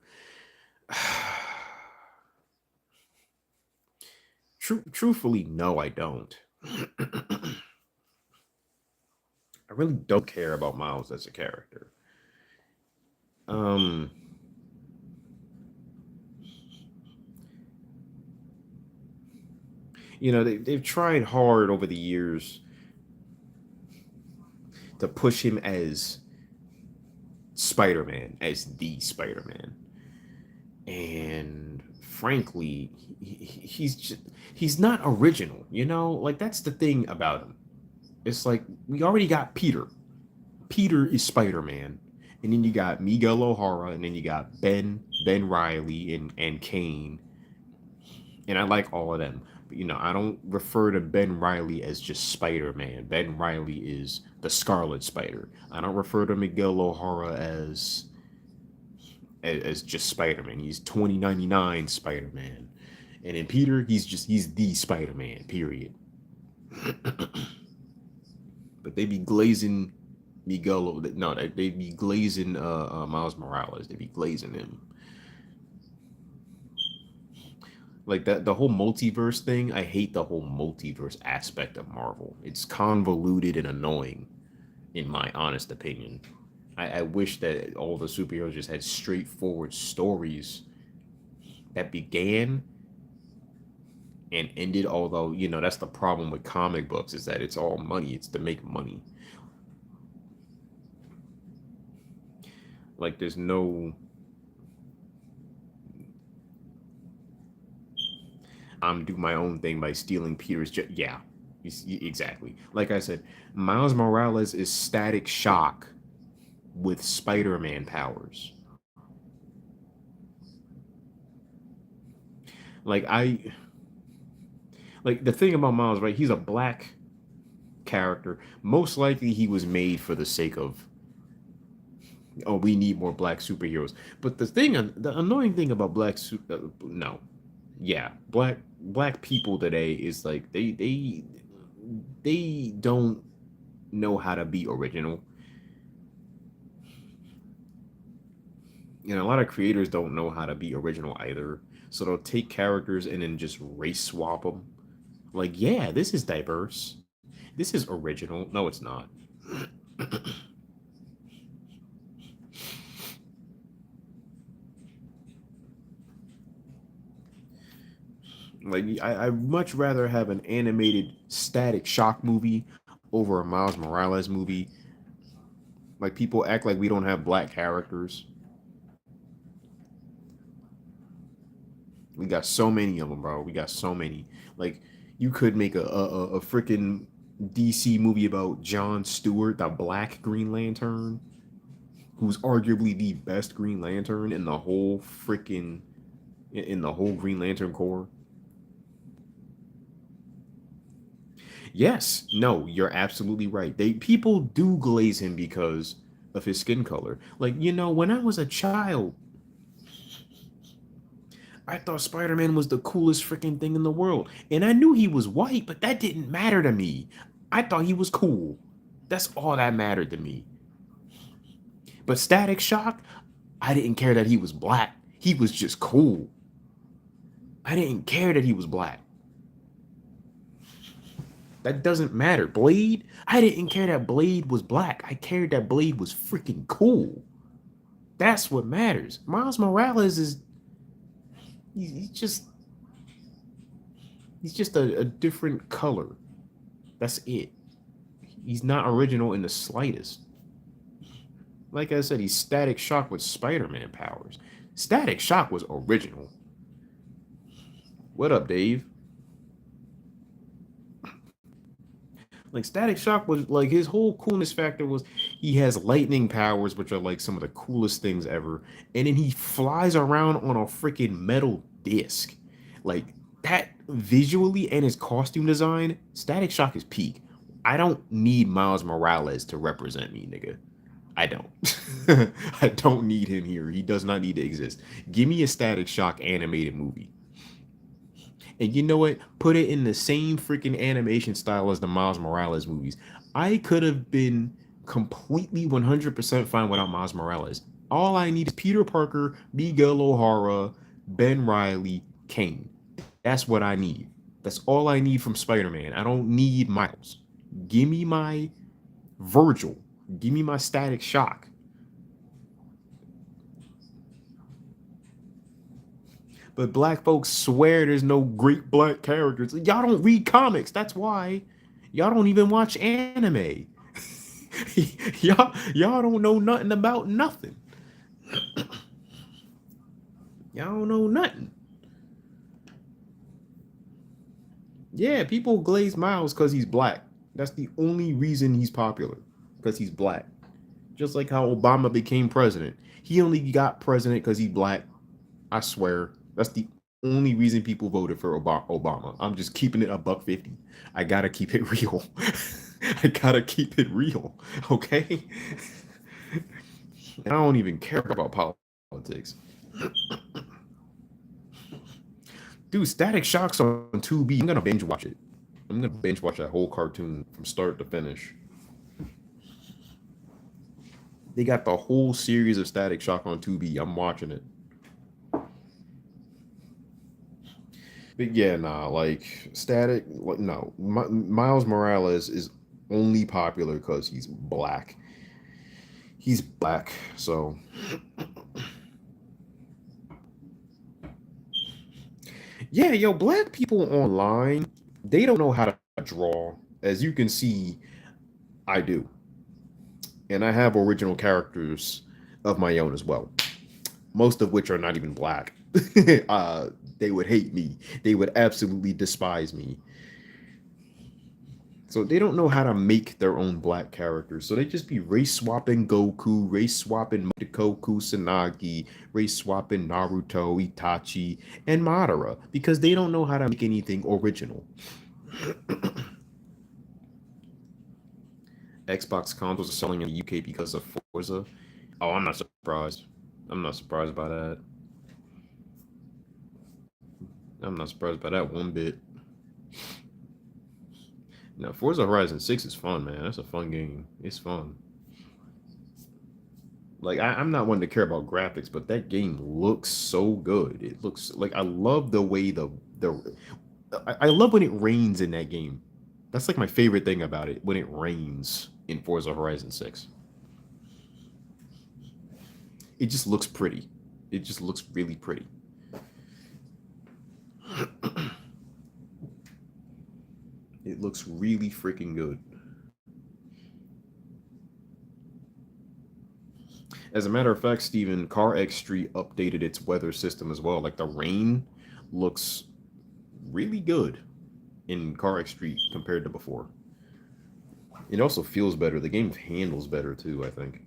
Truthfully, no, I don't. I really don't care about Miles as a character. Um, they've tried hard over the years to push him as Spider-Man, as the Spider-Man, and frankly, he's not original. Like that's the thing about him. It's like we already got Peter. Peter is Spider-Man, and then you got Miguel O'Hara, and then you got Ben Riley and Kane, and I like all of them. But I don't refer to Ben Riley as just Spider-Man. Ben Riley is the Scarlet Spider. I don't refer to Miguel O'Hara as just Spider-Man. He's 2099 Spider-Man. And in Peter, he's the Spider-Man, period. But they be glazing Miguel. No, they be glazing Miles Morales. They be glazing him. Like that, the whole multiverse thing. I hate the whole multiverse aspect of Marvel. It's convoluted and annoying, in my honest opinion. I wish that all the superheroes just had straightforward stories that began and ended. Although that's the problem with comic books, is that it's all money. It's to make money. Like there's no I'm do my own thing by stealing Peter's. Yeah, exactly. Like I said, Miles Morales is Static Shock with Spider-Man powers. Like the thing about Miles, right? He's a black character. Most likely, he was made for the sake of, oh, we need more black superheroes. But the annoying thing about no, yeah, black people today is like they don't know how to be original. A lot of creators don't know how to be original either. So they'll take characters and then just race swap them. Like, yeah, this is diverse. This is original. No, it's not. Like, I'd much rather have an animated Static Shock movie over a Miles Morales movie. Like, people act like we don't have black characters. We got so many of them, bro. We got so many. Like, you could make a freaking DC movie about John Stewart, the Black Green Lantern, who's arguably the best Green Lantern in the whole freaking in the whole Green Lantern Corps. Yes, no, you're absolutely right. People do glaze him because of his skin color. Like, when I was a child, I thought Spider-Man was the coolest freaking thing in the world. And I knew he was white, but that didn't matter to me. I thought he was cool. That's all that mattered to me. But Static Shock, I didn't care that he was black. He was just cool. I didn't care that he was black. That doesn't matter. Blade, I didn't care that Blade was black. I cared that Blade was freaking cool. That's what matters. Miles Morales is he's just a different color. That's it. He's not original in the slightest. Like I said, he's Static Shock with Spider-Man powers. Static Shock was original. What up, Dave? Like Static Shock was like his whole coolness factor was he has lightning powers, which are like some of the coolest things ever. And then he flies around on a freaking metal disc. Like that visually and his costume design, Static Shock is peak. I don't need Miles Morales to represent me, nigga. I don't. I don't need him here. He does not need to exist. Give me a Static Shock animated movie. And you know what? Put it in the same freaking animation style as the Miles Morales movies. I could have been completely 100% fine without Miles Morales. All I need is Peter Parker, Miguel O'Hara, Ben Riley, Kane. That's what I need. That's all I need from Spider Man. I don't need Miles. Give me my Virgil. Give me my Static Shock. But black folks swear there's no great black characters. Y'all don't read comics. That's why. Y'all don't even watch anime. y'all don't know nothing about nothing. Y'all don't know nothing. Yeah, people glaze Miles because he's black. That's the only reason he's popular. Because he's black. Just like how Obama became president. He only got president because he's black. I swear. That's the only reason people voted for Obama. I'm just keeping it a buck 50. I gotta keep it real. I gotta keep it real. Okay? And I don't even care about politics. Dude, Static Shock's on Tubi. I'm gonna binge watch it. I'm gonna binge watch that whole cartoon from start to finish. They got the whole series of Static Shock on Tubi. I'm watching it. But yeah, nah, like Static, like, no. Miles Morales is only popular because he's black. He's black, so yeah, yo, black people online, they don't know how to draw. As you can see, I do. And I have original characters of my own as well. Most of which are not even black. uh, they would hate me. They would absolutely despise me. So they don't know how to make their own black characters. So they just be race swapping Goku, race swapping Motokoku Sanagi, race swapping Naruto, Itachi, and Madara because they don't know how to make anything original. Xbox consoles are selling in the UK because of Forza. Oh, I'm not surprised. I'm not surprised by that. I'm not surprised by that one bit. Now, Forza Horizon 6 is fun, man. That's a fun game. It's fun. Like, I'm not one to care about graphics, but that game looks so good. It looks like I love the way the I love when it rains in that game. That's like my favorite thing about it when it rains in Forza Horizon 6. It just looks pretty. It just looks really pretty. It looks really freaking good. As a matter of fact, Steven, Car X Street updated its weather system as well. Like the rain looks really good in Car X Street compared to before. It also feels better. The game handles better too, I think.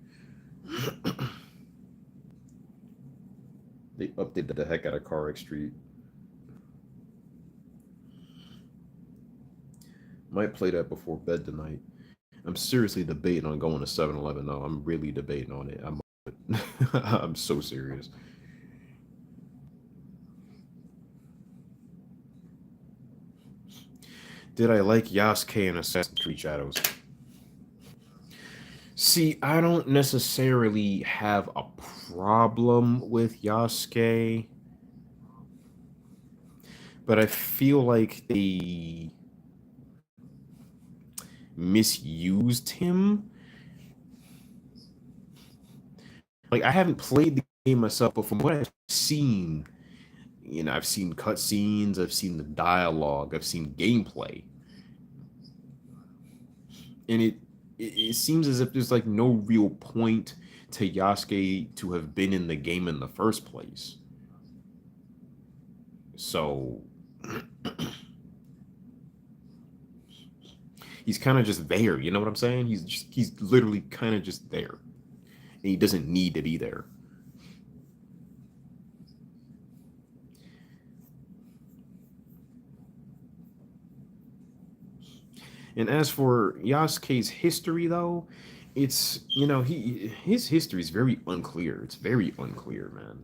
They updated the heck out of Car X Street. Might play that before bed tonight. I'm seriously debating on going to 7-Eleven now. I'm really debating on it. I'm so serious. Did I like Yasuke and Assassin's Creed Shadows? See, I don't necessarily have a problem with Yasuke, but I feel like they misused him. Like, I haven't played the game myself, but from what I've seen, I've seen cutscenes, I've seen the dialogue, I've seen gameplay, and it seems as if there's like no real point to Yasuke to have been in the game in the first place. So he's kind of just there, you know what I'm saying? He's literally kind of just there. And he doesn't need to be there. And as for Yasuke's history, though, it's his history is very unclear. It's very unclear, man.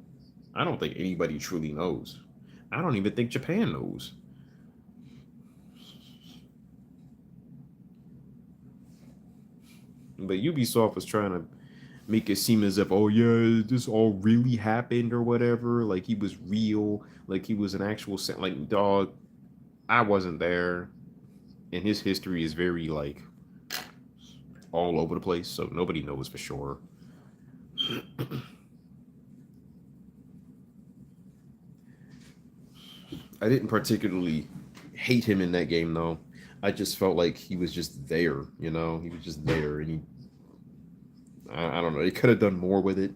I don't think anybody truly knows. I don't even think Japan knows. But Ubisoft was trying to make it seem as if, oh yeah, this all really happened or whatever. Like he was real, like he was an actual like dog. I wasn't there, and his history is very like all over the place, so nobody knows for sure. I didn't particularly hate him in that game though. I just felt like he was just there, he was just there, and I don't know, he could have done more with it.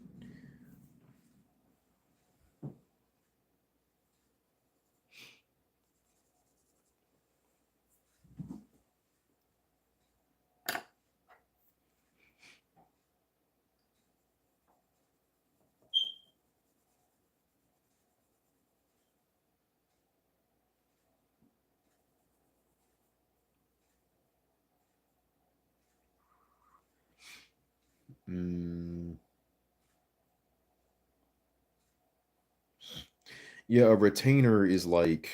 Mm, yeah, a retainer is like,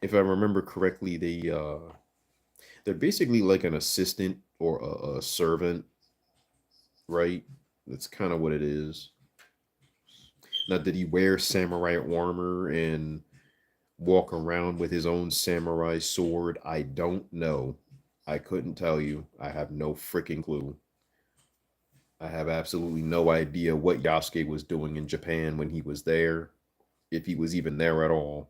if I remember correctly, they're basically like an assistant or a servant, right? That's kind of what it is. Now, did he wear samurai armor and walk around with his own samurai sword? I don't know. I couldn't tell you. I have no freaking clue. I have absolutely no idea what Yasuke was doing in Japan when he was there, if he was even there at all.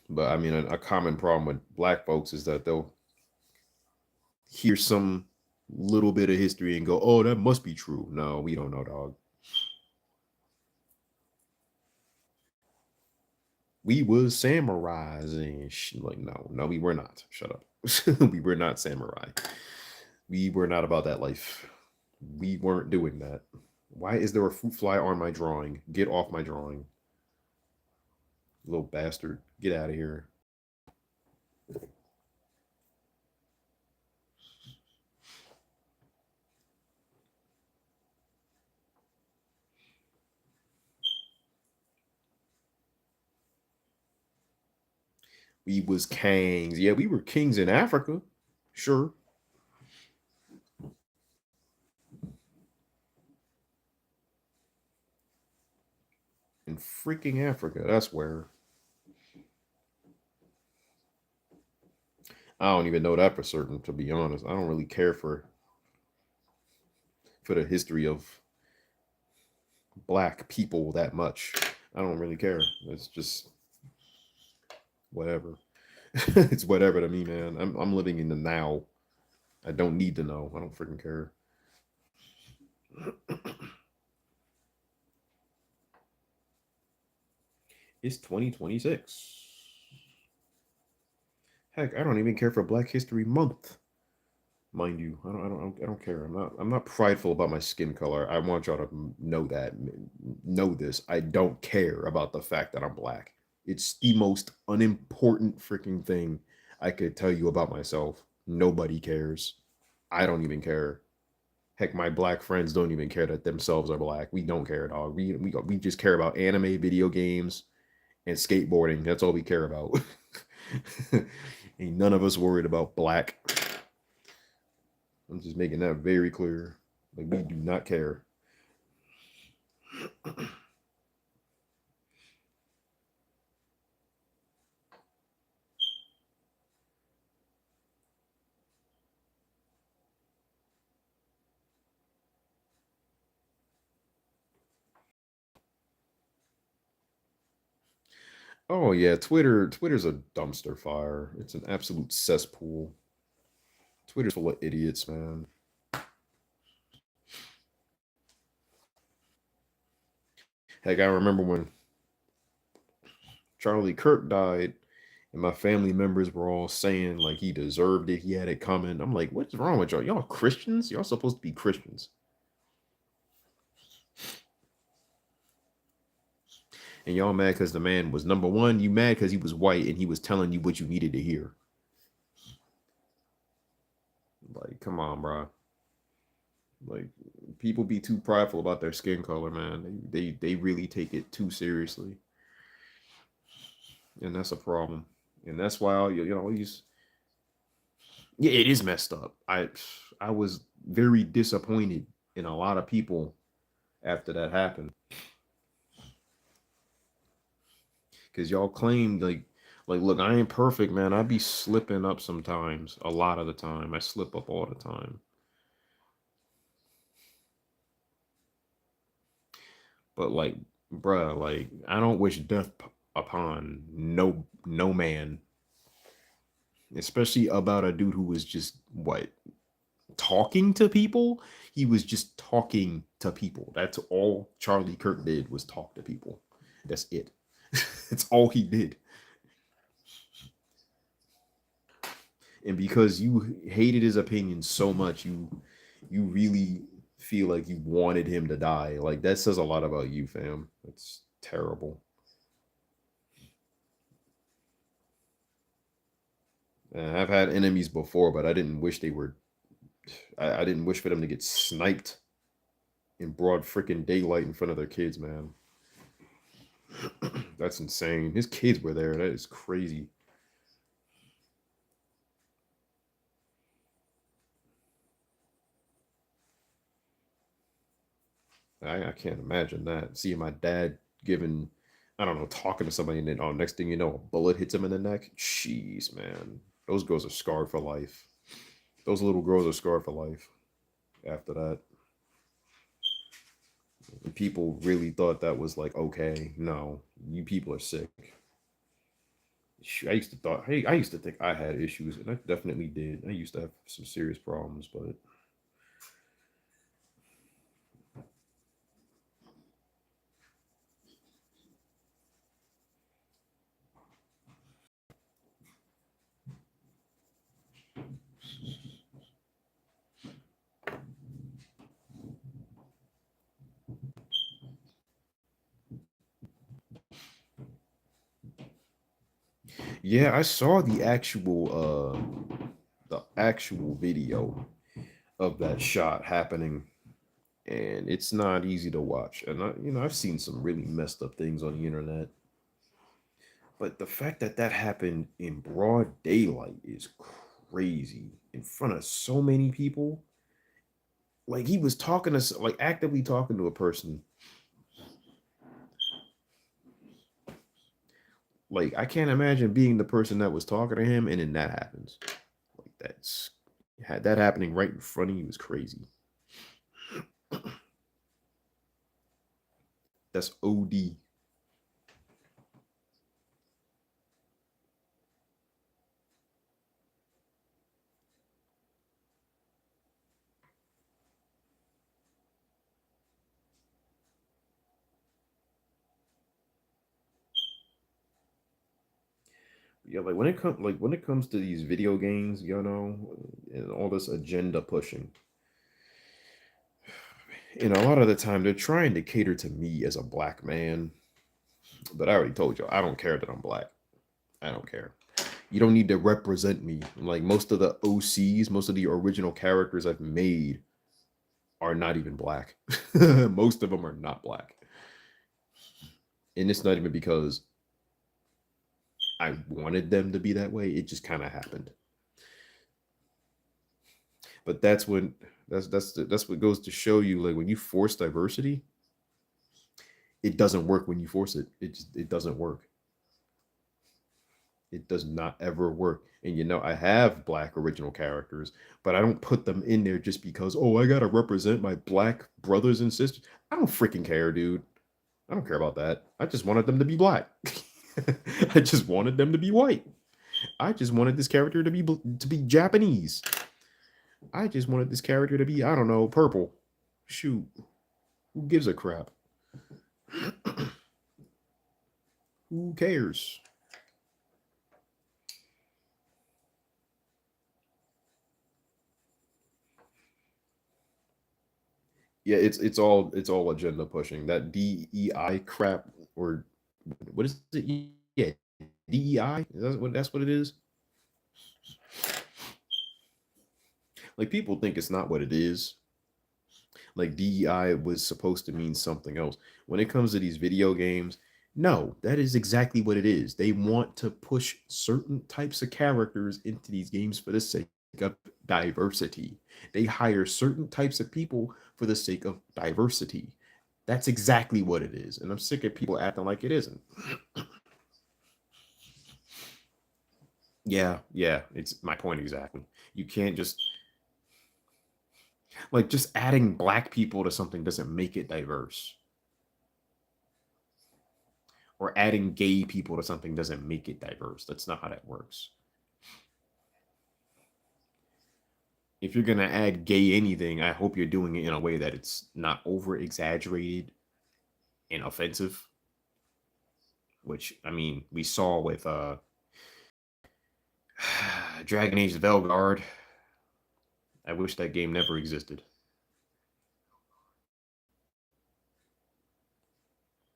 But I mean, a common problem with black folks is that they'll hear some little bit of history and go, "Oh, that must be true." No, we don't know, dog. We was samurais and like, no, we were not. Shut up. We were not samurai. We were not about that life. We weren't doing that. Why is there a fruit fly on my drawing? Get off my drawing, little bastard. Get out of here. We was kings. Yeah, we were kings in Africa. Sure. In freaking Africa. That's where. I don't even know that for certain, to be honest. I don't really care for the history of black people that much. I don't really care. It's just whatever. It's whatever to me, man. I'm living in the now. I don't need to know. I don't freaking care. It's 2026. Heck, I don't even care for Black History Month, mind you. I don't care. I'm not prideful about my skin color. I want y'all to know that. Know this. I don't care about the fact that I'm black. It's the most unimportant freaking thing I could tell you about myself. Nobody cares. I don't even care. Heck, my black friends don't even care that themselves are black. We don't care at all. We just care about anime, video games, and skateboarding. That's all we care about. Ain't none of us worried about black. I'm just making that very clear. Like, we do not care. Oh yeah, Twitter's a dumpster fire. It's an absolute cesspool. Twitter's full of idiots, man. Heck, I remember when Charlie Kirk died and my family members were all saying like he deserved it, he had it coming. I'm like, what's wrong with y'all? Y'all Christians? Y'all supposed to be Christians. And y'all mad because the man was number one. You mad because he was white and he was telling you what you needed to hear. Like, come on, bro. Like, people be too prideful about their skin color, man. They really take it too seriously, and that's a problem. And that's why these. Yeah, it is messed up. I was very disappointed in a lot of people after that happened because y'all claimed like look, I ain't perfect, man. I be slipping up sometimes. A lot of the time, I slip up all the time. But like, bruh, like I don't wish death upon no man, especially about a dude who was just what talking to people. He was just talking to people. That's all Charlie Kirk did was talk to people. That's it. That's all he did. And because you hated his opinion so much, you really feel like you wanted him to die. Like that says a lot about you, fam. That's terrible. I've had enemies before, but I didn't wish they were. I didn't wish for them to get sniped in broad freaking daylight in front of their kids, man. That's insane. His kids were there. That is crazy. I can't imagine that. Seeing my dad giving, I don't know, talking to somebody and then oh, next thing you know, a bullet hits him in the neck. Jeez, man. Those girls are scarred for life. Those little girls are scarred for life after that. And people really thought that was like okay. No, you people are sick. I used to think I had issues, and I definitely did. I used to have some serious problems, but yeah, I saw the actual video of that shot happening, and it's not easy to watch. And I've seen some really messed up things on the internet, but the fact that that happened in broad daylight is crazy in front of so many people. Like he was talking to like actively talking to a person. Like I can't imagine being the person that was talking to him, and then that happens. Like that's had that happening right in front of you is crazy. That's OD. Yeah, like when it comes to these video games, and all this agenda pushing, and a lot of the time they're trying to cater to me as a black man. But I already told you, I don't care that I'm black. I don't care. You don't need to represent me. Like most of the OCs, most of the original characters I've made are not even black. Most of them are not black. And it's not even because I wanted them to be that way. It just kind of happened. But that's what goes to show you like when you force diversity, it doesn't work when you force it. It doesn't work. It does not ever work. And I have black original characters, but I don't put them in there just because, oh, I gotta represent my black brothers and sisters. I don't freaking care, dude. I don't care about that. I just wanted them to be black. I just wanted them to be white. I just wanted this character to be Japanese. I just wanted this character to be, I don't know, purple. Shoot. Who gives a crap? Who cares? Yeah, it's all agenda pushing. That DEI crap or what is it? Yeah, DEI. That's what it is. Like people think it's not what it is. Like DEI was supposed to mean something else. When it comes to these video games, no, that is exactly what it is. They want to push certain types of characters into these games for the sake of diversity. They hire certain types of people for the sake of diversity. That's exactly what it is. And I'm sick of people acting like it isn't. Yeah, yeah, it's my point exactly. You can't just like just adding black people to something doesn't make it diverse. Or adding gay people to something doesn't make it diverse. That's not how that works. If you're gonna add gay anything, I hope you're doing it in a way that it's not over exaggerated and offensive. Which I mean, we saw with Dragon Age Velgard. I wish that game never existed.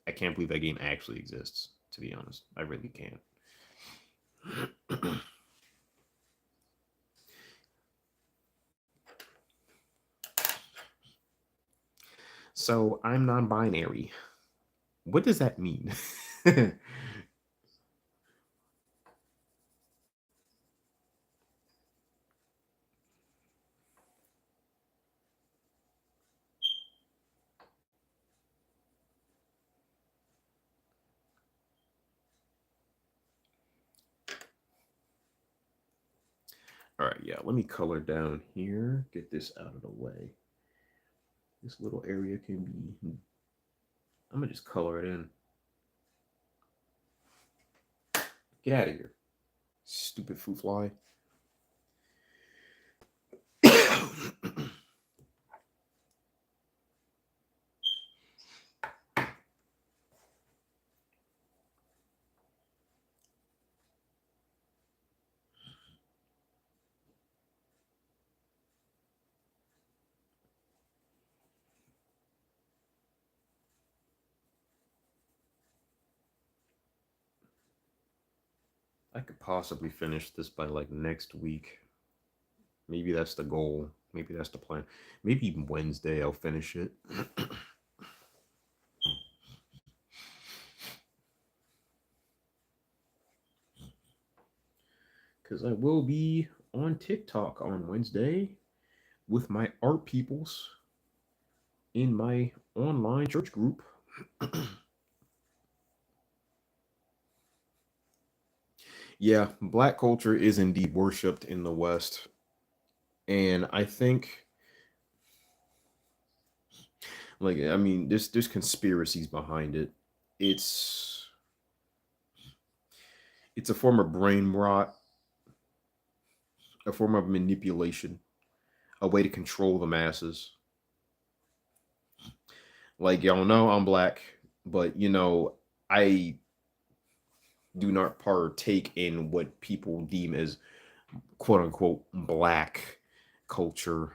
I can't believe that game actually exists. To be honest, I really can't. So I'm non-binary. What does that mean? All right, yeah, let me color down here. Get this out of the way. This little area can be. I'm gonna just color it in. Get out of here, stupid fruit fly. I could possibly finish this by like next week. Maybe that's the goal. Maybe that's the plan. Maybe even Wednesday I'll finish it. Because I will be on TikTok on Wednesday with my art peoples in my online church group. Yeah, black culture is indeed worshipped in the West. And I think like I mean there's conspiracies behind it. It's it's a form of brain rot, a form of manipulation, a way to control the masses. Like y'all know I'm black, but I do not partake in what people deem as quote unquote black culture.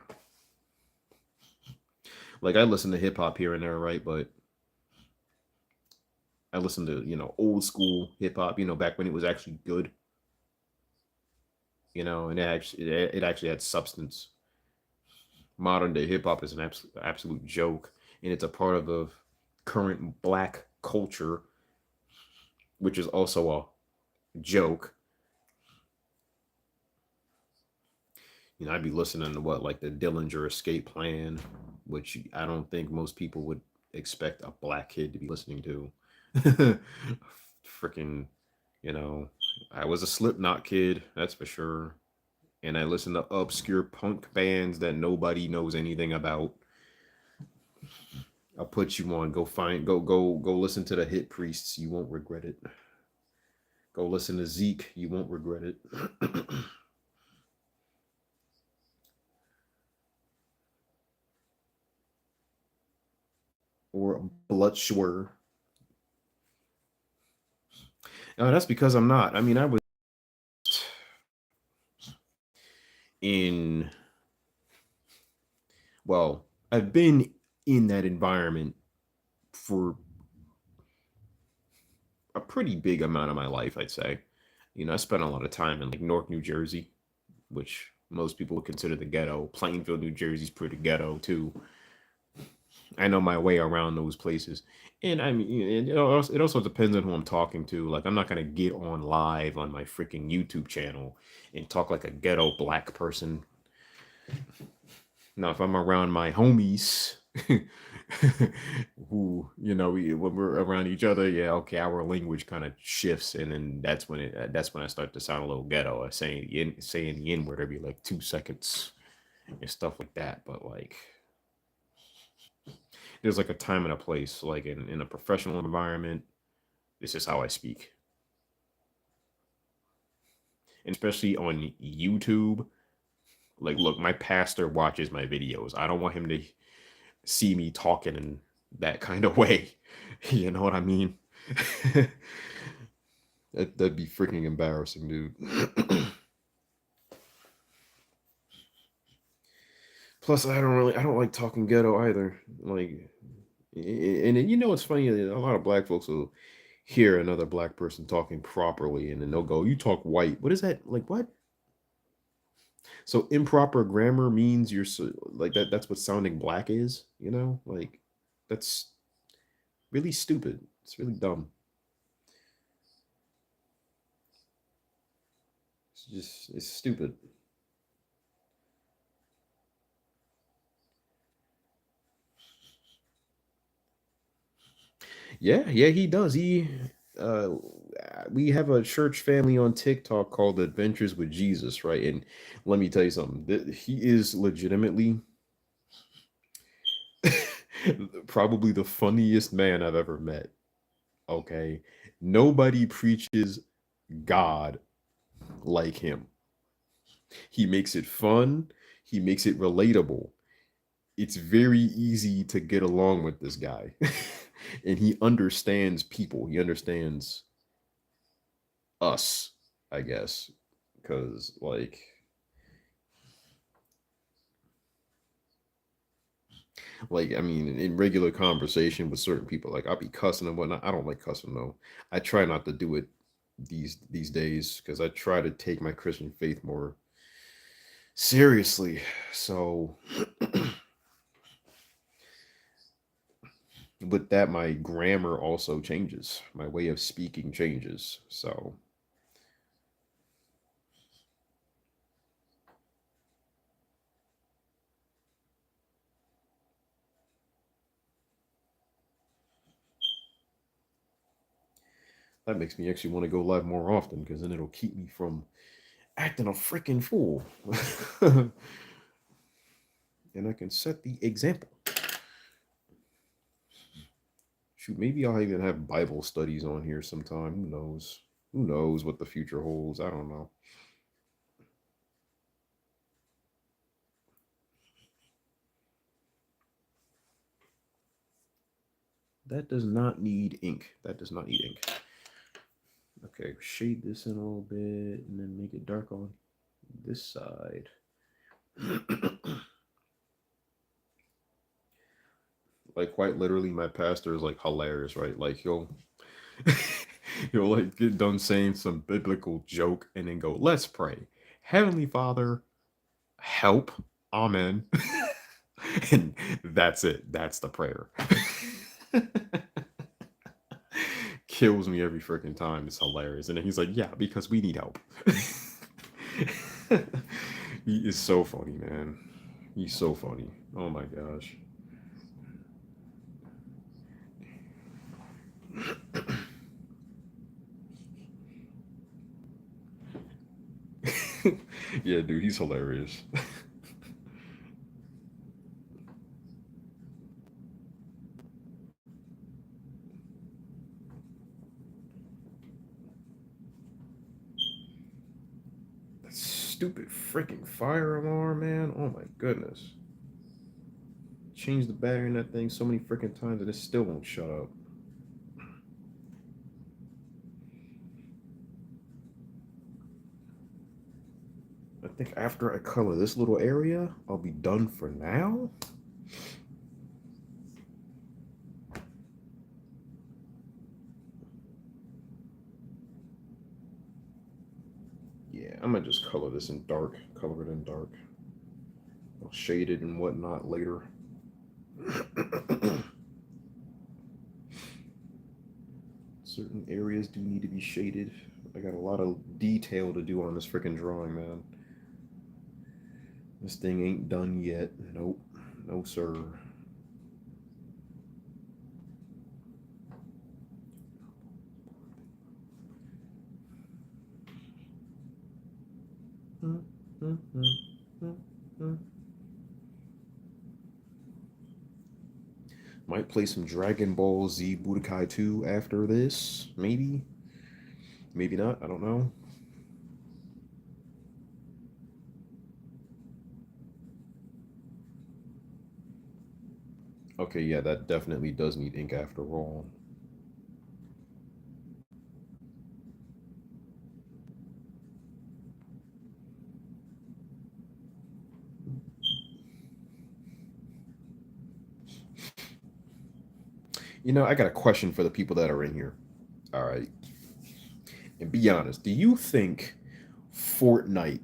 Like I listen to hip hop here and there, right? But I listen to, old school hip hop, back when it was actually good, and it actually had substance. Modern day hip hop is an absolute joke, and it's a part of the current black culture, which is also a joke. I'd be listening to what like the Dillinger Escape Plan, which I don't think most people would expect a black kid to be listening to. Freaking, you know, I was a Slipknot kid, that's for sure. And I listened to obscure punk bands that nobody knows anything about. I'll put you on. Go listen to the Hit Priests. You won't regret it. Go listen to Zeke. You won't regret it. Or Bloodshwer. No, that's because I'm not. I mean, I was in, well, I've been in that environment for a pretty big amount of my life, I'd say. I spent a lot of time in like Newark, New Jersey, which most people would consider the ghetto. Plainfield, New Jersey's pretty ghetto too. I know my way around those places. And I mean, it also depends on who I'm talking to. Like, I'm not gonna get on live on my freaking YouTube channel and talk like a ghetto black person. Now, if I'm around my homies, who when we're around each other, yeah, okay, our language kind of shifts, and then that's when I start to sound a little ghetto. Saying the N word every like 2 seconds and stuff like that. But like, there's like a time and a place. Like in a professional environment, this is how I speak, and especially on YouTube. Like, look, my pastor watches my videos. I don't want him to see me talking in that kind of way. You know what I mean? That'd be freaking embarrassing, dude. Plus, I don't like talking ghetto either. Like, and it's funny. A lot of black folks will hear another black person talking properly, and then they'll go, "You talk white. What is that? Like, what?" So improper grammar means you're like that. That's what sounding black is. Like, that's really stupid. It's really dumb. It's stupid. Yeah, yeah, he does. Uh, we have a church family on TikTok called Adventures with Jesus, right? And let me tell you something. He is legitimately probably the funniest man I've ever met. Okay, nobody preaches God like him. He makes it fun. He makes it relatable. It's very easy to get along with this guy. And he understands people. He understands us, I guess. Because, I mean, in regular conversation with certain people, like I'll be cussing and whatnot. I don't like cussing though. I try not to do it these days because I try to take my Christian faith more seriously. So with that, my grammar also changes. My way of speaking changes. So that makes me actually want to go live more often because then it'll keep me from acting a freaking fool. And I can set the example. Shoot, maybe I'll even have Bible studies on here sometime. Who knows? Who knows what the future holds? I don't know. That does not need ink. That does not need ink. Okay, shade this in a little bit and then make it dark on this side. Like, quite literally, my pastor is like hilarious, right? Like, he'll like get done saying some biblical joke and then go, "Let's pray. Heavenly Father, help. Amen." And that's it. That's the prayer. Kills me every freaking time. It's hilarious. And then he's like, "Yeah, because we need help." He is so funny, man. He's so funny. Oh my gosh. Yeah, dude, he's hilarious. That stupid freaking fire alarm, man. Oh my goodness. Changed the battery in that thing so many freaking times and it still won't shut up. I think after I color this little area, I'll be done for now. Yeah, I'm gonna just color this in dark. Color it in dark. I'll shade it and whatnot later. Certain areas do need to be shaded. I got a lot of detail to do on this freaking drawing, man. This thing ain't done yet. Nope. No, sir. Might play some Dragon Ball Z Budokai 2 after this. Maybe. Maybe not. I don't know. Okay, yeah, that definitely does need ink after all. I got a question for the people that are in here. All right. And be honest, do you think Fortnite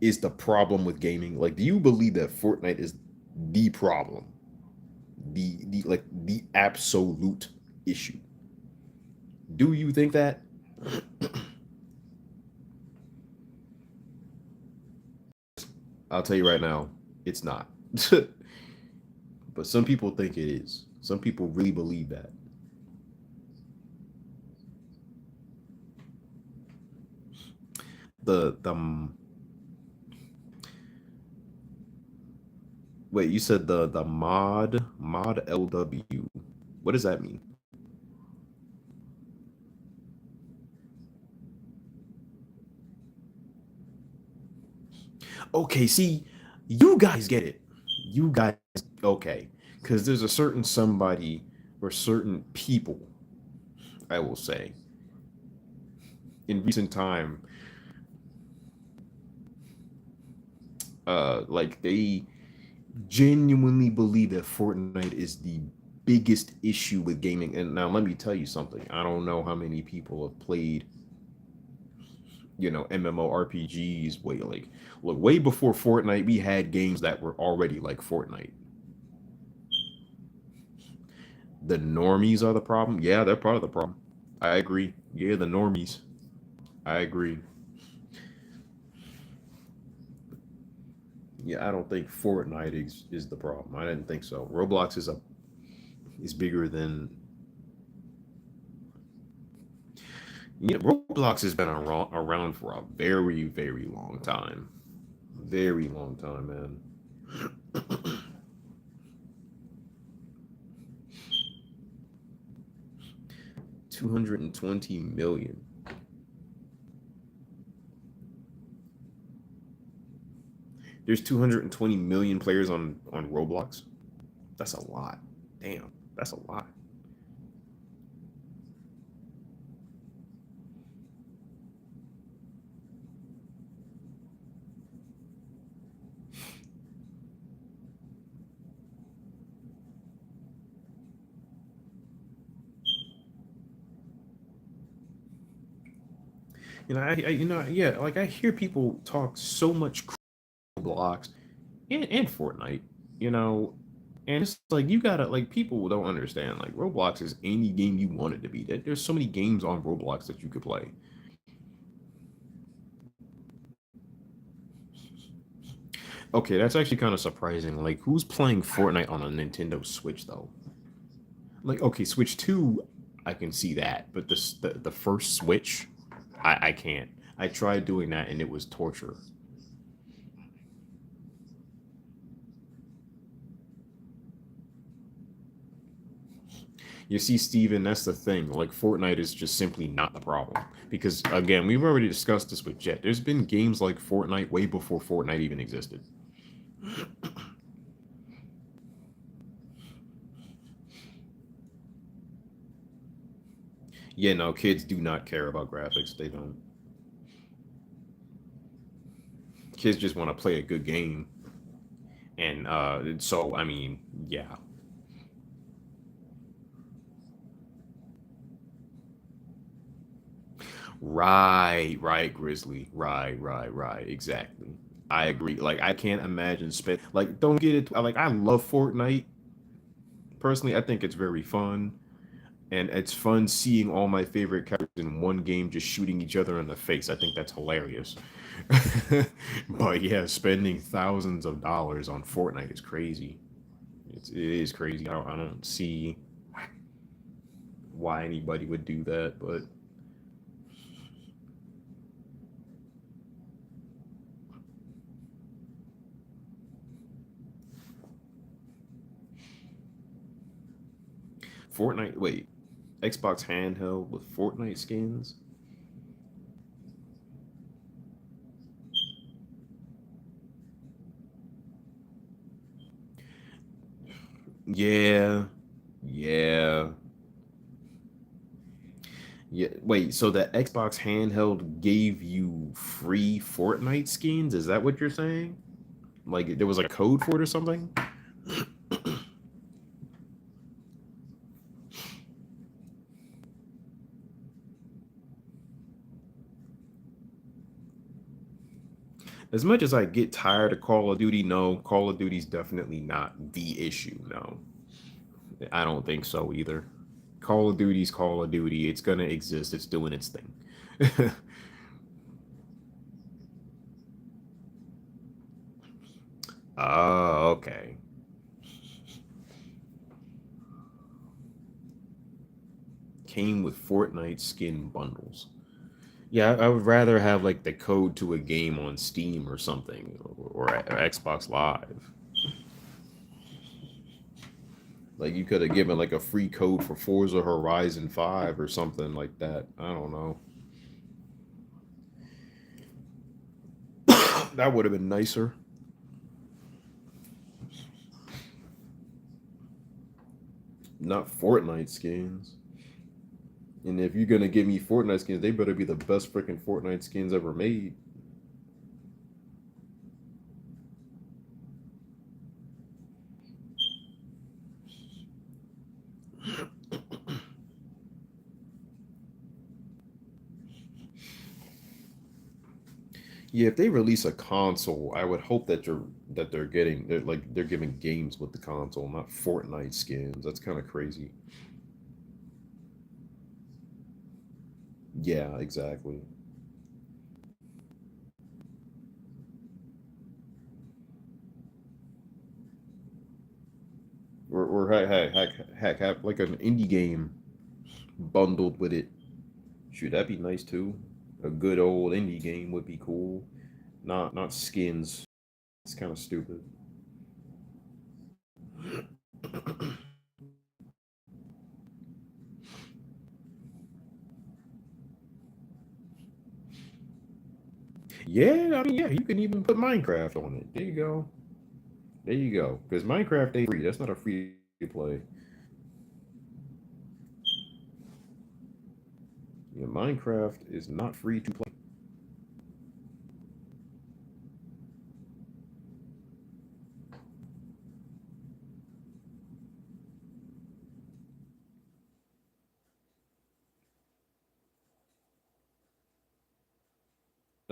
is the problem with gaming? Like, do you believe that Fortnite is the problem? The absolute issue. Do you think that? I'll tell you right now, it's not. But some people think it is. Some people really believe that. The wait, you said the mod LW. What does that mean? Okay, see, you guys get it. You guys okay. Cause there's a certain somebody or certain people, I will say, in recent time, like they genuinely believe that Fortnite is the biggest issue with gaming. And now let me tell you something. I don't know how many people have played, MMORPGs way like look way before Fortnite. We had games that were already like Fortnite. The normies are the problem. Yeah, they're part of the problem. I agree. Yeah, the normies. I agree. Yeah, I don't think Fortnite is the problem. I didn't think so. Roblox is bigger than. Yeah, Roblox has been around for a very, very long time. Very long time, man. 220 million. There's 220 million players on Roblox. That's a lot. Damn, that's a lot. Yeah, like I hear people talk so much Roblox and Fortnite, you know, and it's like you gotta like people don't understand like Roblox is any game you want it to be. There's so many games on Roblox that you could play. Okay, that's actually kind of surprising. Like, who's playing Fortnite on a Nintendo Switch though? Like, okay, Switch 2, I can see that, but the first Switch, I can't. I tried doing that and it was torture. You see, Steven, that's the thing. Like, Fortnite is just simply not the problem. Because, again, we've already discussed this with Jet. There's been games like Fortnite way before Fortnite even existed. Yeah, no, kids do not care about graphics. They don't. Kids just want to play a good game. And so, I mean, yeah. Right, Grizzly. Right. Exactly. I agree. Like I can't imagine spend like don't get it like I love Fortnite. Personally, I think it's very fun. And it's fun seeing all my favorite characters in one game just shooting each other in the face. I think that's hilarious. But yeah, spending thousands of dollars on Fortnite is crazy. It is crazy. I don't see why anybody would do that, but Fortnite. Wait, Xbox handheld with Fortnite skins? Yeah, yeah, yeah. Wait, so the Xbox handheld gave you free Fortnite skins? Is that what you're saying? Like there was like a code for it or something? As much as I get tired of Call of Duty, no, Call of Duty's definitely not the issue. No, I don't think so either. Call of Duty's Call of Duty. It's gonna exist. It's doing its thing. Oh, okay. Came with Fortnite skin bundles. Yeah, I would rather have like the code to a game on Steam or something, or Xbox Live. Like you could have given like a free code for Forza Horizon 5 or something like that. I don't know. That would have been nicer. Not Fortnite skins. And if you're gonna give me Fortnite skins, they better be the best freaking Fortnite skins ever made. Yeah, if they release a console, I would hope they're giving games with the console, not Fortnite skins. That's kind of crazy. Yeah, exactly. Or heck, have like an indie game bundled with it. Shoot, that'd be nice too. A good old indie game would be cool. Not skins. It's kind of stupid. Yeah, I mean, yeah, you can even put Minecraft on it. There you go. There you go. Because Minecraft ain't free. That's not a free to play. Yeah, Minecraft is not free to play.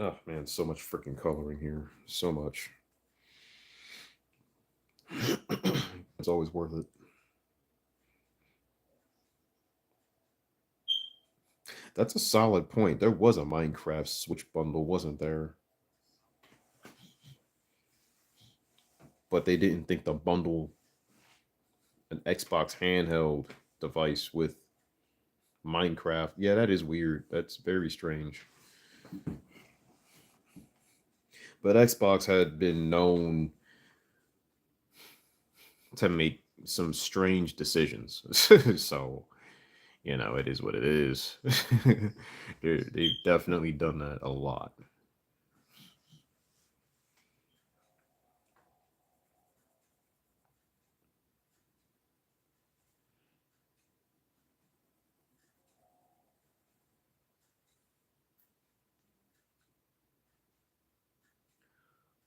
Oh man, so much freaking coloring here. So much. It's always worth it. That's a solid point. There was a Minecraft Switch bundle, wasn't there? But they didn't think to bundle an Xbox handheld device with Minecraft. Yeah, that is weird. That's very strange. But Xbox had been known to make some strange decisions. So, it is what it is. They've definitely done that a lot.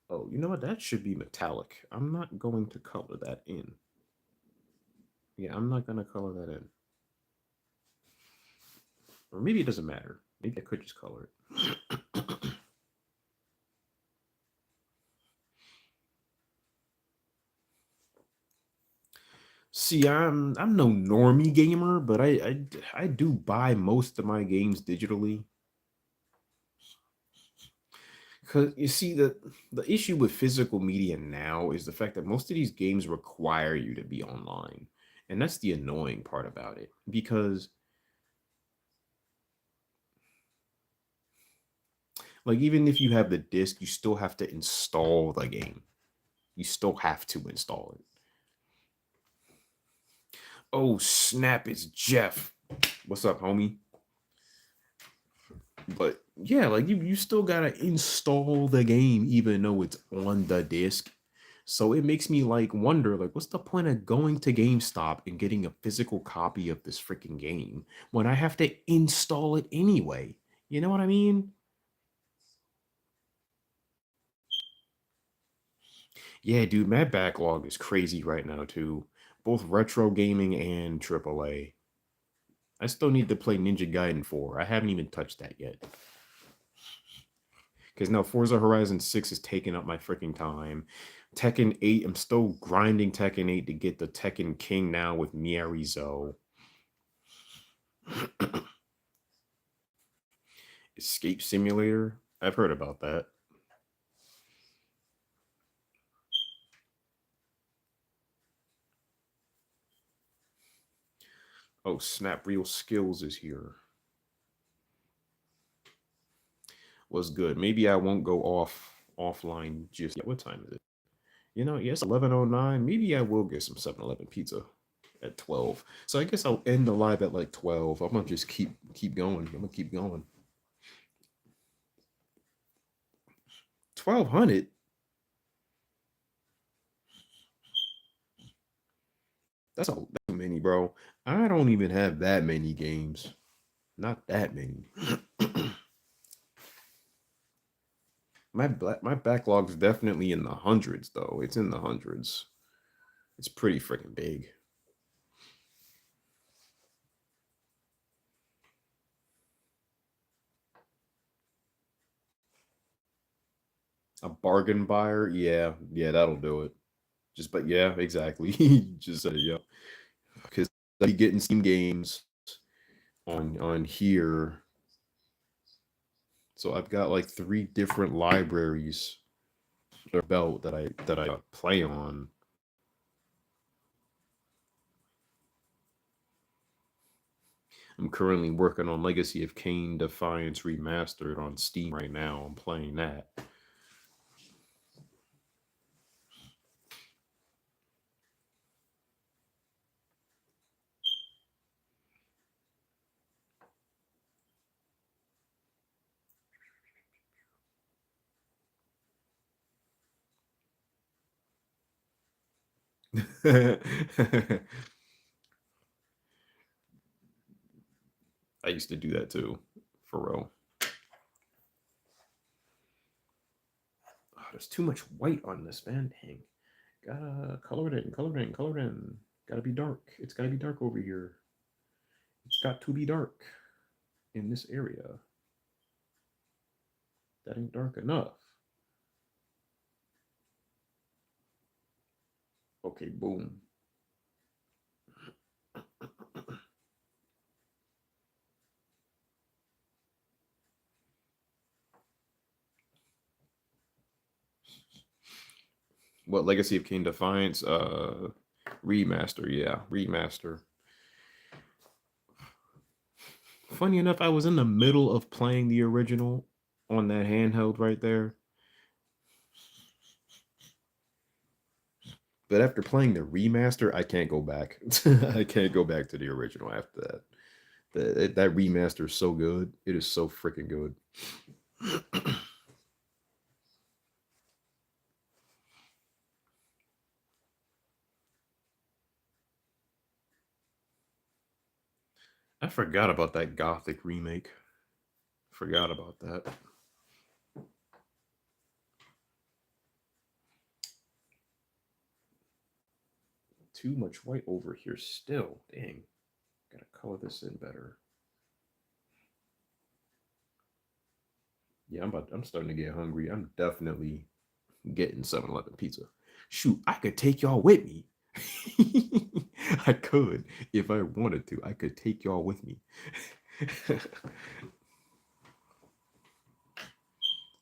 Oh, you know what? That should be metallic. I'm not going to color that in. Yeah, I'm not going to color that in. Or maybe it doesn't matter. Maybe I could just color it. See, I'm no normie gamer, but I do buy most of my games digitally. Because you see, the issue with physical media now is the fact that most of these games require you to be online. And that's the annoying part about it. Because like even if you have the disc, you still have to install the game. You still have to install it. Oh snap, it's Jeff. What's up, homie? But yeah, like you still gotta install the game even though it's on the disc. So it makes me like wonder, like, what's the point of going to GameStop and getting a physical copy of this freaking game when I have to install it anyway? You know what I mean? Yeah, dude, my backlog is crazy right now too. Both retro gaming and AAA. I still need to play Ninja Gaiden 4. I haven't even touched that yet. Because now Forza Horizon 6 is taking up my freaking time. Tekken 8, I'm still grinding Tekken 8 to get the Tekken King now with Miarizo. Escape Simulator? I've heard about that. Oh, Snap Real Skills is here. Was good. Maybe I won't go offline just yet. What time is it? You know, yes, 11:09. Maybe I will get some 7-Eleven pizza at 12. So I guess I'll end the live at like 12. I'm gonna just keep going. I'm gonna keep going. 1200. That's too many, bro. I don't even have that many games. Not that many. My backlog's definitely in the hundreds, though. It's in the hundreds. It's pretty freaking big. A bargain buyer, yeah, yeah, that'll do it. Just, but yeah, exactly. Just said it, yeah. Because I be getting Steam games on here. So I've got like 3 different libraries or belt that I play on. I'm currently working on Legacy of Kain Defiance Remastered on Steam right now. I'm playing that. I used to do that too, for real. Oh, there's too much white on this, man. Dang. Gotta color it in, color it in, color it in. Gotta be dark. It's gotta be dark over here. It's got to be dark in this area. That ain't dark enough. Okay, boom. What Legacy of King Defiance? Remaster, yeah, remaster. Funny enough, I was in the middle of playing the original on that handheld right there. But after playing the remaster, I can't go back. I can't go back to the original after that. That remaster is so good. It is so freaking good. I forgot about that Gothic remake. Forgot about that. Too much white over here still. Dang. Gotta color this in better. Yeah, I'm starting to get hungry. I'm definitely getting 7-Eleven pizza. Shoot, I could take y'all with me. I could if I wanted to. I could take y'all with me.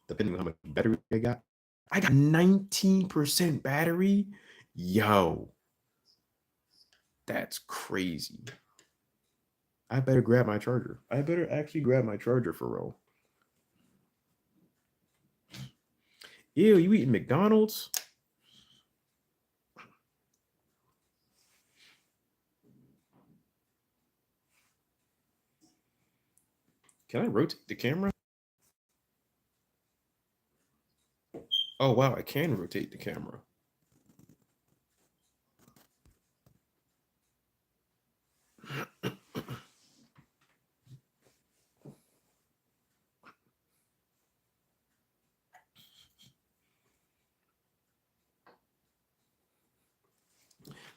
Depending on how much battery I got. I got 19% battery. Yo, that's crazy. I better grab my charger. I better actually grab my charger for real. Ew, you eating McDonald's? Can I rotate the camera? Oh wow, I can rotate the camera.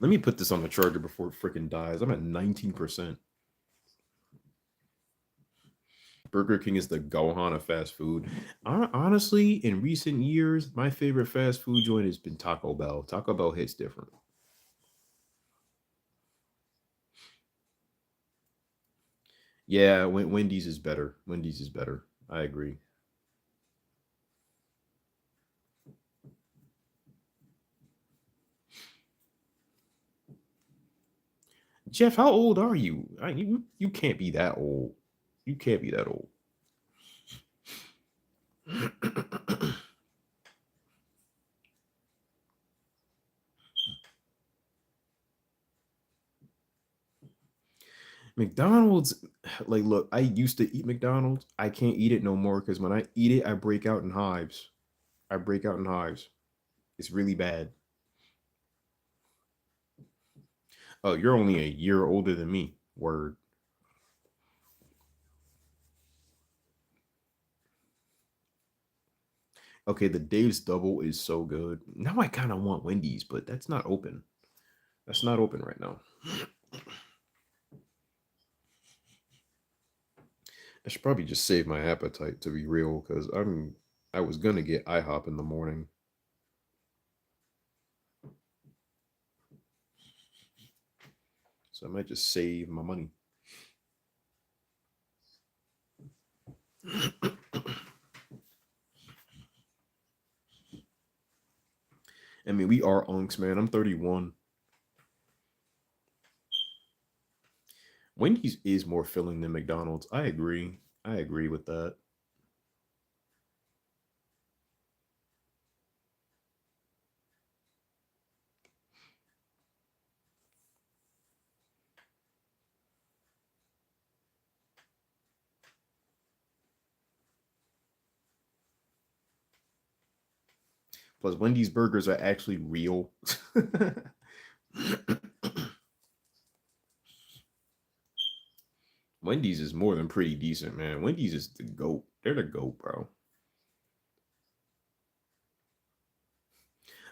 Let me put this on the charger before it freaking dies. I'm at 19%. Burger King is the Gohan of fast food. Honestly, in recent years, my favorite fast food joint has been Taco Bell. Taco Bell hits different. Yeah, Wendy's is better. Wendy's is better. I agree. Jeff, how old are you? You can't be that old. You can't be that old. McDonald's, like, look, I used to eat McDonald's. I can't eat it no more because when I eat it, I break out in hives. I break out in hives. It's really bad. Oh, you're only a year older than me. Word. Okay, the Dave's Double is so good. Now I kind of want Wendy's, but that's not open. That's not open right now. I should probably just save my appetite to be real, because I was gonna get IHOP in the morning. So I might just save my money. I mean, we are unks, man. I'm 31. Wendy's is more filling than McDonald's. I agree. I agree with that. Plus, Wendy's burgers are actually real. Wendy's is more than pretty decent, man. Wendy's is the goat. They're the goat, bro.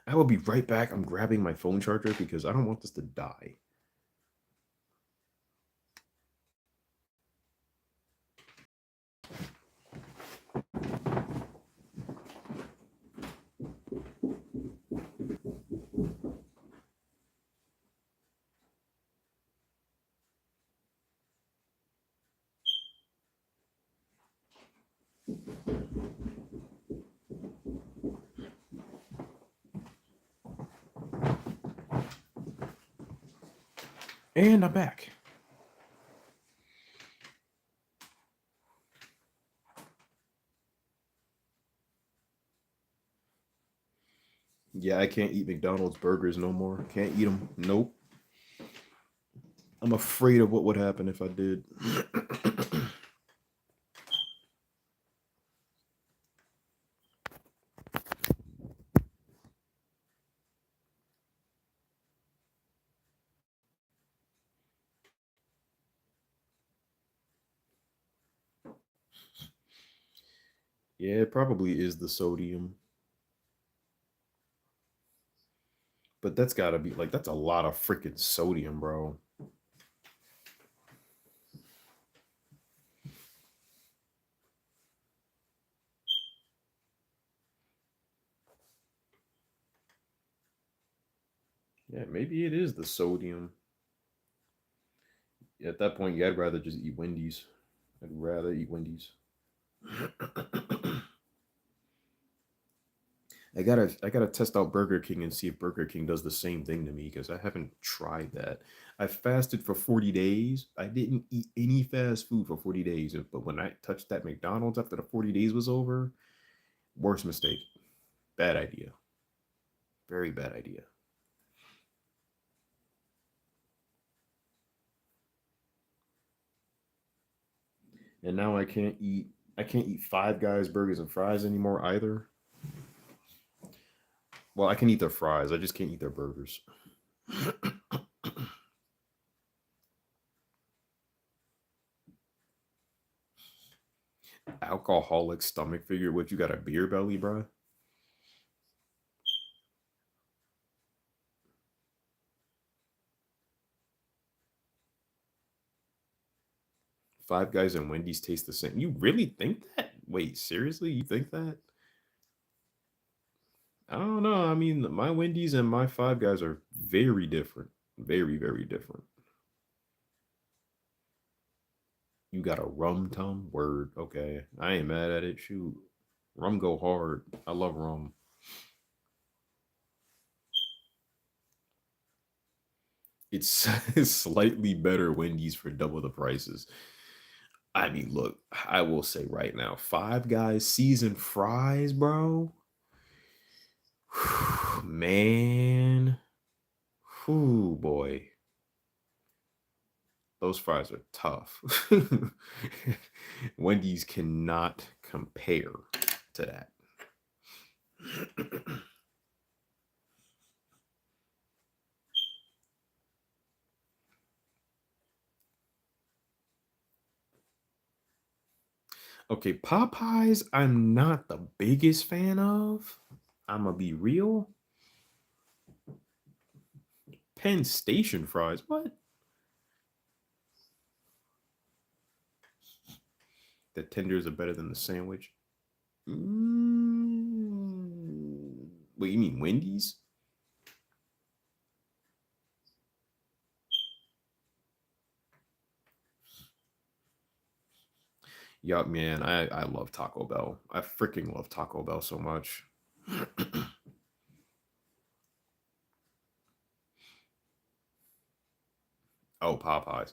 I will be right back. I'm grabbing my phone charger because I don't want this to die. And I'm back. Yeah, I can't eat McDonald's burgers no more. Can't eat them. Nope. I'm afraid of what would happen if I did. Yeah, it probably is the sodium. But that's gotta be like that's a lot of freaking sodium, bro. Yeah, maybe it is the sodium. At that point, yeah, I'd rather just eat Wendy's. I'd rather eat Wendy's. I gotta test out Burger King and see if Burger King does the same thing to me because I haven't tried that. I fasted for 40 days. I didn't eat any fast food for 40 days. But when I touched that McDonald's after the 40 days was over, worst mistake. Bad idea. Very bad idea. And now I can't eat Five Guys burgers and fries anymore either. Well, I can eat their fries. I just can't eat their burgers. Alcoholic stomach figure. What, you got a beer belly, bro? Five Guys and Wendy's taste the same. You really think that? Wait, seriously? You think that? I don't know. I mean, my Wendy's and my Five Guys are very different. Very, very different. You got a rum tum? Word. Okay. I ain't mad at it. Shoot. Rum go hard. I love rum. It's, it's slightly better Wendy's for double the prices. I mean, look, I will say right now, Five Guys seasoned fries, bro. Man. Whew, boy. Those fries are tough. Wendy's cannot compare to that. Okay, Popeyes, I'm not the biggest fan of. I'm gonna be real. Penn Station fries, what? The tenders are better than the sandwich. Wait, you mean Wendy's? Yup, man, I love Taco Bell. I freaking love Taco Bell so much. Oh, Popeyes.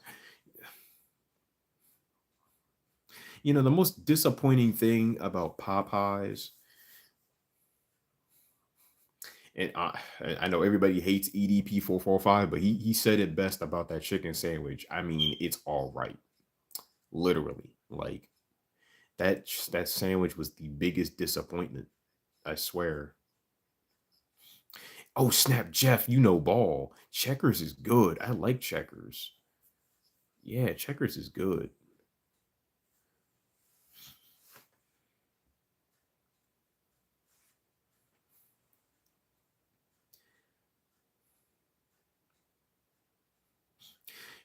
You know, the most disappointing thing about Popeyes, and I know everybody hates EDP 445, but he said it best about that chicken sandwich. I mean, it's all right. Literally. Like that sandwich was the biggest disappointment. I swear. Oh, snap, Jeff, you know ball. Checkers is good. I like Checkers. Yeah, Checkers is good.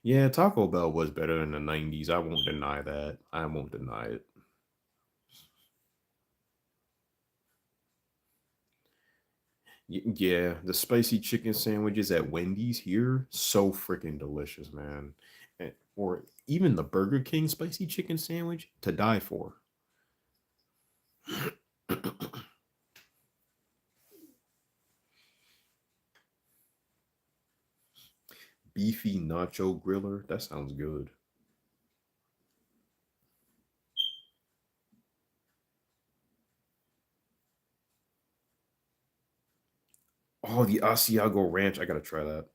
Yeah, Taco Bell was better in the 90s. I won't deny that. I won't deny it. Yeah, the spicy chicken sandwiches at Wendy's here, so freaking delicious, man. Or even the Burger King spicy chicken sandwich, to die for. Beefy nacho griller, that sounds good. Oh, the Asiago Ranch, I gotta try that.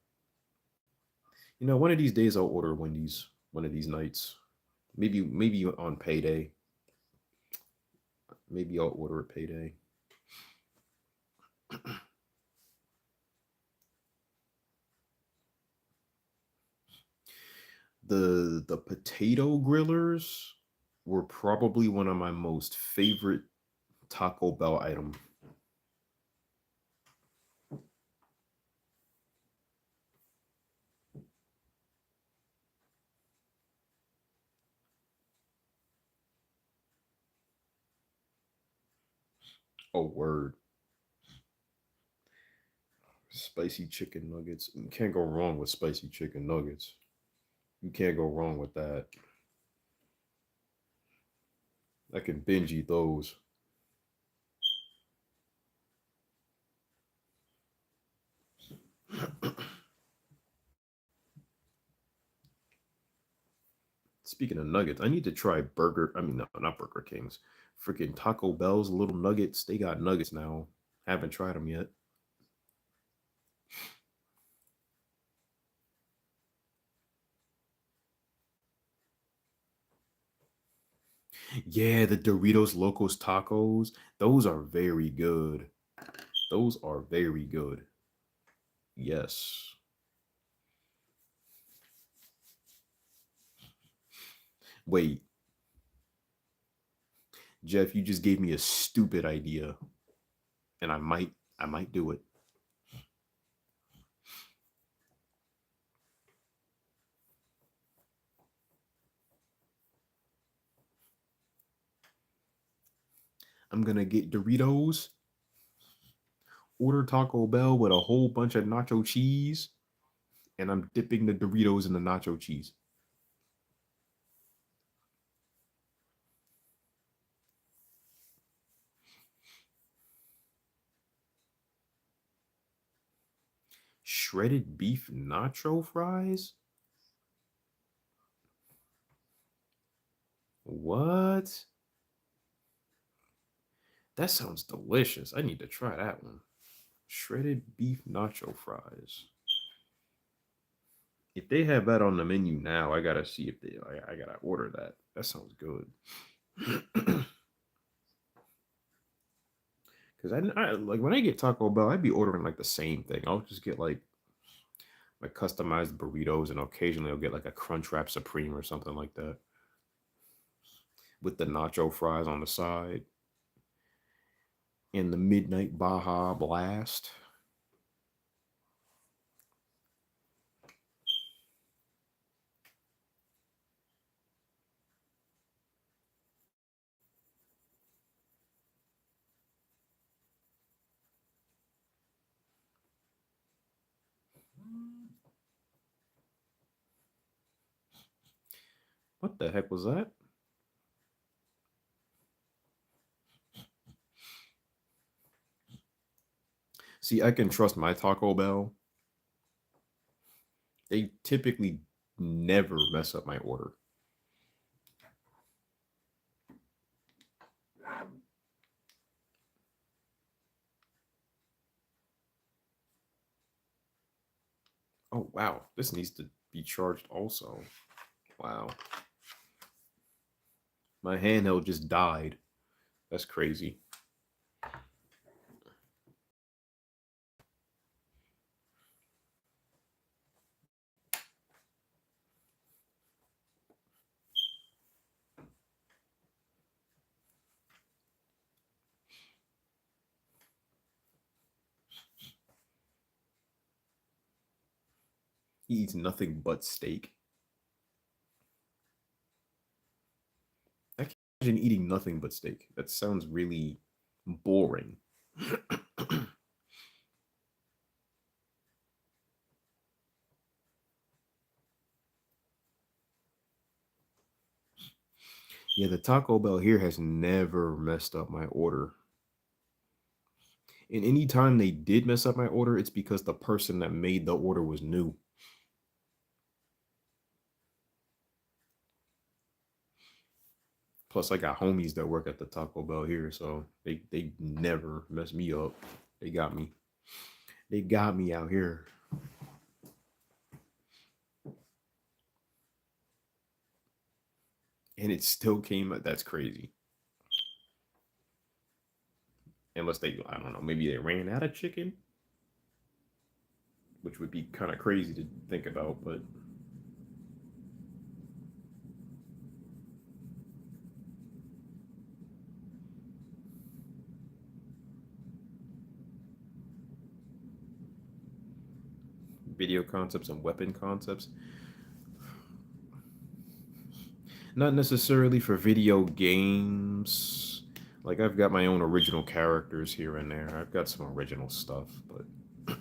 You know, one of these days I'll order Wendy's. One of these nights, maybe on payday. Maybe I'll order a payday. The potato grillers were probably one of my most favorite Taco Bell item. Oh, word. Spicy chicken nuggets. You can't go wrong with spicy chicken nuggets. You can't go wrong with that. I can binge eat those. Speaking of nuggets, I need to try Burger. I mean, no, not Burger King's. Freaking Taco Bell's little nuggets. They got nuggets now. Haven't tried them yet. Yeah, the Doritos Locos Tacos. Those are very good. Those are very good. Yes. Wait, Jeff, you just gave me a stupid idea, and I might do it. I'm gonna get Doritos, order Taco Bell with a whole bunch of nacho cheese, and I'm dipping the Doritos in the nacho cheese. Shredded beef nacho fries? What? That sounds delicious. I need to try that one. Shredded beef nacho fries. If they have that on the menu now, I gotta see if they. I gotta order that. That sounds good. Because I like when I get Taco Bell, I'd be ordering like the same thing. I'll just get like customized burritos, and occasionally I'll get like a Crunchwrap Supreme or something like that with the nacho fries on the side and the Midnight Baja Blast. What the heck was that? See, I can trust my Taco Bell. They typically never mess up my order. Oh wow, this needs to be charged also. Wow, my handheld just died. That's crazy. He eats nothing but steak. I can't imagine eating nothing but steak. That sounds really boring. Yeah, the Taco Bell here has never messed up my order. And any time they did mess up my order, it's because the person that made the order was new. Plus, I got homies that work at the Taco Bell here, so they never mess me up. They got me. They got me out here. And it still came. That's crazy. Unless they, I don't know, maybe they ran out of chicken, which would be kind of crazy to think about. But video concepts and weapon concepts, not necessarily for video games. Like I've got my own original characters here and there. I've got some original stuff, but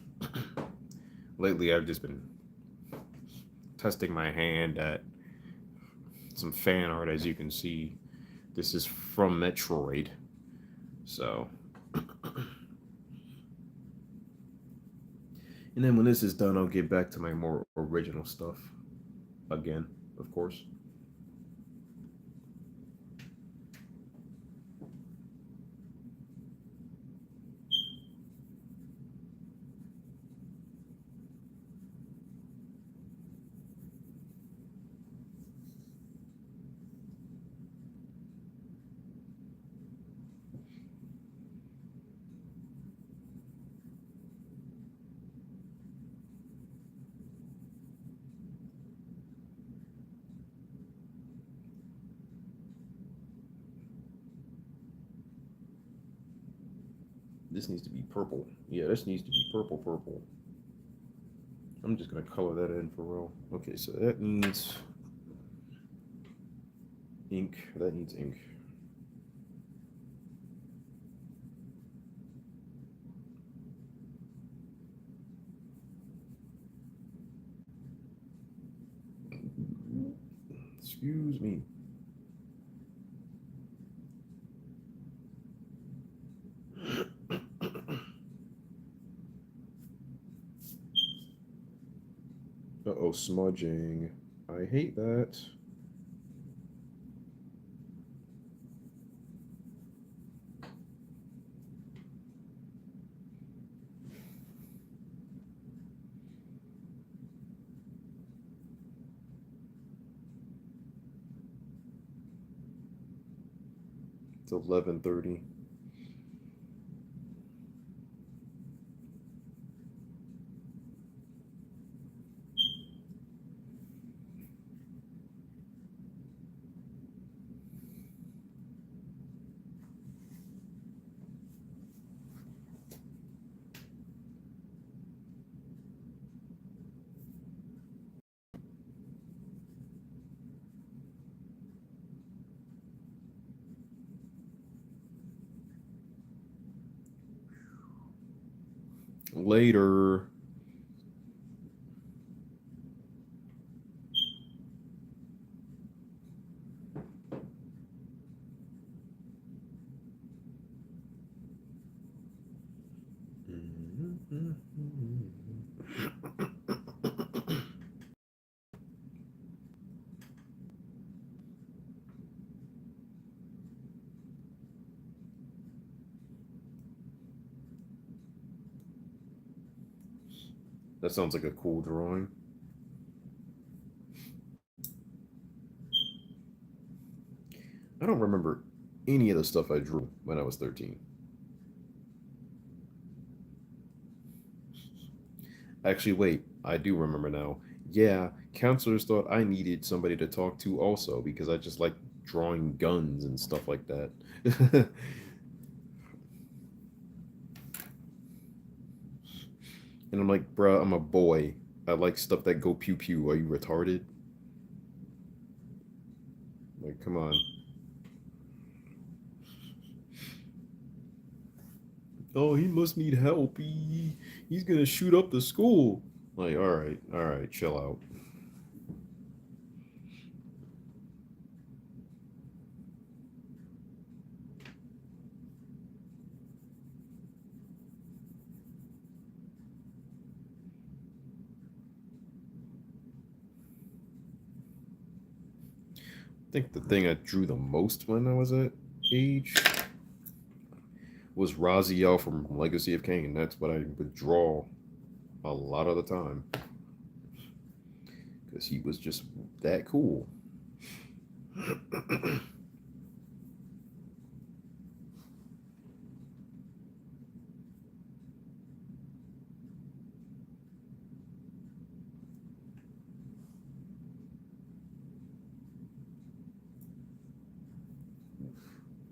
Lately, I've just been testing my hand at some fan art, as you can see. This is from Metroid. So, and then when this is done, I'll get back to my more original stuff again, of course. This needs to be purple. Yeah, this needs to be purple, purple. I'm just gonna color that in for real. Okay, so that needs ink. That needs ink. Excuse me. Uh-oh, smudging. I hate that. It's 11:30. Later. That sounds like a cool drawing. I don't remember any of the stuff I drew when I was 13. Actually, wait, I do remember now. Yeah, counselors thought I needed somebody to talk to also because I just like drawing guns and stuff like that. And I'm like, bruh, I'm a boy. I like stuff that go pew pew. Are you retarded? Like, come on. Oh, he must need help. He's gonna shoot up the school. Like, all right, chill out. I think the thing I drew the most when I was that age was Raziel from Legacy of Kain. That's what I would draw a lot of the time because he was just that cool.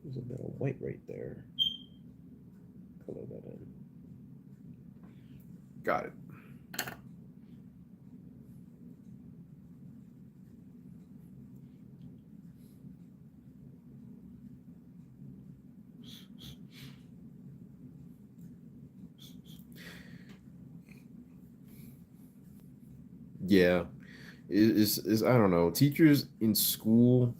There's a bit of white right there. Color that in. Got it. Yeah, is I don't know. Teachers in school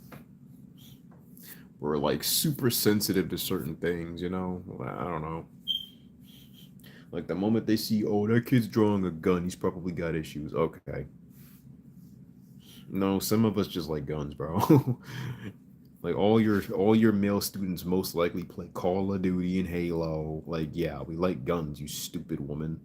were like super sensitive to certain things. You know, I don't know. Like the moment they see, oh, that kid's drawing a gun, he's probably got issues. Okay, no, some of us just like guns, bro. Like all your male students most likely play Call of Duty and Halo. Like, yeah, we like guns, you stupid woman.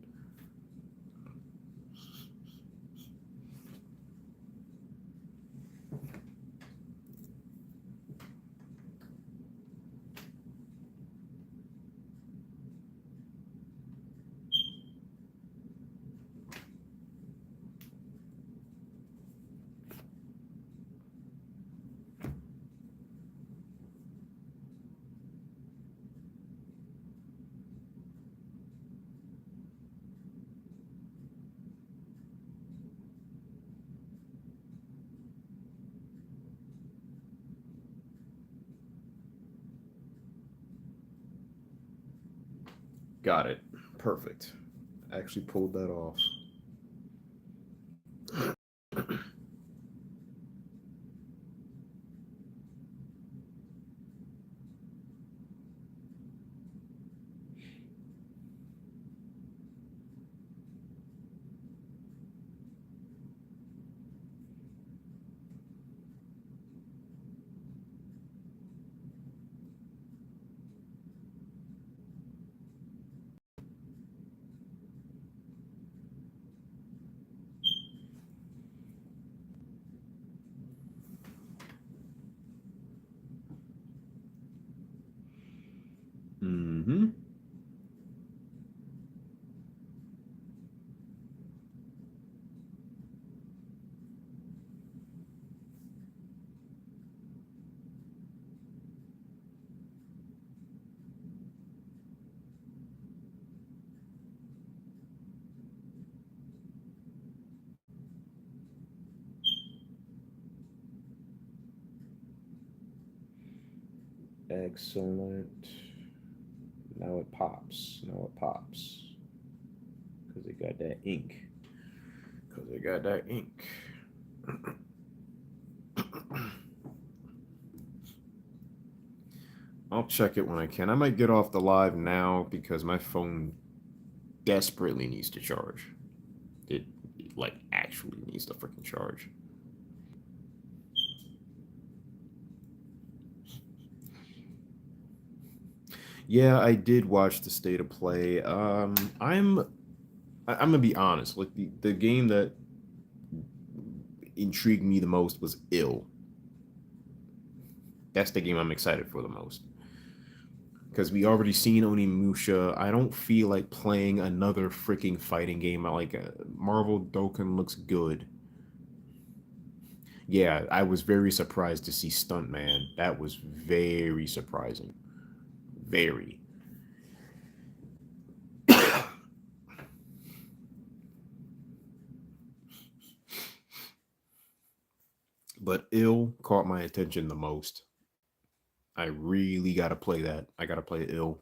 Got it. Perfect. Actually pulled that off. Mm-hmm. Excellent. Now it pops. Now it pops. Because it got that ink. Because it got that ink. I'll check it when I can. I might get off the live now because my phone desperately needs to charge. It like actually needs to freaking charge. Yeah, I did watch the state of play. I'm gonna be honest. Like the game that intrigued me the most was Ill. That's the game I'm excited for the most because we already seen Onimusha. I don't feel like playing another freaking fighting game. Like Marvel Dokkan looks good. Yeah, I was very surprised to see Stuntman. That was very surprising. Very. But Ill caught my attention the most. I really gotta play that. I gotta play Ill.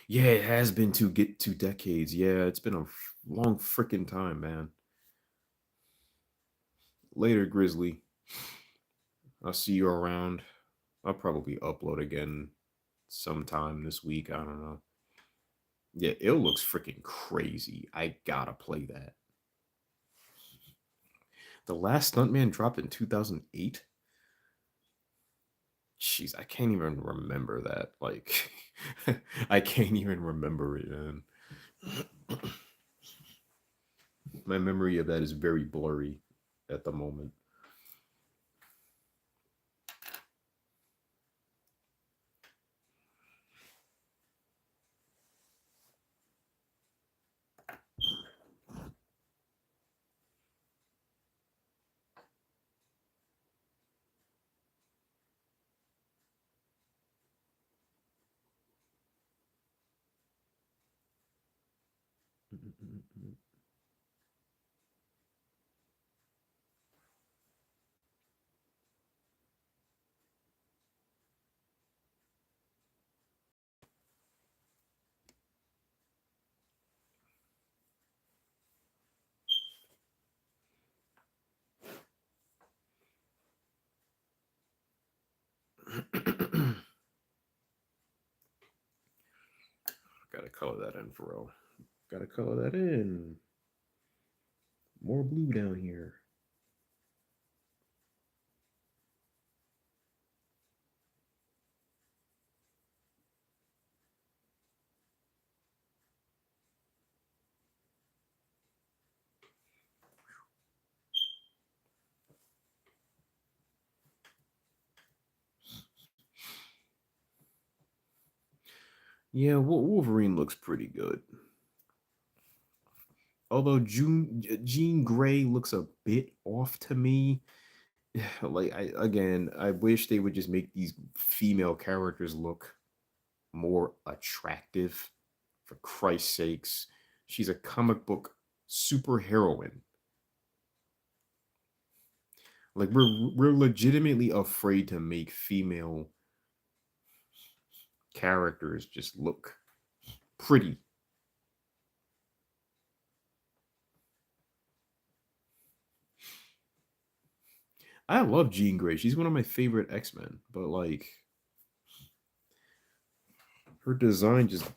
Yeah, it has been 2 decades. Yeah, it's been a long freaking time, man. Later, Grizzly. I'll see you around. I'll probably upload again sometime this week. I don't know. Yeah, it looks freaking crazy. I gotta play that. The last Stuntman dropped in 2008. Jeez, I can't even remember that. Like, I can't even remember it, man. My memory of that is very blurry at the moment. Gotta color that in for real. Gotta color that in. More blue down here. Yeah, Wolverine looks pretty good. Although Jean Grey looks a bit off to me. Like I wish they would just make these female characters look more attractive. For Christ's sakes, she's a comic book superheroine. Like we're legitimately afraid to make female characters just look pretty. I love Jean Grey. She's one of my favorite X-Men, but like her design just,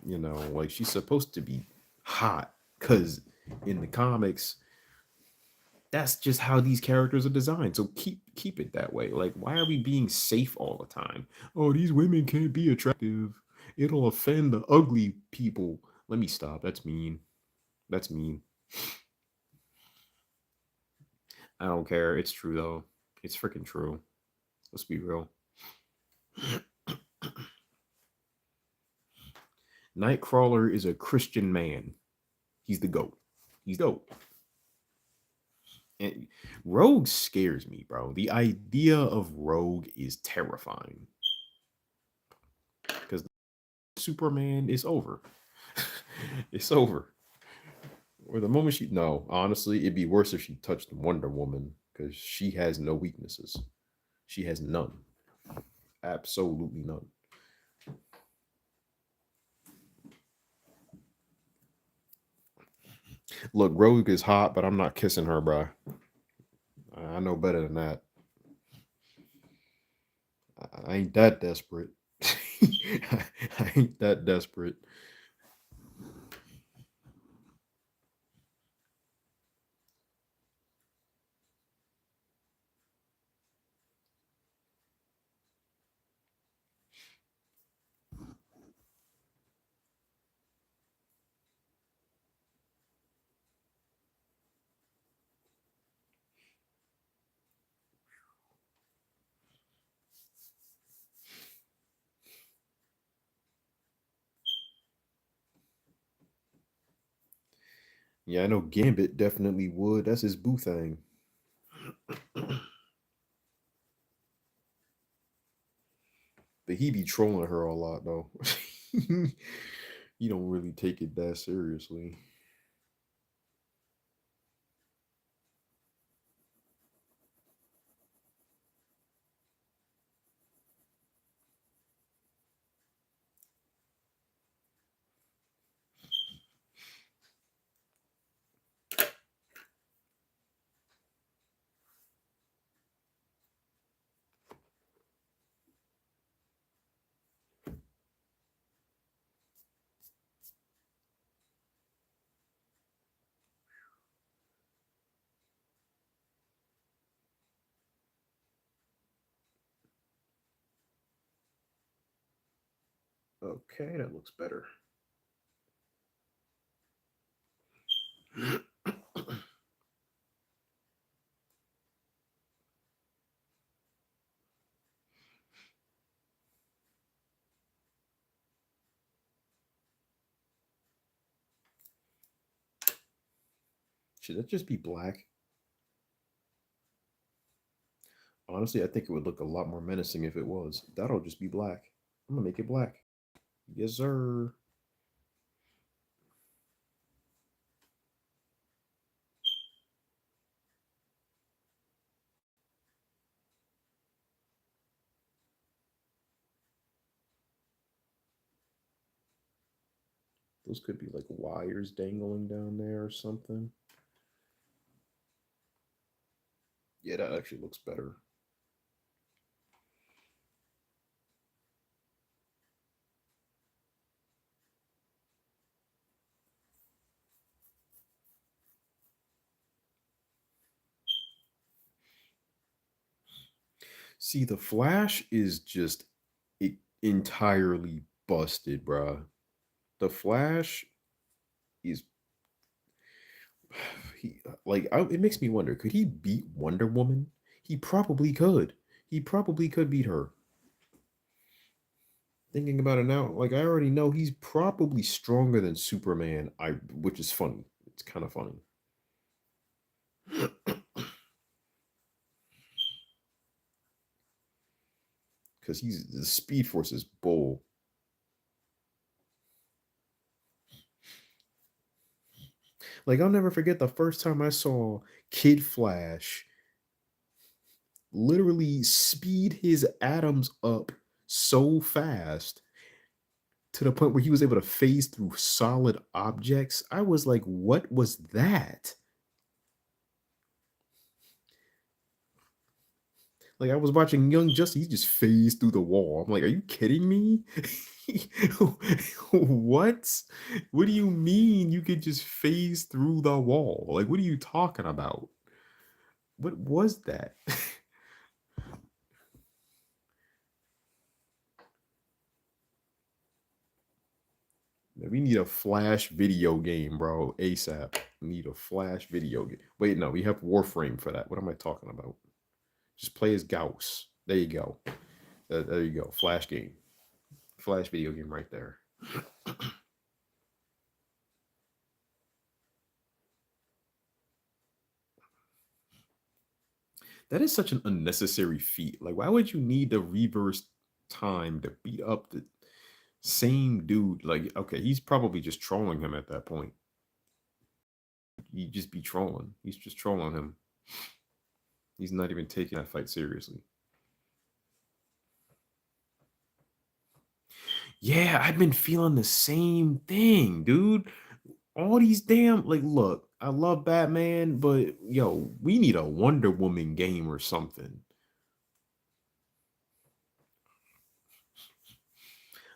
like she's supposed to be hot cuz in the comics that's just how these characters are designed. So keep it that way. Like why are we being safe all the time? Oh, these women can't be attractive. It'll offend the ugly people. Let me stop. That's mean. That's mean. I don't care. It's true though. It's freaking true. Let's be real. Nightcrawler is a Christian man. He's the GOAT. He's dope. And Rogue scares me, bro. The idea of Rogue is terrifying. Because Superman is over. It's over. Or the moment she no, honestly, it'd be worse if she touched Wonder Woman because she has no weaknesses. She has none. Absolutely none. Look, Rogue is hot, but I'm not kissing her, bro. I know better than that. I ain't that desperate. I ain't that desperate. Yeah, I know Gambit definitely would. That's his boo thing. But he be trolling her a lot though. You don't really take it that seriously. Okay, that looks better. Should that just be black? Honestly, I think it would look a lot more menacing if it was. That'll just be black. I'm gonna make it black. Yes, sir. Those could be like wires dangling down there or something. Yeah, that actually looks better. See, the Flash is just entirely busted, bruh. The Flash is it makes me wonder, could he beat Wonder Woman? He probably could. He probably could beat her. Thinking about it now, like I already know he's probably stronger than Superman. Which is funny. It's kind of funny. Because he's the Speed Force is bull. Like I'll never forget the first time I saw Kid Flash literally speed his atoms up so fast to the point where he was able to phase through solid objects. I was like, what was that? Like I was watching Young Justice, he just phased through the wall. I'm like, are you kidding me? What? What do you mean you could just phase through the wall? Like, what are you talking about? What was that? We need a Flash video game, bro. ASAP. We need a Flash video game. Wait, no, we have Warframe for that. What am I talking about? Just play as Gauss. There you go. There you go. Flash game. Flash video game right there. That is such an unnecessary feat. Like, why would you need the reverse time to beat up the same dude? Like, okay, he's probably just trolling him at that point. He just be trolling. He's just trolling him. He's not even taking that fight seriously. Yeah, I've been feeling the same thing, dude. All these damn look, I love Batman, but yo, we need a Wonder Woman game or something.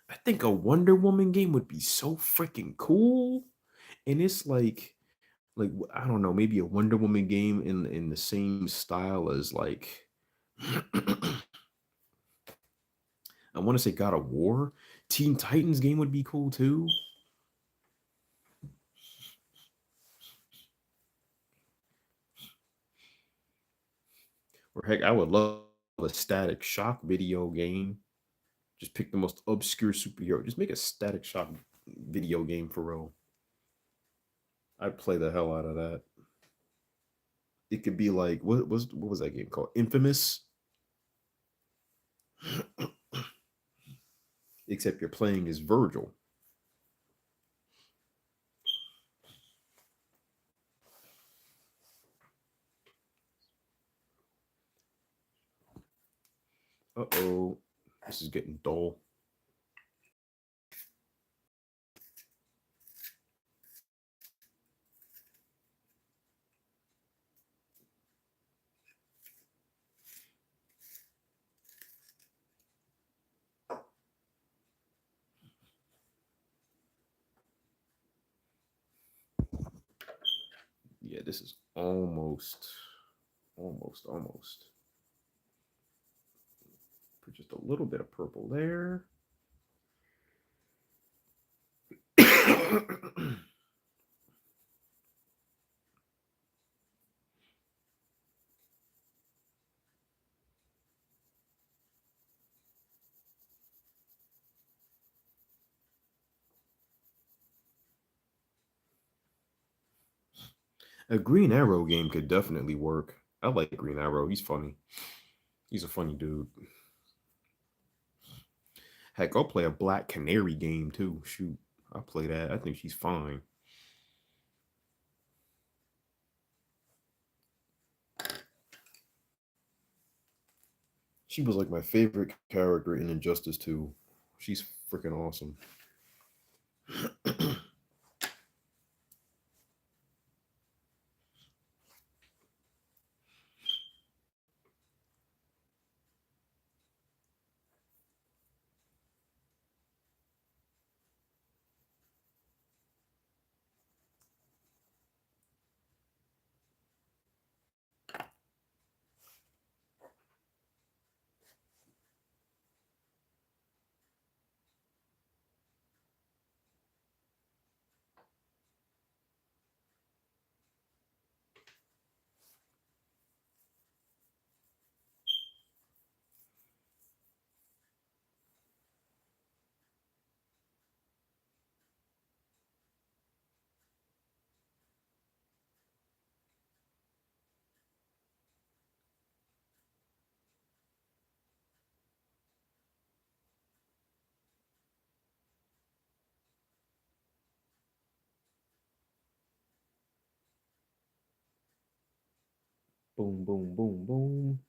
I think a Wonder Woman game would be so freaking cool. And it's I don't know, maybe a Wonder Woman game in the same style as I want to say God of War. Teen Titans game would be cool too. Or heck, I would love a Static Shock video game. Just pick the most obscure superhero. Just make a Static Shock video game for real. I'd play the hell out of that. It could be like what was that game called? Infamous. Except you're playing as Virgil. Uh-oh. This is getting dull. Yeah, this is almost. Put just a little bit of purple there. A Green Arrow game could definitely work. I like Green Arrow. He's funny. He's a funny dude. Heck, I'll play a Black Canary game too. Shoot, I'll play that. I think she's fine. She was like my favorite character in Injustice 2. She's freaking awesome. Boom, boom, boom, boom.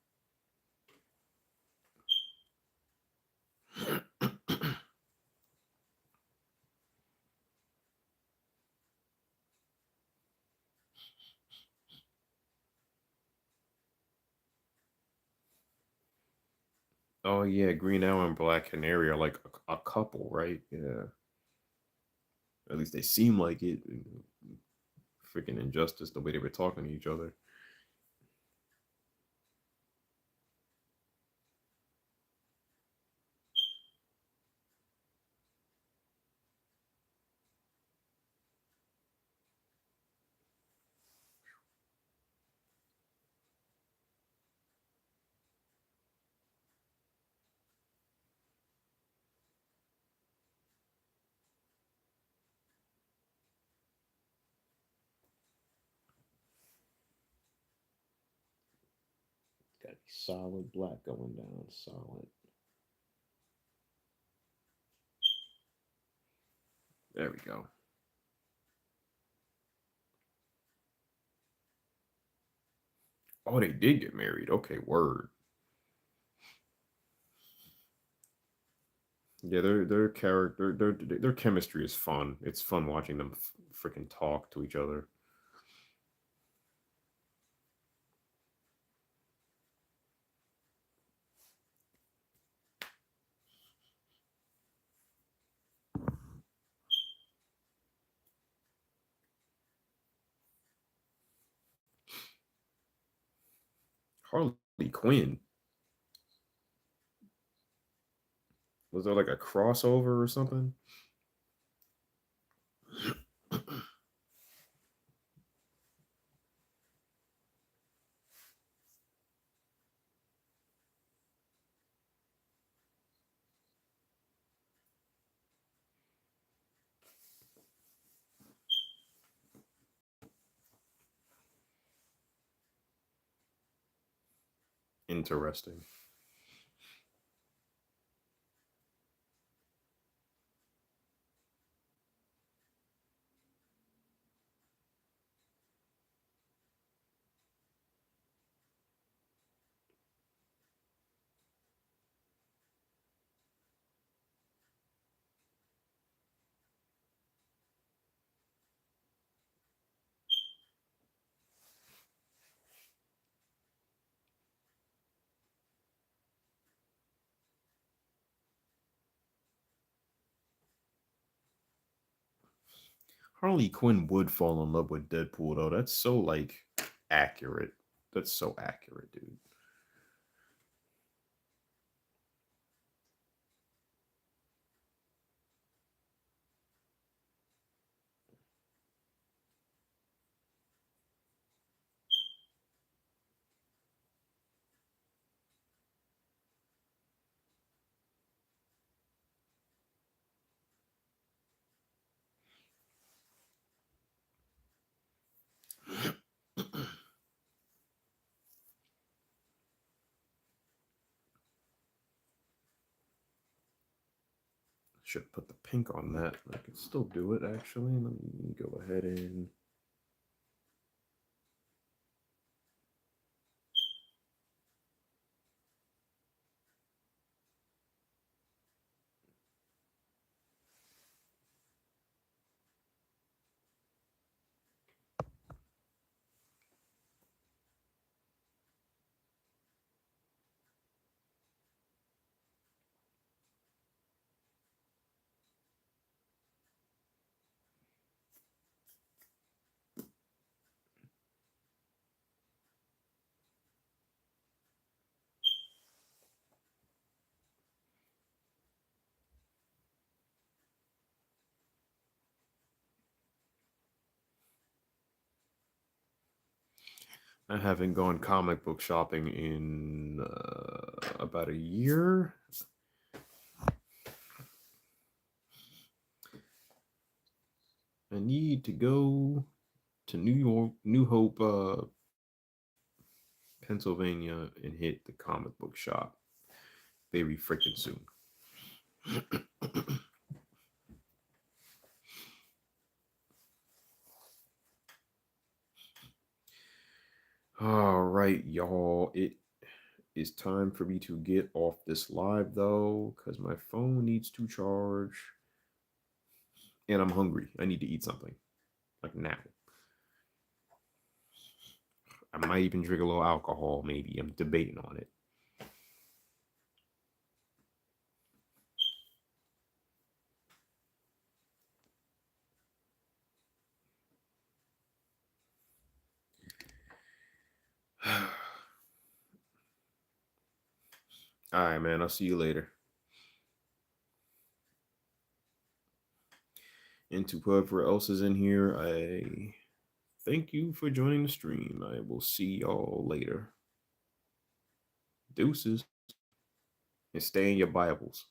Oh yeah, Green Arrow and Black Canary are like a couple, right? Yeah. At least they seem like it. Freaking Injustice, the way they were talking to each other. Gotta be solid black going down. Solid. There we go. Oh, they did get married. Okay, word. Yeah, their character, their chemistry is fun. It's fun watching them freaking talk to each other. Harley Quinn. Was there like a crossover or something? Interesting. Harley Quinn would fall in love with Deadpool though. That's so like accurate. That's so accurate, dude. Should put the pink on that. I can still do it actually. Let me go ahead and I haven't gone comic book shopping in about a year. I need to go to New York, New Hope, Pennsylvania, and hit the comic book shop very freaking soon. All right, y'all. It is time for me to get off this live though, because my phone needs to charge. And I'm hungry. I need to eat something. Like now. I might even drink a little alcohol, maybe. I'm debating on it. All right, man. I'll see you later. And to whoever else is in here, I thank you for joining the stream. I will see y'all later. Deuces. And stay in your Bibles.